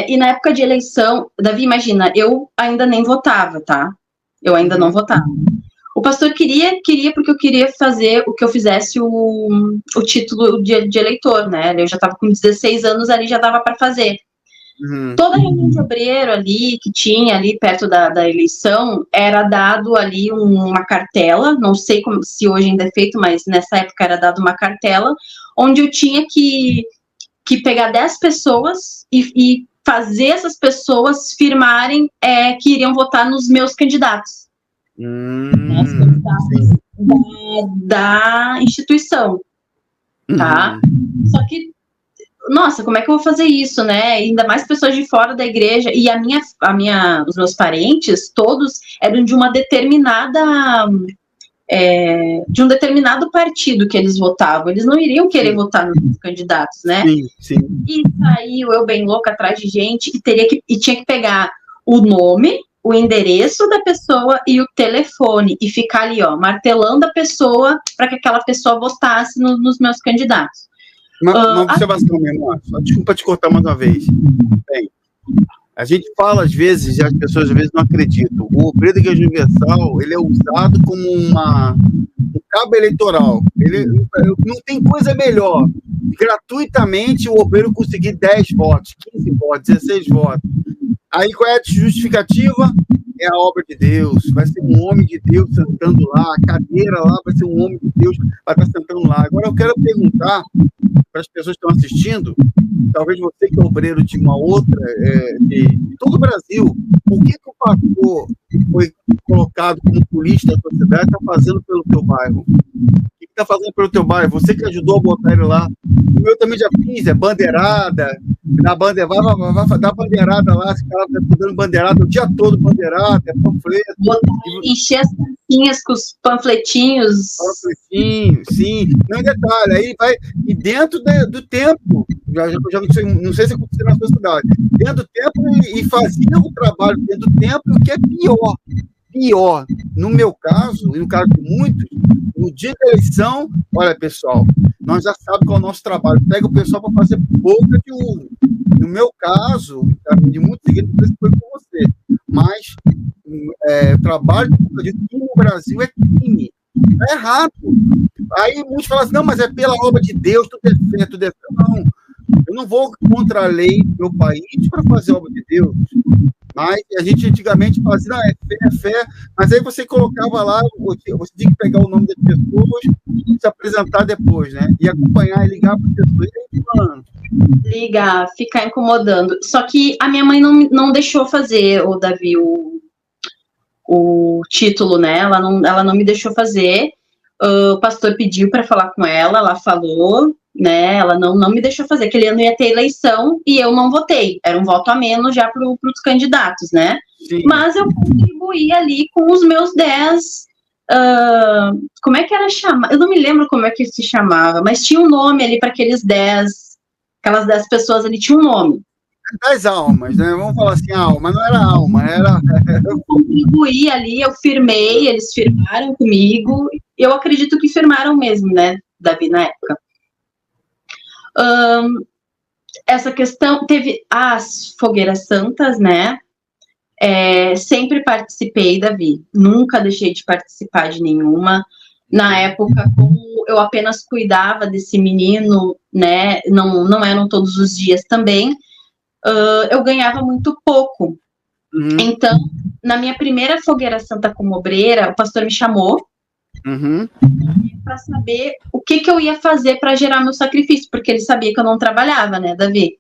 E na época de eleição, Davi, imagina, eu ainda nem votava, tá? Eu ainda não votava. O pastor queria porque eu queria fazer o que eu fizesse o título de eleitor, né? Eu já estava com 16 anos ali, já dava para fazer. Toda reunião de obreiro ali, que tinha ali perto da eleição, era dado ali uma cartela, não sei se hoje ainda é feito, mas nessa época era dado uma cartela, onde eu tinha que pegar 10 pessoas e fazer essas pessoas firmarem que iriam votar nos meus candidatos. Os candidatos da instituição, tá? Só que, nossa, como é que eu vou fazer isso, né? Ainda mais pessoas de fora da igreja, e os meus parentes, todos eram de uma determinada... de um determinado partido que eles votavam. Eles não iriam querer votar nos candidatos, né? Sim. E saiu eu bem louca atrás de gente e tinha que pegar o nome, o endereço da pessoa e o telefone e ficar ali, ó, martelando a pessoa para que aquela pessoa votasse nos meus candidatos. Uma observação, meu irmão. Desculpa te cortar mais uma vez. Bem, a gente fala às vezes, e as pessoas às vezes não acreditam. O obreiro da Igreja Universal, ele é usado como um cabo eleitoral. Ele não tem coisa melhor. Gratuitamente, o obreiro conseguir 10 votos, 15 votos, 16 votos. Aí qual é a justificativa? É a obra de Deus. Vai ser um homem de Deus sentando lá, a cadeira lá vai ser um homem de Deus, vai estar sentando lá. Agora eu quero perguntar para as pessoas que estão assistindo, talvez você que é obreiro de uma outra, de todo o Brasil, por que o pastor que foi colocado como político da sociedade está fazendo pelo teu bairro? O que está fazendo pelo teu bairro? Você que ajudou a botar ele lá. O meu também já fiz, bandeirada, vai dar bandeirada lá, esse cara está dando bandeirada o dia todo, bandeirada, panfleto. Encher as caixinhas com os panfletinhos. Panfletinho, sim. Não, detalhe, aí vai, e dentro do tempo, já não sei se aconteceu na sua cidade, dentro do tempo e fazia o trabalho dentro do tempo, o que é pior, no meu caso, e no caso de muitos, no dia da eleição, olha, pessoal, nós já sabemos qual é o nosso trabalho, pega o pessoal para fazer boca de uva. No meu caso, de muitos seguidores, não sei se foi com você, mas trabalho de no Brasil é crime. É errado. Aí muitos falam assim, não, mas é pela obra de Deus, tudo é fé, tudo é fé. Não, eu não vou contra a lei do meu país para fazer a obra de Deus. Mas a gente antigamente fazia, não, é fé, mas aí você colocava lá, você tinha que pegar o nome das pessoas e se apresentar depois, né? E acompanhar e ligar para as pessoas. E aí, mano, ligar, ficar incomodando. Só que a minha mãe não deixou fazer, o Davi, o título, né? Ela não me deixou fazer. O pastor pediu para falar com ela falou, né? Ela não me deixou fazer. Aquele ano ia ter eleição e eu não votei. Era um voto a menos já para os candidatos, né? sim. Mas eu contribuí ali com os meus 10. Como é que era chamado? Eu não me lembro como é que se chamava, mas tinha um nome ali para aqueles 10. Aquelas 10 pessoas ali tinha um nome. 10 almas, né? Vamos falar assim, alma, não era alma, era... Eu contribuí ali, eu firmei, eles firmaram comigo, eu acredito que firmaram mesmo, né, Davi, na época. Essa questão, teve as fogueiras santas, né, sempre participei, Davi, nunca deixei de participar de nenhuma. Na época, como eu apenas cuidava desse menino, né, não eram todos os dias também, eu ganhava muito pouco. Então, na minha primeira fogueira santa como obreira, o pastor me chamou para saber o que eu ia fazer para gerar meu sacrifício, porque ele sabia que eu não trabalhava, né, Davi?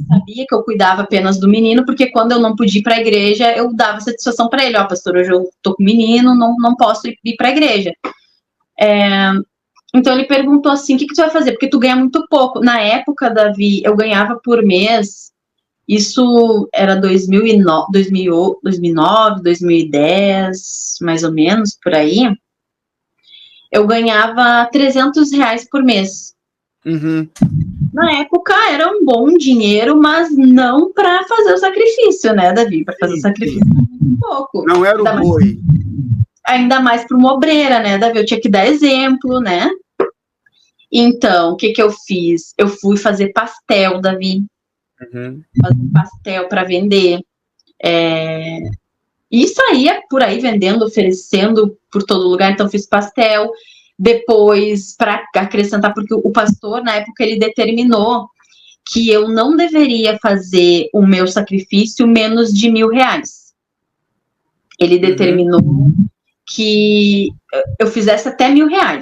Sabia que eu cuidava apenas do menino, porque quando eu não podia ir para a igreja, eu dava satisfação para ele, pastor, hoje eu tô com o menino, não posso ir para a igreja. Então ele perguntou assim, o que tu vai fazer? Porque tu ganha muito pouco. Na época, Davi, eu ganhava por mês, isso era 2009, 2010, mais ou menos, por aí. Eu ganhava R$300 por mês. Na época era um bom dinheiro, mas não para fazer o sacrifício, né, Davi? Para fazer o sacrifício muito pouco. Não era o boi. Ainda mais para uma obreira, né, Davi? Eu tinha que dar exemplo, né? Então, o que eu fiz? Eu fui fazer pastel, Davi. Fazer pastel para vender. E saía por aí vendendo, oferecendo por todo lugar. Então, fiz pastel. Depois, para acrescentar, porque o pastor, na época, ele determinou que eu não deveria fazer o meu sacrifício menos de R$1.000. Ele determinou que eu fizesse até R$1.000.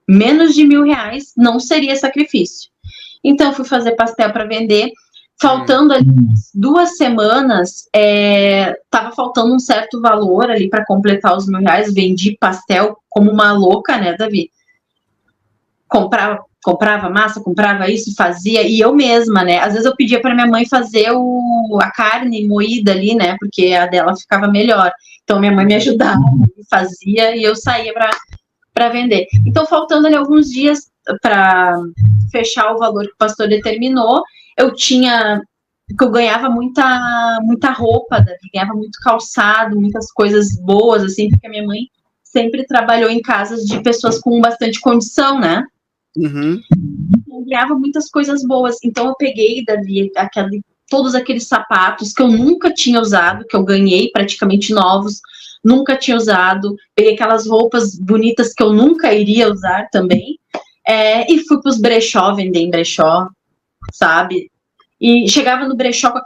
Menos de R$1.000 não seria sacrifício. Então, eu fui fazer pastel para vender. Faltando ali 2 semanas, tava faltando um certo valor ali para completar os R$1.000. Vendi pastel como uma louca, né, Davi? Comprava massa, comprava isso, fazia, e eu mesma, né? Às vezes eu pedia para minha mãe fazer a carne moída ali, né? Porque a dela ficava melhor. Então, minha mãe me ajudava, fazia, e eu saía para vender. Então, faltando ali alguns dias para fechar o valor que o pastor determinou, eu ganhava muita roupa, Davi, ganhava muito calçado, muitas coisas boas, assim, porque a minha mãe sempre trabalhou em casas de pessoas com bastante condição, né? Eu ganhava muitas coisas boas. Então, eu peguei, Davi, todos aqueles sapatos que eu nunca tinha usado, que eu ganhei praticamente novos, nunca tinha usado. Peguei aquelas roupas bonitas que eu nunca iria usar também. E fui para os brechó, vender em brechó, sabe? E chegava no brechó com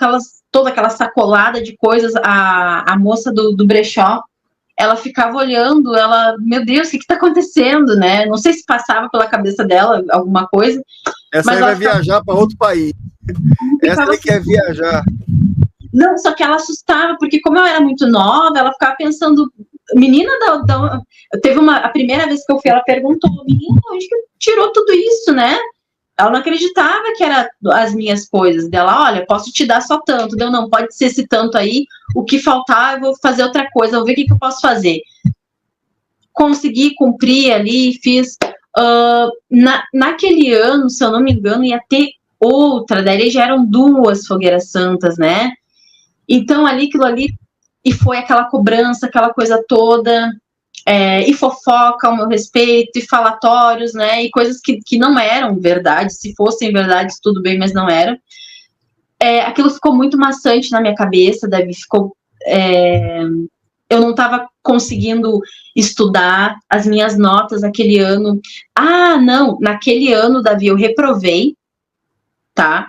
toda aquela sacolada de coisas. A moça do brechó, ela ficava olhando, meu Deus, o que está acontecendo, né? Não sei se passava pela cabeça dela alguma coisa. Essa aí vai viajar para outro país. Essa aí quer viajar. Não, só que ela assustava, porque como eu era muito nova, ela ficava pensando, menina, a primeira vez que eu fui, ela perguntou, menina, onde que tirou tudo isso, né? Ela não acreditava que era as minhas coisas dela. Olha, posso te dar só tanto. Não, pode ser esse tanto aí. O que faltar, eu vou fazer outra coisa. Vou ver o que eu posso fazer. Consegui cumprir ali, fiz. Naquele ano, se eu não me engano, ia ter outra. Daí já eram 2 fogueiras santas, né? Então, aquilo ali, e foi aquela cobrança, aquela coisa toda. E fofoca ao meu respeito, e falatórios, né, e coisas que não eram verdade. Se fossem verdades, tudo bem, mas não eram. Aquilo ficou muito maçante na minha cabeça, Davi, ficou eu não estava conseguindo estudar, as minhas notas aquele ano. Ah, não, naquele ano, Davi, eu reprovei, tá?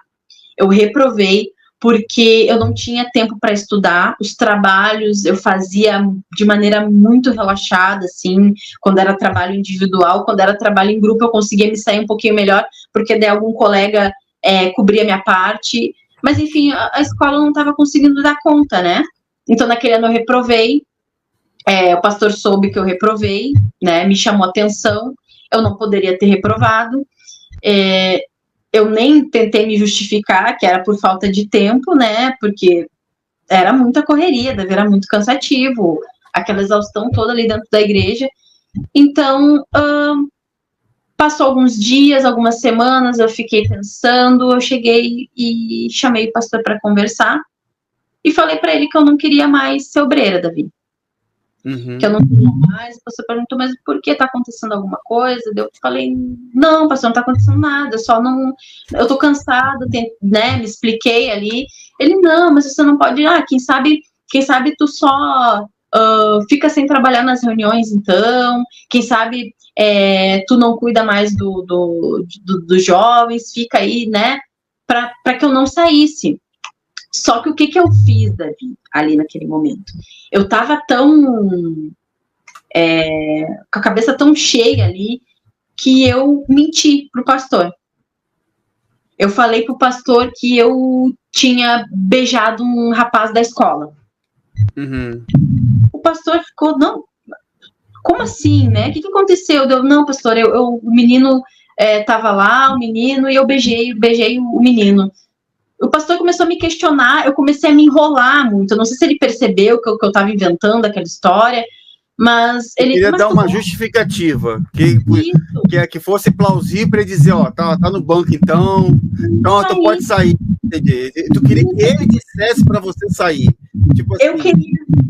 Eu reprovei porque eu não tinha tempo para estudar, os trabalhos eu fazia de maneira muito relaxada, assim, quando era trabalho individual, quando era trabalho em grupo eu conseguia me sair um pouquinho melhor, porque daí algum colega cobria minha parte, mas enfim, a escola não estava conseguindo dar conta, né? Então naquele ano eu reprovei, o pastor soube que eu reprovei, né, me chamou a atenção, eu não poderia ter reprovado, eu nem tentei me justificar que era por falta de tempo, né, porque era muita correria, era muito cansativo, aquela exaustão toda ali dentro da igreja. Então, passou alguns dias, algumas semanas, eu fiquei pensando, eu cheguei e chamei o pastor para conversar e falei para ele que eu não queria mais ser obreira, Davi. Que eu não queria mais. O pastor perguntou, mas por que tá acontecendo alguma coisa? Eu falei, não, pastor, não tá acontecendo nada, eu só não, eu tô cansada, né, me expliquei ali. Ele, não, mas você não pode, quem sabe tu só fica sem trabalhar nas reuniões, então, quem sabe tu não cuida mais dos jovens, fica aí, né, para que eu não saísse. Só que o que eu fiz, Davi, ali naquele momento? Eu tava tão... com a cabeça tão cheia ali, que eu menti pro pastor. Eu falei pro pastor que eu tinha beijado um rapaz da escola. O pastor ficou, não, como assim, né? O que aconteceu? Eu, não, pastor, o menino tava lá, o menino, e eu beijei o menino. O pastor começou a me questionar, eu comecei a me enrolar muito. Eu não sei se ele percebeu que eu estava inventando aquela história, mas ele... Queria dar uma justificativa, que fosse plausível para ele dizer, tá no banco então tu pode sair. Entender? Tu queria que ele dissesse para você sair. Tipo assim.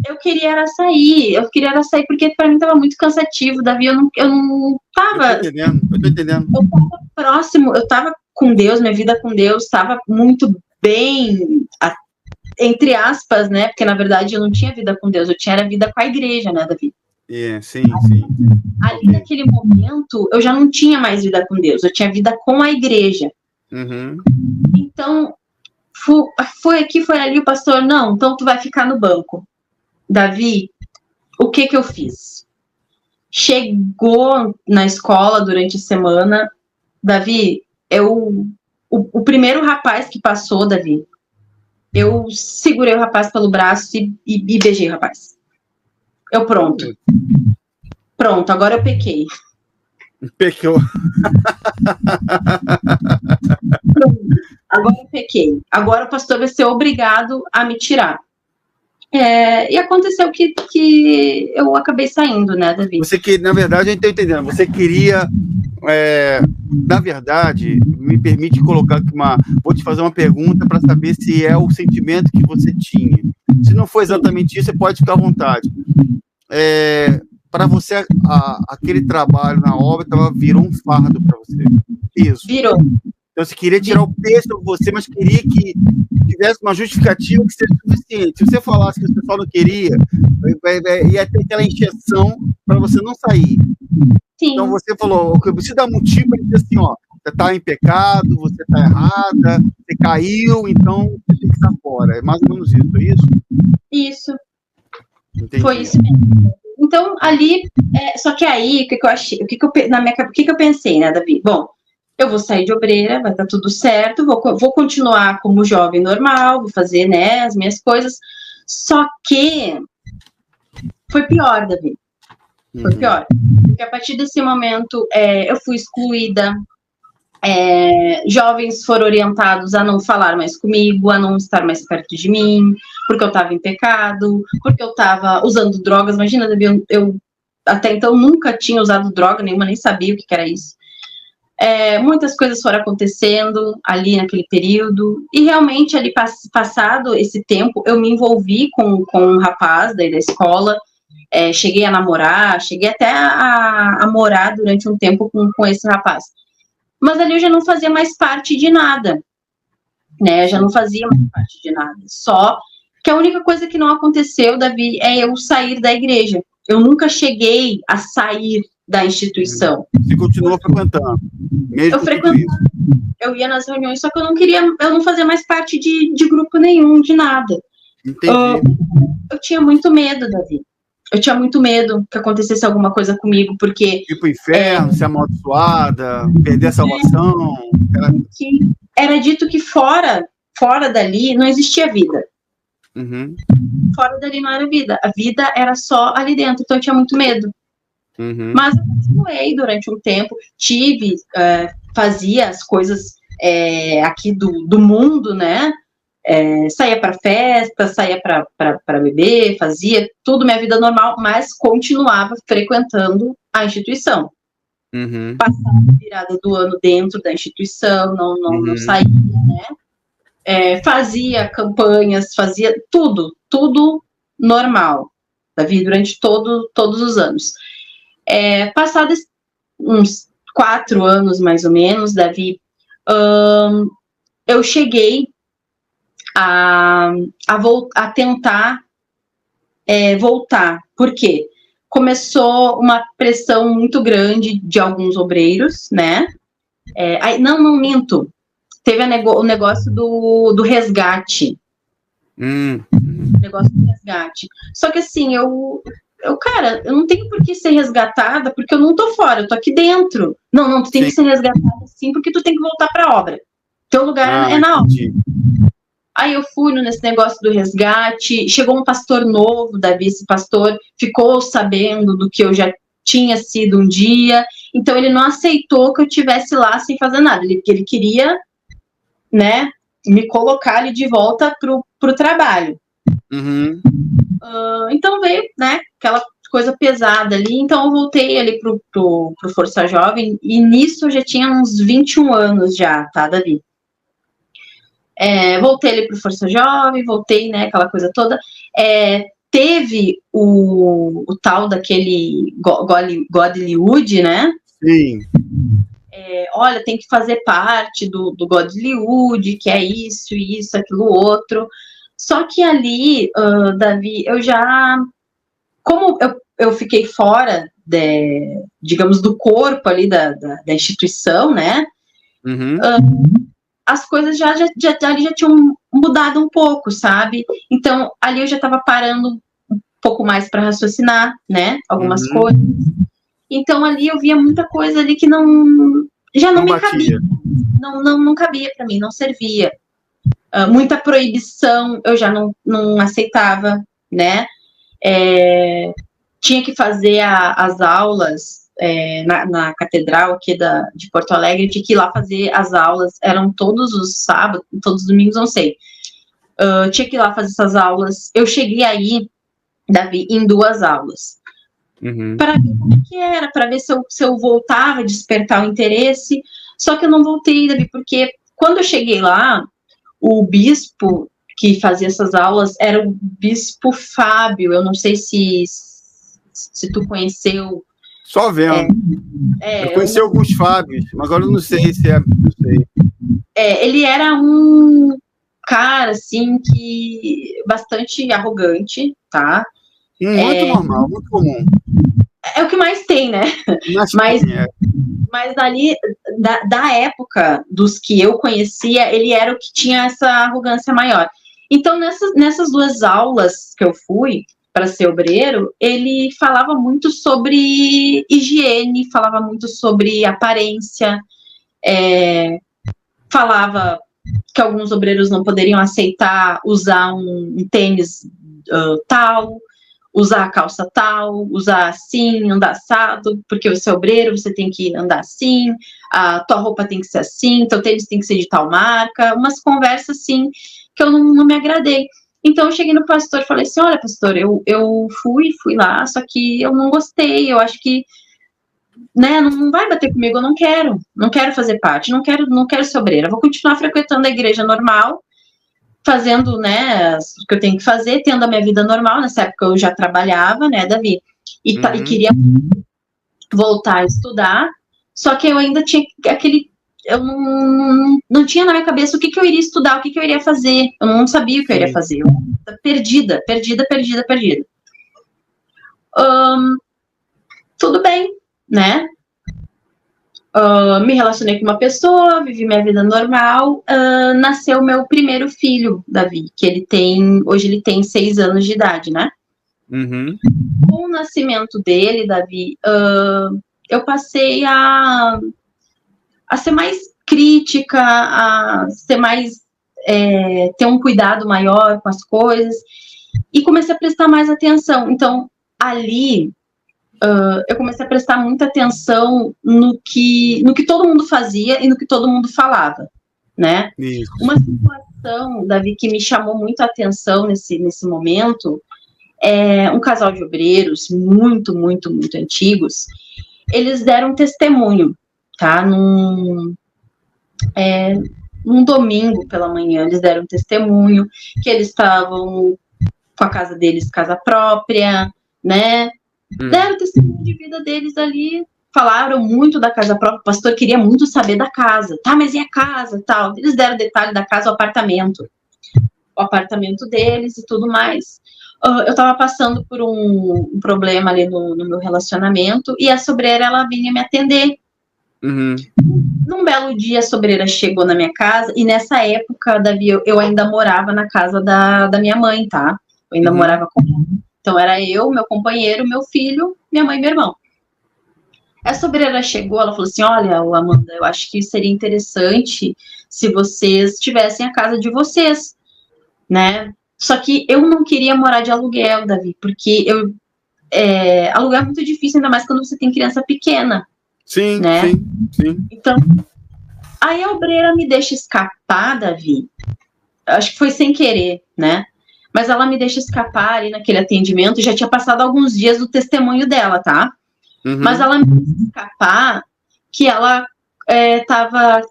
Eu queria era sair, porque para mim estava muito cansativo, Davi, eu não tava... Eu tô entendendo. Eu estava próximo, eu estava com Deus, minha vida com Deus estava muito bem, entre aspas, né? Porque na verdade eu não tinha vida com Deus, eu tinha vida com a igreja, né, Davi? Sim. Ali naquele momento eu já não tinha mais vida com Deus, eu tinha vida com a igreja. Então foi aqui, foi ali, o pastor, não, então tu vai ficar no banco. Davi, o que eu fiz? Chegou na escola durante a semana, Davi, o primeiro rapaz que passou, Davi, eu segurei o rapaz pelo braço e beijei o rapaz. Pronto, agora eu pequei. Pecou. Agora eu pequei. Agora o pastor vai ser obrigado a me tirar. E aconteceu que eu acabei saindo, né, Davi? Na verdade, eu estou entendendo. Você queria, na verdade, me permite colocar aqui vou te fazer uma pergunta para saber se é o sentimento que você tinha. Se não for exatamente isso, você pode ficar à vontade. Para você, aquele trabalho na obra virou um fardo para você. Isso. Virou. Então, você queria tirar o peso de você, mas queria que tivesse uma justificativa que seja suficiente. Se você falasse que o pessoal não queria, ia ter aquela injeção para você não sair. Sim. Então, você falou, eu preciso dar motivo para dizer assim, você está em pecado, você está errada, você caiu, então você tem que estar fora. É mais ou menos isso, é isso? Isso. Entendi. Foi isso mesmo. Então, ali, só que aí, o que eu achei, o que eu pensei, né, Davi? Bom, eu vou sair de obreira, vai estar tudo certo, vou continuar como jovem normal, vou fazer, né, as minhas coisas, só que foi pior, Davi. Foi pior. Porque a partir desse momento, eu fui excluída, jovens foram orientados a não falar mais comigo, a não estar mais perto de mim, porque eu estava em pecado, porque eu estava usando drogas. Imagina, Davi, eu até então nunca tinha usado droga nenhuma, nem sabia o que era isso. Muitas coisas foram acontecendo ali naquele período, e realmente ali passado esse tempo, eu me envolvi com um rapaz daí da escola, cheguei a namorar, cheguei até a morar durante um tempo com esse rapaz. Mas ali eu já não fazia mais parte de nada, né? Eu já não fazia mais parte de nada. Só que a única coisa que não aconteceu, Davi, é eu sair da igreja. Eu nunca cheguei a sair da instituição. Você continuou frequentando, mesmo eu frequentava, eu ia nas reuniões, só que eu não fazia mais parte de grupo nenhum, de nada. Entendi. Eu tinha muito medo, Davi. Eu tinha muito medo que acontecesse alguma coisa comigo, porque... Ir pro inferno, ser amaldiçoada, perder a salvação. Era dito que fora dali não existia vida. Uhum. Fora dali não era vida. A vida era só ali dentro, então eu tinha muito medo. Uhum. Mas eu continuei durante um tempo, fazia as coisas aqui do mundo, né? Saía para festa, saía para beber, fazia tudo minha vida normal, mas continuava frequentando a instituição. Uhum. Passava a virada do ano dentro da instituição, não saía, né? Fazia campanhas, fazia tudo normal, Davi, durante todos os anos. Passados uns 4 anos, mais ou menos, Davi, eu cheguei a tentar voltar. Por quê? Começou uma pressão muito grande de alguns obreiros, né? Não minto. Teve o negócio do resgate. O negócio do resgate. Só que assim, cara, eu não tenho por que ser resgatada, porque eu não tô fora, eu tô aqui dentro. Não, tu tem que ser resgatada sim, porque tu tem que voltar pra obra. Teu lugar é na obra. Aí eu fui nesse negócio do resgate, chegou um pastor novo, Davi, esse pastor ficou sabendo do que eu já tinha sido um dia, então ele não aceitou que eu estivesse lá sem fazer nada, ele queria, né, me colocar ali de volta pro trabalho. Uhum. Então veio, né, aquela coisa pesada ali, então eu voltei ali pro Força Jovem, e nisso eu já tinha uns 21 anos já, tá, Davi? Voltei ali pro Força Jovem, voltei, né, aquela coisa toda. Teve o tal daquele Godlywood, né? Sim. Olha, tem que fazer parte do Godlywood, que é isso, aquilo, outro. Só que ali, Davi, eu já... Como eu fiquei fora, digamos, do corpo ali da instituição, né? Uhum. As coisas ali já tinham mudado um pouco, sabe? Então, ali eu já estava parando um pouco mais para raciocinar, né? Algumas coisas. Então, ali eu via muita coisa ali que já não me cabia. Não cabia para mim, não servia. Muita proibição eu já não aceitava, né? Tinha que fazer as aulas na catedral aqui de Porto Alegre, tinha que ir lá fazer as aulas, eram todos os sábados, todos os domingos, não sei. Tinha que ir lá fazer essas aulas. Eu cheguei aí, Davi, em 2 aulas. Uhum. Para ver como que era, para ver se eu voltava a despertar o interesse. Só que eu não voltei, Davi, porque quando eu cheguei lá, o bispo que fazia essas aulas era o bispo Fábio. Eu não sei se tu conheceu. Só vendo. Eu conheci alguns Fábios, mas agora eu não sei se não sei. Ele era um cara, assim, que bastante arrogante, tá? Muito normal, muito comum. É o que mais tem, né? Mas ali, da época dos que eu conhecia, ele era o que tinha essa arrogância maior. Então, nessas 2 aulas que eu fui para ser obreiro, ele falava muito sobre higiene, falava muito sobre aparência, falava que alguns obreiros não poderiam aceitar usar um tênis tal, usar a calça tal, usar assim, andar assado, porque você é obreiro, você tem que andar assim, a tua roupa tem que ser assim, teu tênis tem que ser de tal marca, umas conversas assim que eu não me agradei. Então eu cheguei no pastor e falei assim, olha pastor, eu fui lá, só que eu não gostei, eu acho que, né, não vai bater comigo, eu não quero fazer parte, não quero ser obreira, vou continuar frequentando a igreja normal, fazendo, né, o que eu tenho que fazer, tendo a minha vida normal. Nessa época eu já trabalhava, né, Davi, e queria voltar a estudar, só que eu ainda tinha eu não tinha na minha cabeça o que eu iria estudar, o que eu iria fazer. Eu não sabia o que eu iria fazer. Eu estava perdida. Tudo bem, né? Me relacionei com uma pessoa, vivi minha vida normal. Nasceu meu primeiro filho, Davi, que hoje ele tem 6 anos de idade, né? Uhum. Com o nascimento dele, Davi, eu passei a ser mais crítica, a ser mais ter um cuidado maior com as coisas e comecei a prestar mais atenção. Então, ali eu comecei a prestar muita atenção no que todo mundo fazia e no que todo mundo falava, né? Isso. Uma situação, Davi, que me chamou muito a atenção nesse momento é um casal de obreiros muito, muito, muito antigos. Eles deram testemunho, tá? Num domingo pela manhã, eles deram testemunho que eles estavam com a casa deles, casa própria, né? Deram testemunho de vida deles ali, falaram muito da casa própria, o pastor queria muito saber da casa, tá, mas e a casa, tal, eles deram detalhe da casa, o apartamento deles e tudo mais. Eu tava passando por um problema ali no meu relacionamento, e a sobreira, ela vinha me atender. Num belo dia, a sobreira chegou na minha casa, e nessa época, Davi, eu ainda morava na casa da minha mãe, tá? Eu ainda morava com ela. Então, era eu, meu companheiro, meu filho, minha mãe e meu irmão. A sobreira chegou, ela falou assim, olha, Amanda, eu acho que seria interessante se vocês tivessem a casa de vocês, né? Só que eu não queria morar de aluguel, Davi, porque aluguel é muito difícil, ainda mais quando você tem criança pequena. Sim, né? sim. Então, aí a obreira me deixa escapar, Davi, acho que foi sem querer, né? Mas ela me deixa escapar ali naquele atendimento, já tinha passado alguns dias do testemunho dela, tá? Mas ela me deixa escapar que ela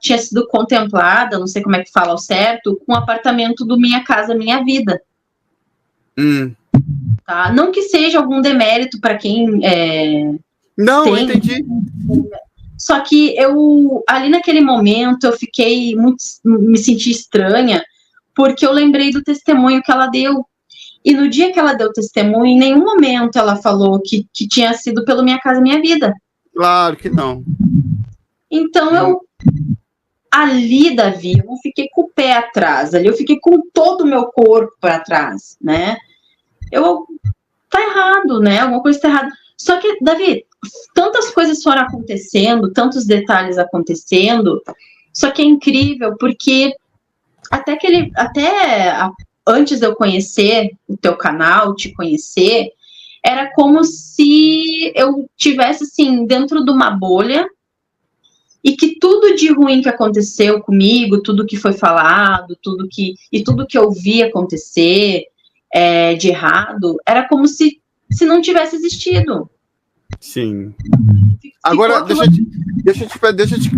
tinha sido contemplada, não sei como é que fala ao certo, com o apartamento do Minha Casa Minha Vida. Tá? Não que seja algum demérito para quem não, tem, entendi. Só que ali naquele momento, eu fiquei me senti estranha, porque eu lembrei do testemunho que ela deu. E no dia que ela deu testemunho, em nenhum momento ela falou que tinha sido pelo Minha Casa Minha Vida. Claro que não. Então, ali, Davi, eu não fiquei com o pé atrás, ali eu fiquei com todo o meu corpo para trás, né? Tá errado, né? Alguma coisa tá errada. Só que, Davi, tantas coisas foram acontecendo, tantos detalhes acontecendo, só que é incrível, porque até antes de eu conhecer o teu canal, te conhecer, era como se eu tivesse, assim, dentro de uma bolha, e que tudo de ruim que aconteceu comigo, tudo que foi falado, tudo que eu vi acontecer de errado, era como se não tivesse existido. Sim. Agora,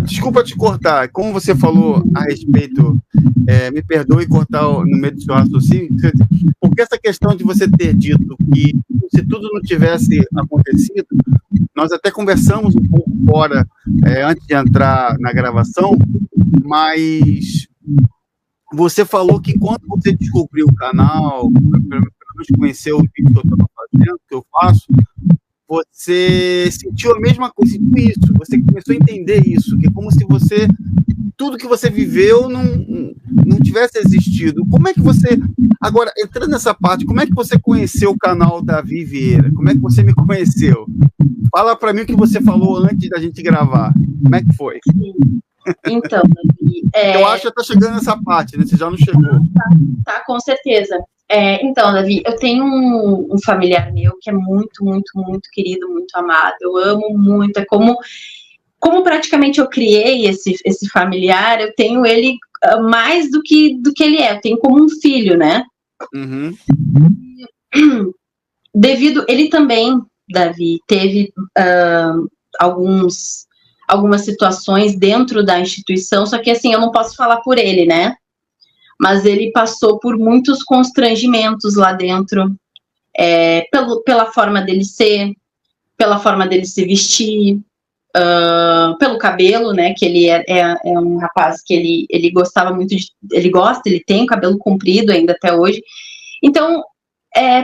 desculpa te cortar. Como você falou a respeito, me perdoe cortar no meio do seu raciocínio, porque essa questão de você ter dito que se tudo não tivesse acontecido, nós até conversamos um pouco fora, antes de entrar na gravação, mas você falou que quando você descobriu o canal, pelo menos conheceu o vídeo que eu estava fazendo, que eu faço, você sentiu a mesma coisa, isso, você começou a entender isso, que é como se tudo que você viveu não tivesse existido. Como é que você, agora, entrando nessa parte, como é que você conheceu o canal Davi Vieira? Como é que você me conheceu? Fala para mim o que você falou antes da gente gravar. Como é que foi? Então, Davi, eu acho que tá chegando nessa parte, né? Você já não chegou. Tá, com certeza. Então, Davi, eu tenho um familiar meu que é muito, muito, muito querido, muito amado. Eu amo muito. É como praticamente eu criei esse familiar, eu tenho ele mais do que ele é. Eu tenho como um filho, né? Ele também, Davi, teve algumas situações dentro da instituição, só que assim, eu não posso falar por ele, né? Mas ele passou por muitos constrangimentos lá dentro, pela forma dele ser, pela forma dele se vestir, pelo cabelo, né, que ele é um rapaz que ele gostava muito ele tem o cabelo comprido ainda até hoje, então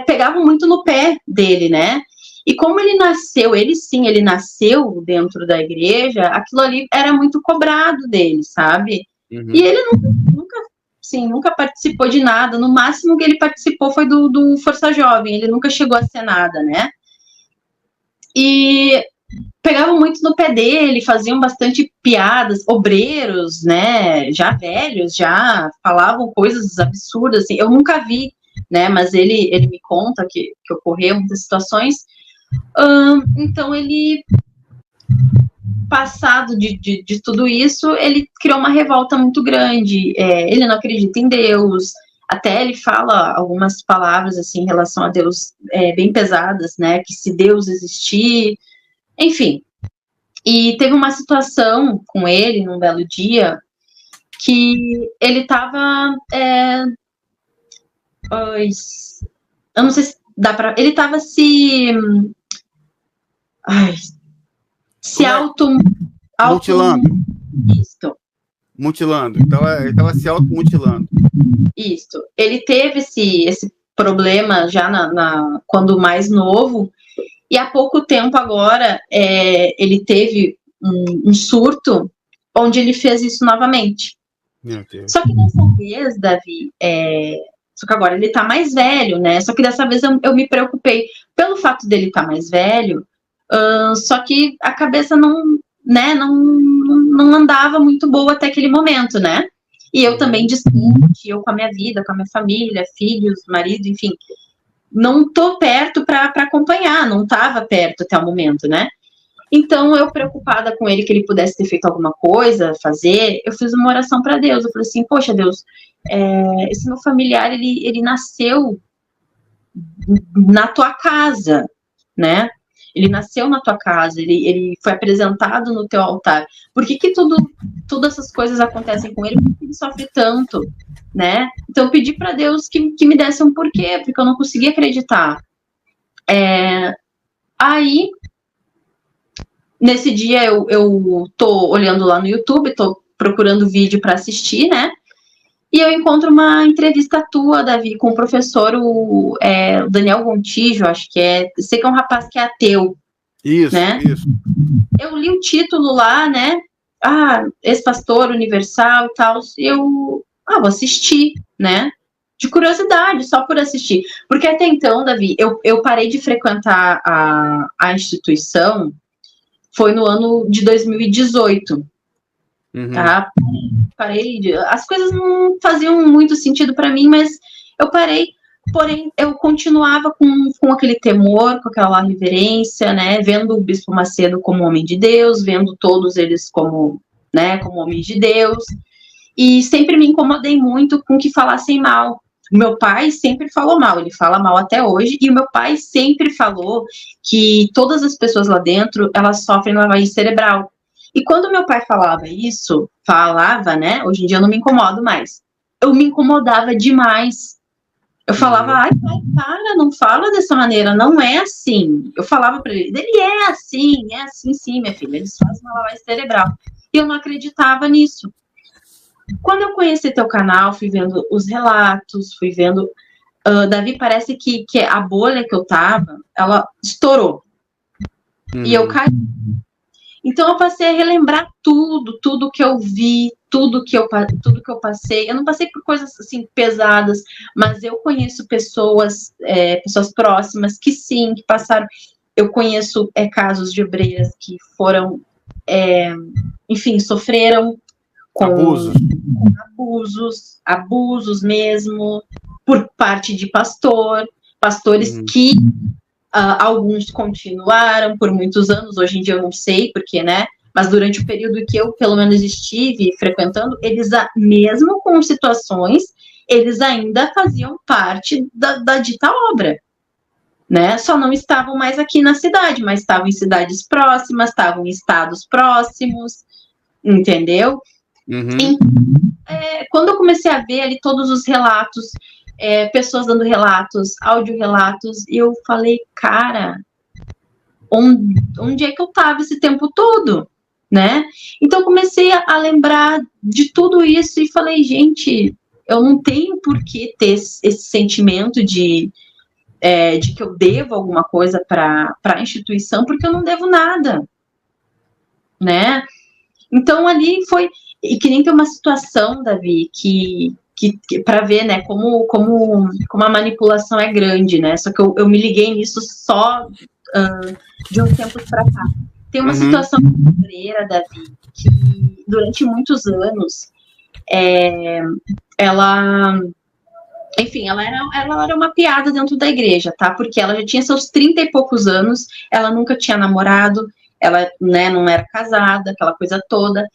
pegavam muito no pé dele, né, e como ele nasceu dentro da igreja, aquilo ali era muito cobrado dele, sabe, e ele nunca participou de nada, no máximo que ele participou foi do Força Jovem, ele nunca chegou a ser nada, né, e pegavam muito no pé dele, faziam bastante piadas, obreiros, né, já velhos, já falavam coisas absurdas, assim, eu nunca vi, né, mas ele me conta que ocorreu muitas situações, então ele, passado de tudo isso, ele criou uma revolta muito grande, ele não acredita em Deus, até ele fala algumas palavras, assim, em relação a Deus, bem pesadas, né, que se Deus existir, enfim. E teve uma situação com ele, num belo dia, que ele estava... eu não sei se dá pra... Ele estava se mutilando. Isso. Mutilando. Então, ele estava se automutilando. Isso. Ele teve esse problema já quando mais novo, e há pouco tempo agora, ele teve um surto onde ele fez isso novamente. Meu Deus. Só que dessa vez, Davi, só que agora ele tá mais velho, né? Só que dessa vez eu me preocupei pelo fato dele estar mais velho, só que a cabeça não andava muito boa até aquele momento, né? E eu também distante, eu com a minha vida, com a minha família, filhos, marido, enfim, não tô perto para acompanhar, não estava perto até o momento, né? Então, eu preocupada com ele que ele pudesse ter feito alguma coisa, fazer, eu fiz uma oração para Deus. Eu falei assim, poxa, Deus, esse meu familiar, ele nasceu na tua casa, né? Ele nasceu na tua casa, ele foi apresentado no teu altar. Por que todas essas coisas acontecem com ele? Por que ele sofre tanto, né? Então, eu pedi para Deus que me desse um porquê, porque eu não conseguia acreditar. Aí, nesse dia, eu tô olhando lá no YouTube, tô procurando vídeo para assistir, né? E eu encontro uma entrevista tua, Davi, com o professor, o Daniel Gontijo, acho que sei que é um rapaz que é ateu. Isso, né? Isso. Eu li o título lá, né? Ex-pastor universal e tal. E eu, vou assistir, né? De curiosidade, só por assistir. Porque até então, Davi, eu parei de frequentar a instituição, foi no ano de 2018. Tá? Parei, as coisas não faziam muito sentido para mim, mas eu parei, porém eu continuava com aquele temor, com aquela reverência, né, vendo o Bispo Macedo como homem de Deus, vendo todos eles como homens de Deus, e sempre me incomodei muito com que falassem mal. O meu pai sempre falou mal, ele fala mal até hoje, e o meu pai sempre falou que todas as pessoas lá dentro, elas sofrem lavagem cerebral. E quando meu pai falava, né, hoje em dia eu não me incomodo mais, eu me incomodava demais. Eu falava, pai, não fala dessa maneira, não é assim. Eu falava para ele é assim sim, minha filha, eles fazem uma lavagem cerebral. E eu não acreditava nisso. Quando eu conheci teu canal, fui vendo os relatos, fui vendo... Davi, parece que a bolha que eu tava, ela estourou. E eu caí. Então, eu passei a relembrar tudo que eu vi, tudo que eu passei. Eu não passei por coisas, assim, pesadas, mas eu conheço pessoas próximas que sim, que passaram. Eu conheço casos de obreiras que foram, enfim, sofreram com abusos mesmo, por parte de pastores que... alguns continuaram por muitos anos, hoje em dia eu não sei porquê, né? Mas durante o período que eu, pelo menos, estive frequentando, eles, mesmo com situações, eles ainda faziam parte da dita obra, né? Só não estavam mais aqui na cidade, mas estavam em cidades próximas, estavam em estados próximos, entendeu? E, quando eu comecei a ver ali todos os relatos, pessoas dando relatos, áudio-relatos, e eu falei, cara, onde é que eu estava esse tempo todo, né? Então eu comecei a lembrar de tudo isso e falei, gente, eu não tenho por que ter esse sentimento de que eu devo alguma coisa para a instituição, porque eu não devo nada, né? Então ali foi, e que nem tem uma situação, Davi, que para ver, né, como a manipulação é grande, né? Só que eu me liguei nisso só de uns tempos para cá. Tem uma situação brasileira, Davi, que durante muitos anos ela era uma piada dentro da igreja, tá? Porque ela já tinha seus 30 e poucos anos, ela nunca tinha namorado, ela, né, não era casada, aquela coisa toda.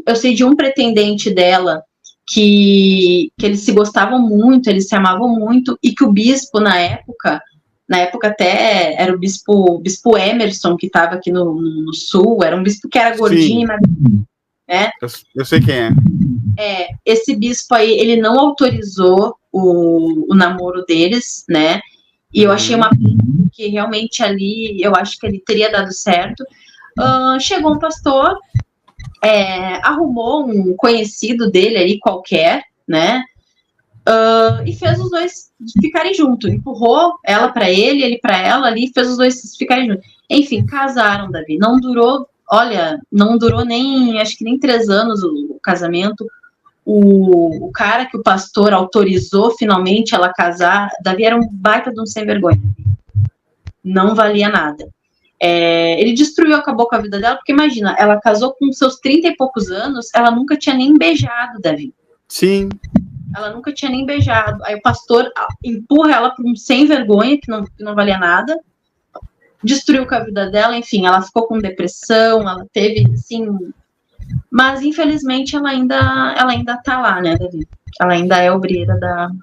Eu sei de um pretendente dela que eles se gostavam muito, eles se amavam muito, e que o bispo, na época até era o bispo Emerson, que estava aqui no sul, era um bispo que era gordinho, mas, né? Eu sei quem é. Esse bispo aí, ele não autorizou o namoro deles, né? E eu achei uma pena, que realmente ali, eu acho que ele teria dado certo. Chegou um pastor, arrumou um conhecido dele ali qualquer, né? E fez os dois ficarem juntos. Empurrou ela para ele para ela ali, fez os dois ficarem juntos. Enfim, casaram, Davi. Não durou nem, acho que nem 3 anos o casamento. O cara que o pastor autorizou finalmente ela casar, Davi, era um baita de um sem vergonha. Não valia nada. Ele acabou com a vida dela, porque imagina, ela casou com seus 30 e poucos anos, ela nunca tinha nem beijado, Davi. Sim. Ela nunca tinha nem beijado. Aí o pastor empurra ela para um sem vergonha, que não valia nada, destruiu com a vida dela, enfim, ela ficou com depressão, ela teve, assim... Mas, infelizmente, ela ainda tá lá, né, Davi? Ela ainda é obreira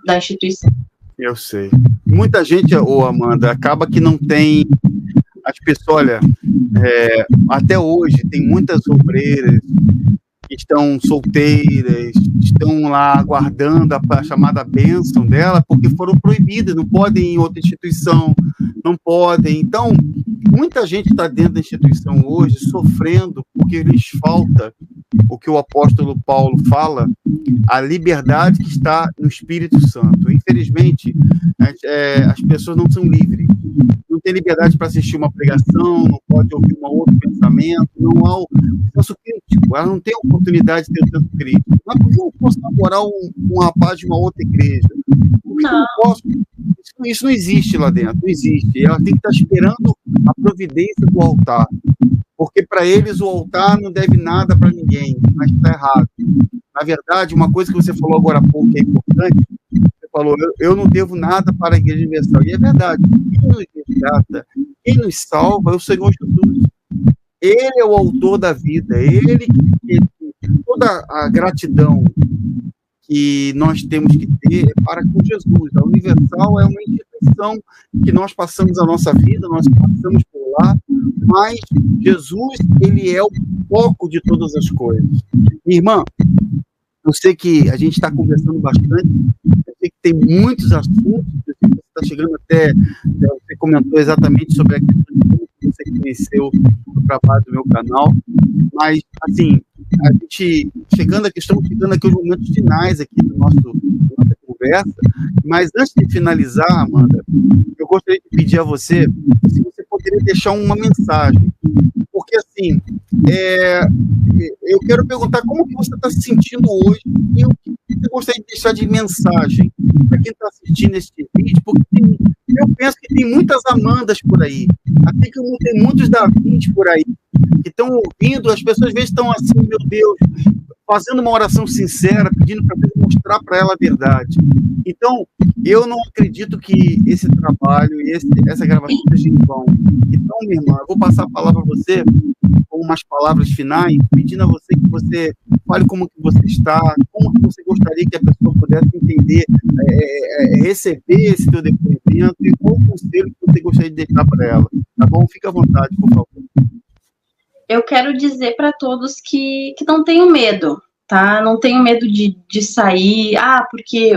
da instituição. Eu sei. Muita gente, Amanda, acaba que não tem... As pessoas, olha, até hoje tem muitas obreiras que estão solteiras, estão lá aguardando a chamada bênção dela, porque foram proibidas, não podem ir em outra instituição, não podem. Então, muita gente está dentro da instituição hoje sofrendo porque lhes falta o que o apóstolo Paulo fala, a liberdade que está no Espírito Santo. Infelizmente, as pessoas não são livres, não têm liberdade para assistir uma pregação, não pode ouvir um outro pensamento, não há o senso crítico, ela não tem oportunidade de ter o senso crítico. Mas por que eu não posso namorar um rapaz de uma outra igreja? Por que eu não posso? Isso não existe lá dentro, não existe. Ela tem que estar esperando a providência do altar, porque para eles o altar não deve nada para ninguém, mas está errado. Na verdade, uma coisa que você falou agora há pouco que é importante, você falou, eu não devo nada para a Igreja Universal, e é verdade. Quem nos resgata, quem nos salva é o Senhor Jesus. Ele é o autor da vida, ele toda a gratidão que nós temos que ter é para com Jesus. A Universal é uma instituição que nós passamos a nossa vida, nós passamos por lá, mas Jesus, ele é o foco de todas as coisas. Irmã, eu sei que a gente está conversando bastante, eu sei que tem muitos assuntos, você está chegando até, você comentou exatamente sobre a questão de como você conheceu o trabalho do meu canal, mas, assim, a gente estamos chegando aqui aos momentos finais aqui da nossa conversa, mas antes de finalizar, Amanda, eu gostaria de pedir a você se você poderia deixar uma mensagem, porque assim, eu quero perguntar como que você está se sentindo hoje e o que você gostaria de deixar de mensagem para quem está assistindo este vídeo, porque eu penso que tem muitas Amandas por aí, assim como tem muitos Davis por aí, que estão ouvindo, as pessoas às vezes estão assim, meu Deus, fazendo uma oração sincera, pedindo para Deus mostrar para ela a verdade. Então, eu não acredito que esse trabalho e essa gravação seja em vão. Então, minha irmã, eu vou passar a palavra a você com umas palavras finais, pedindo a você que você fale como que você está, como que você gostaria que a pessoa pudesse entender, receber esse teu depoimento e qual o conselho que você gostaria de deixar para ela. Tá bom? Fica à vontade, por favor. Eu quero dizer para todos que não tenham medo, tá? Não tenham medo de sair, porque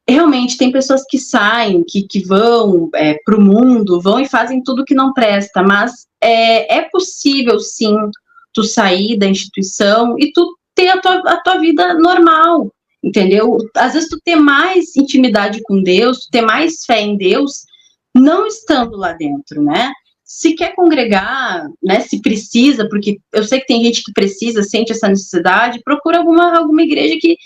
realmente tem pessoas que saem, que vão para o mundo, vão e fazem tudo que não presta, mas é possível, sim, tu sair da instituição e tu ter a tua vida normal, entendeu? Às vezes tu ter mais intimidade com Deus, tu ter mais fé em Deus, não estando lá dentro, né? Se quer congregar, né, se precisa, porque eu sei que tem gente que precisa, sente essa necessidade, procura alguma igreja que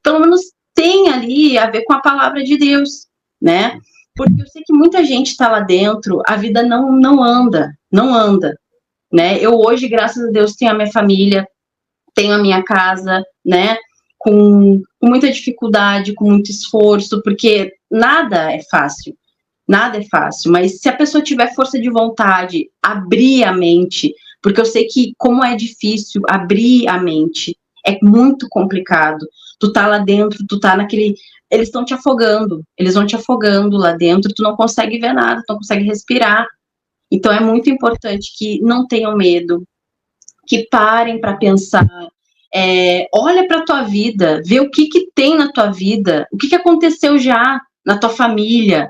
pelo menos tem ali a ver com a palavra de Deus, né? Porque eu sei que muita gente está lá dentro, a vida não anda, né? Eu hoje, graças a Deus, tenho a minha família, tenho a minha casa, né? Com muita dificuldade, com muito esforço, porque nada é fácil, mas se a pessoa tiver força de vontade, abrir a mente, porque eu sei que como é difícil abrir a mente, é muito complicado. Tu tá lá dentro, tu tá naquele... Eles estão te afogando, eles vão te afogando lá dentro, tu não consegue ver nada, tu não consegue respirar. Então é muito importante que não tenham medo, que parem para pensar, olha para a tua vida, vê o que tem na tua vida, o que aconteceu já na tua família,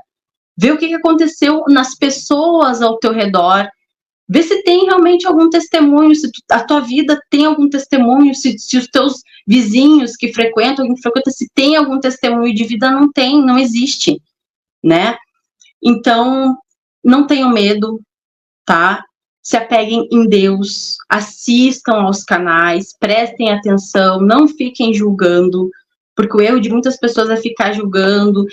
vê o que aconteceu nas pessoas ao teu redor, vê se tem realmente algum testemunho, se a tua vida tem algum testemunho, se os teus vizinhos que frequentam, se tem algum testemunho de vida, não existe, né? Então, não tenham medo, tá? Se apeguem em Deus, assistam aos canais, prestem atenção, não fiquem julgando, porque o erro de muitas pessoas é ficar julgando,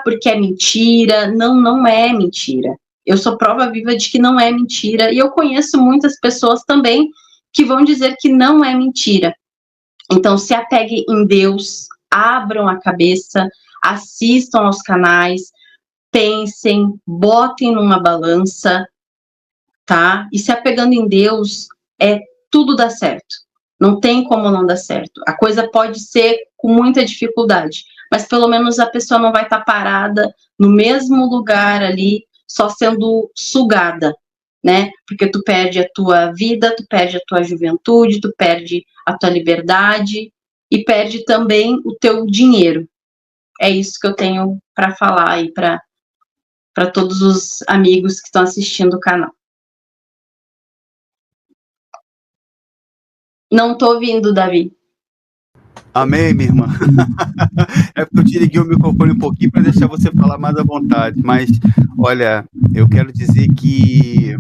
porque é mentira. Não é mentira. Eu sou prova viva de que não é mentira, e eu conheço muitas pessoas também que vão dizer que não é mentira. Então, se apeguem em Deus, abram a cabeça, assistam aos canais, pensem, botem numa balança, tá? E se apegando em Deus, tudo dá certo. Não tem como não dar certo. A coisa pode ser com muita dificuldade, mas pelo menos a pessoa não vai estar parada no mesmo lugar ali, só sendo sugada, né? Porque tu perde a tua vida, tu perde a tua juventude, tu perde a tua liberdade e perde também o teu dinheiro. É isso que eu tenho para falar aí para todos os amigos que estão assistindo o canal. Não estou ouvindo, Davi. Amém, minha irmã. É porque eu te liguei o microfone um pouquinho para deixar você falar mais à vontade. Mas, olha, eu quero dizer que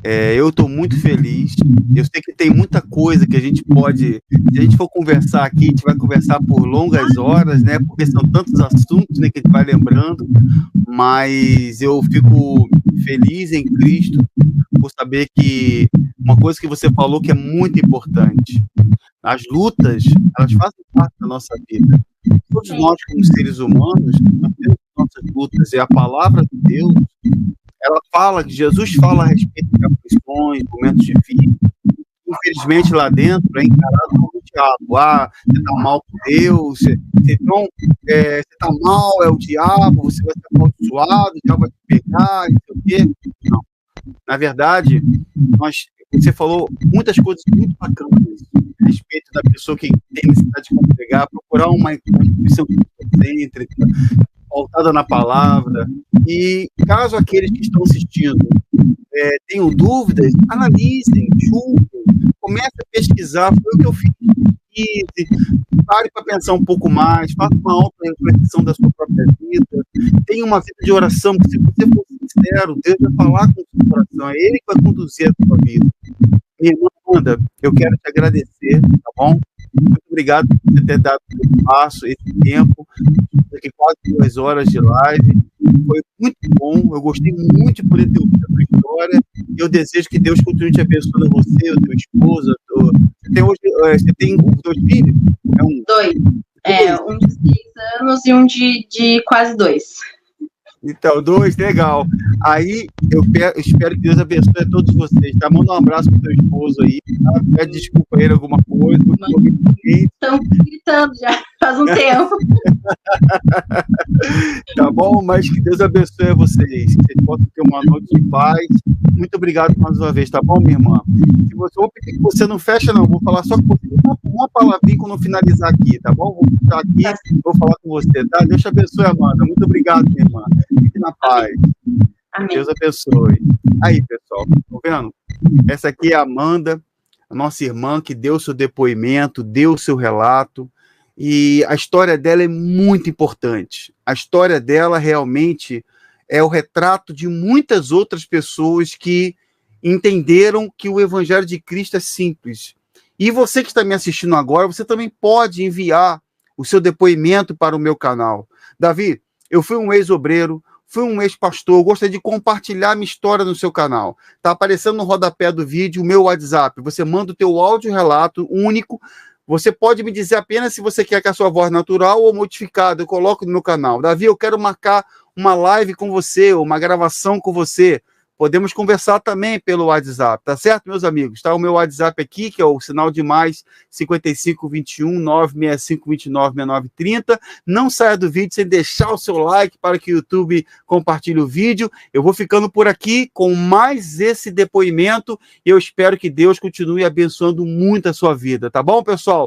eu estou muito feliz. Eu sei que tem muita coisa que a gente pode... Se a gente for conversar aqui, a gente vai conversar por longas horas, né? Porque são tantos assuntos, né, que a gente vai lembrando. Mas eu fico feliz em Cristo por saber que uma coisa que você falou que é muito importante. As lutas, elas fazem parte da nossa vida. Todos nós, como seres humanos, nós temos nossas lutas. E a palavra de Deus, ela fala, Jesus fala a respeito de aflições, momentos difíceis. Infelizmente, lá dentro, é encarado como o diabo. Você está mal com Deus, você está mal, é o diabo, você vai ser amaldiçoado, o diabo vai te pegar, não sei o quê. Não. Na verdade, você falou muitas coisas muito bacanas a respeito da pessoa que tem necessidade de congregar, procurar uma instituição cristocêntrica, pautada na palavra. E caso aqueles que estão assistindo tenham dúvidas, analisem, julguem, comece a pesquisar. Foi o que eu fiz. Pare para pensar um pouco mais, faça uma auto-reflexão da sua própria vida, tenha uma vida de oração, porque se você for sincero, Deus vai falar com o seu coração, é Ele que vai conduzir a sua vida. Minha irmã Amanda, eu quero te agradecer, tá bom? Muito obrigado por você ter dado esse espaço, esse tempo, aqui quase 2 horas de live. Foi muito bom, eu gostei muito de poder ter ouvido a sua história, e eu desejo que Deus continue te abençoando, você, a tua esposa. Você tem 2 filhos? 2. Um de 6 anos e um de quase 2. Então, 2, legal. Aí, eu espero que Deus abençoe a todos vocês, tá? Manda um abraço pro teu esposo aí, tá? Pede desculpa a ele alguma coisa. Estão gritando já, faz um tempo. Tá bom? Mas que Deus abençoe a vocês. Que vocês possam ter uma noite de paz Muito obrigado mais uma vez, tá bom, minha irmã? Se você, vou pedir que você não fecha, não. Vou falar só com você uma palavrinha quando finalizar aqui, tá bom? Vou ficar aqui, vou falar com você, tá? Deus te abençoe, Amanda. Muito obrigado, minha irmã. Fique na paz. Amém. Deus abençoe. Aí, pessoal, tá vendo? Essa aqui é a Amanda, a nossa irmã, que deu seu depoimento, deu seu relato. E a história dela é muito importante. A história dela realmente é o retrato de muitas outras pessoas que entenderam que o Evangelho de Cristo é simples. E você que está me assistindo agora, você também pode enviar o seu depoimento para o meu canal. Davi, eu fui um ex-obreiro, fui um ex-pastor, eu gostaria de compartilhar minha história no seu canal. Está aparecendo no rodapé do vídeo o meu WhatsApp. Você manda o teu áudio-relato único. Você pode me dizer apenas se você quer que a sua voz natural ou modificada eu coloque no meu canal. Davi, eu quero marcar uma live com você, ou uma gravação com você. Podemos conversar também pelo WhatsApp, tá certo, meus amigos? Está o meu WhatsApp aqui, que é o sinal de mais 5521 965 29 6930. Não saia do vídeo sem deixar o seu like para que o YouTube compartilhe o vídeo. Eu vou ficando por aqui com mais esse depoimento e eu espero que Deus continue abençoando muito a sua vida, tá bom, pessoal?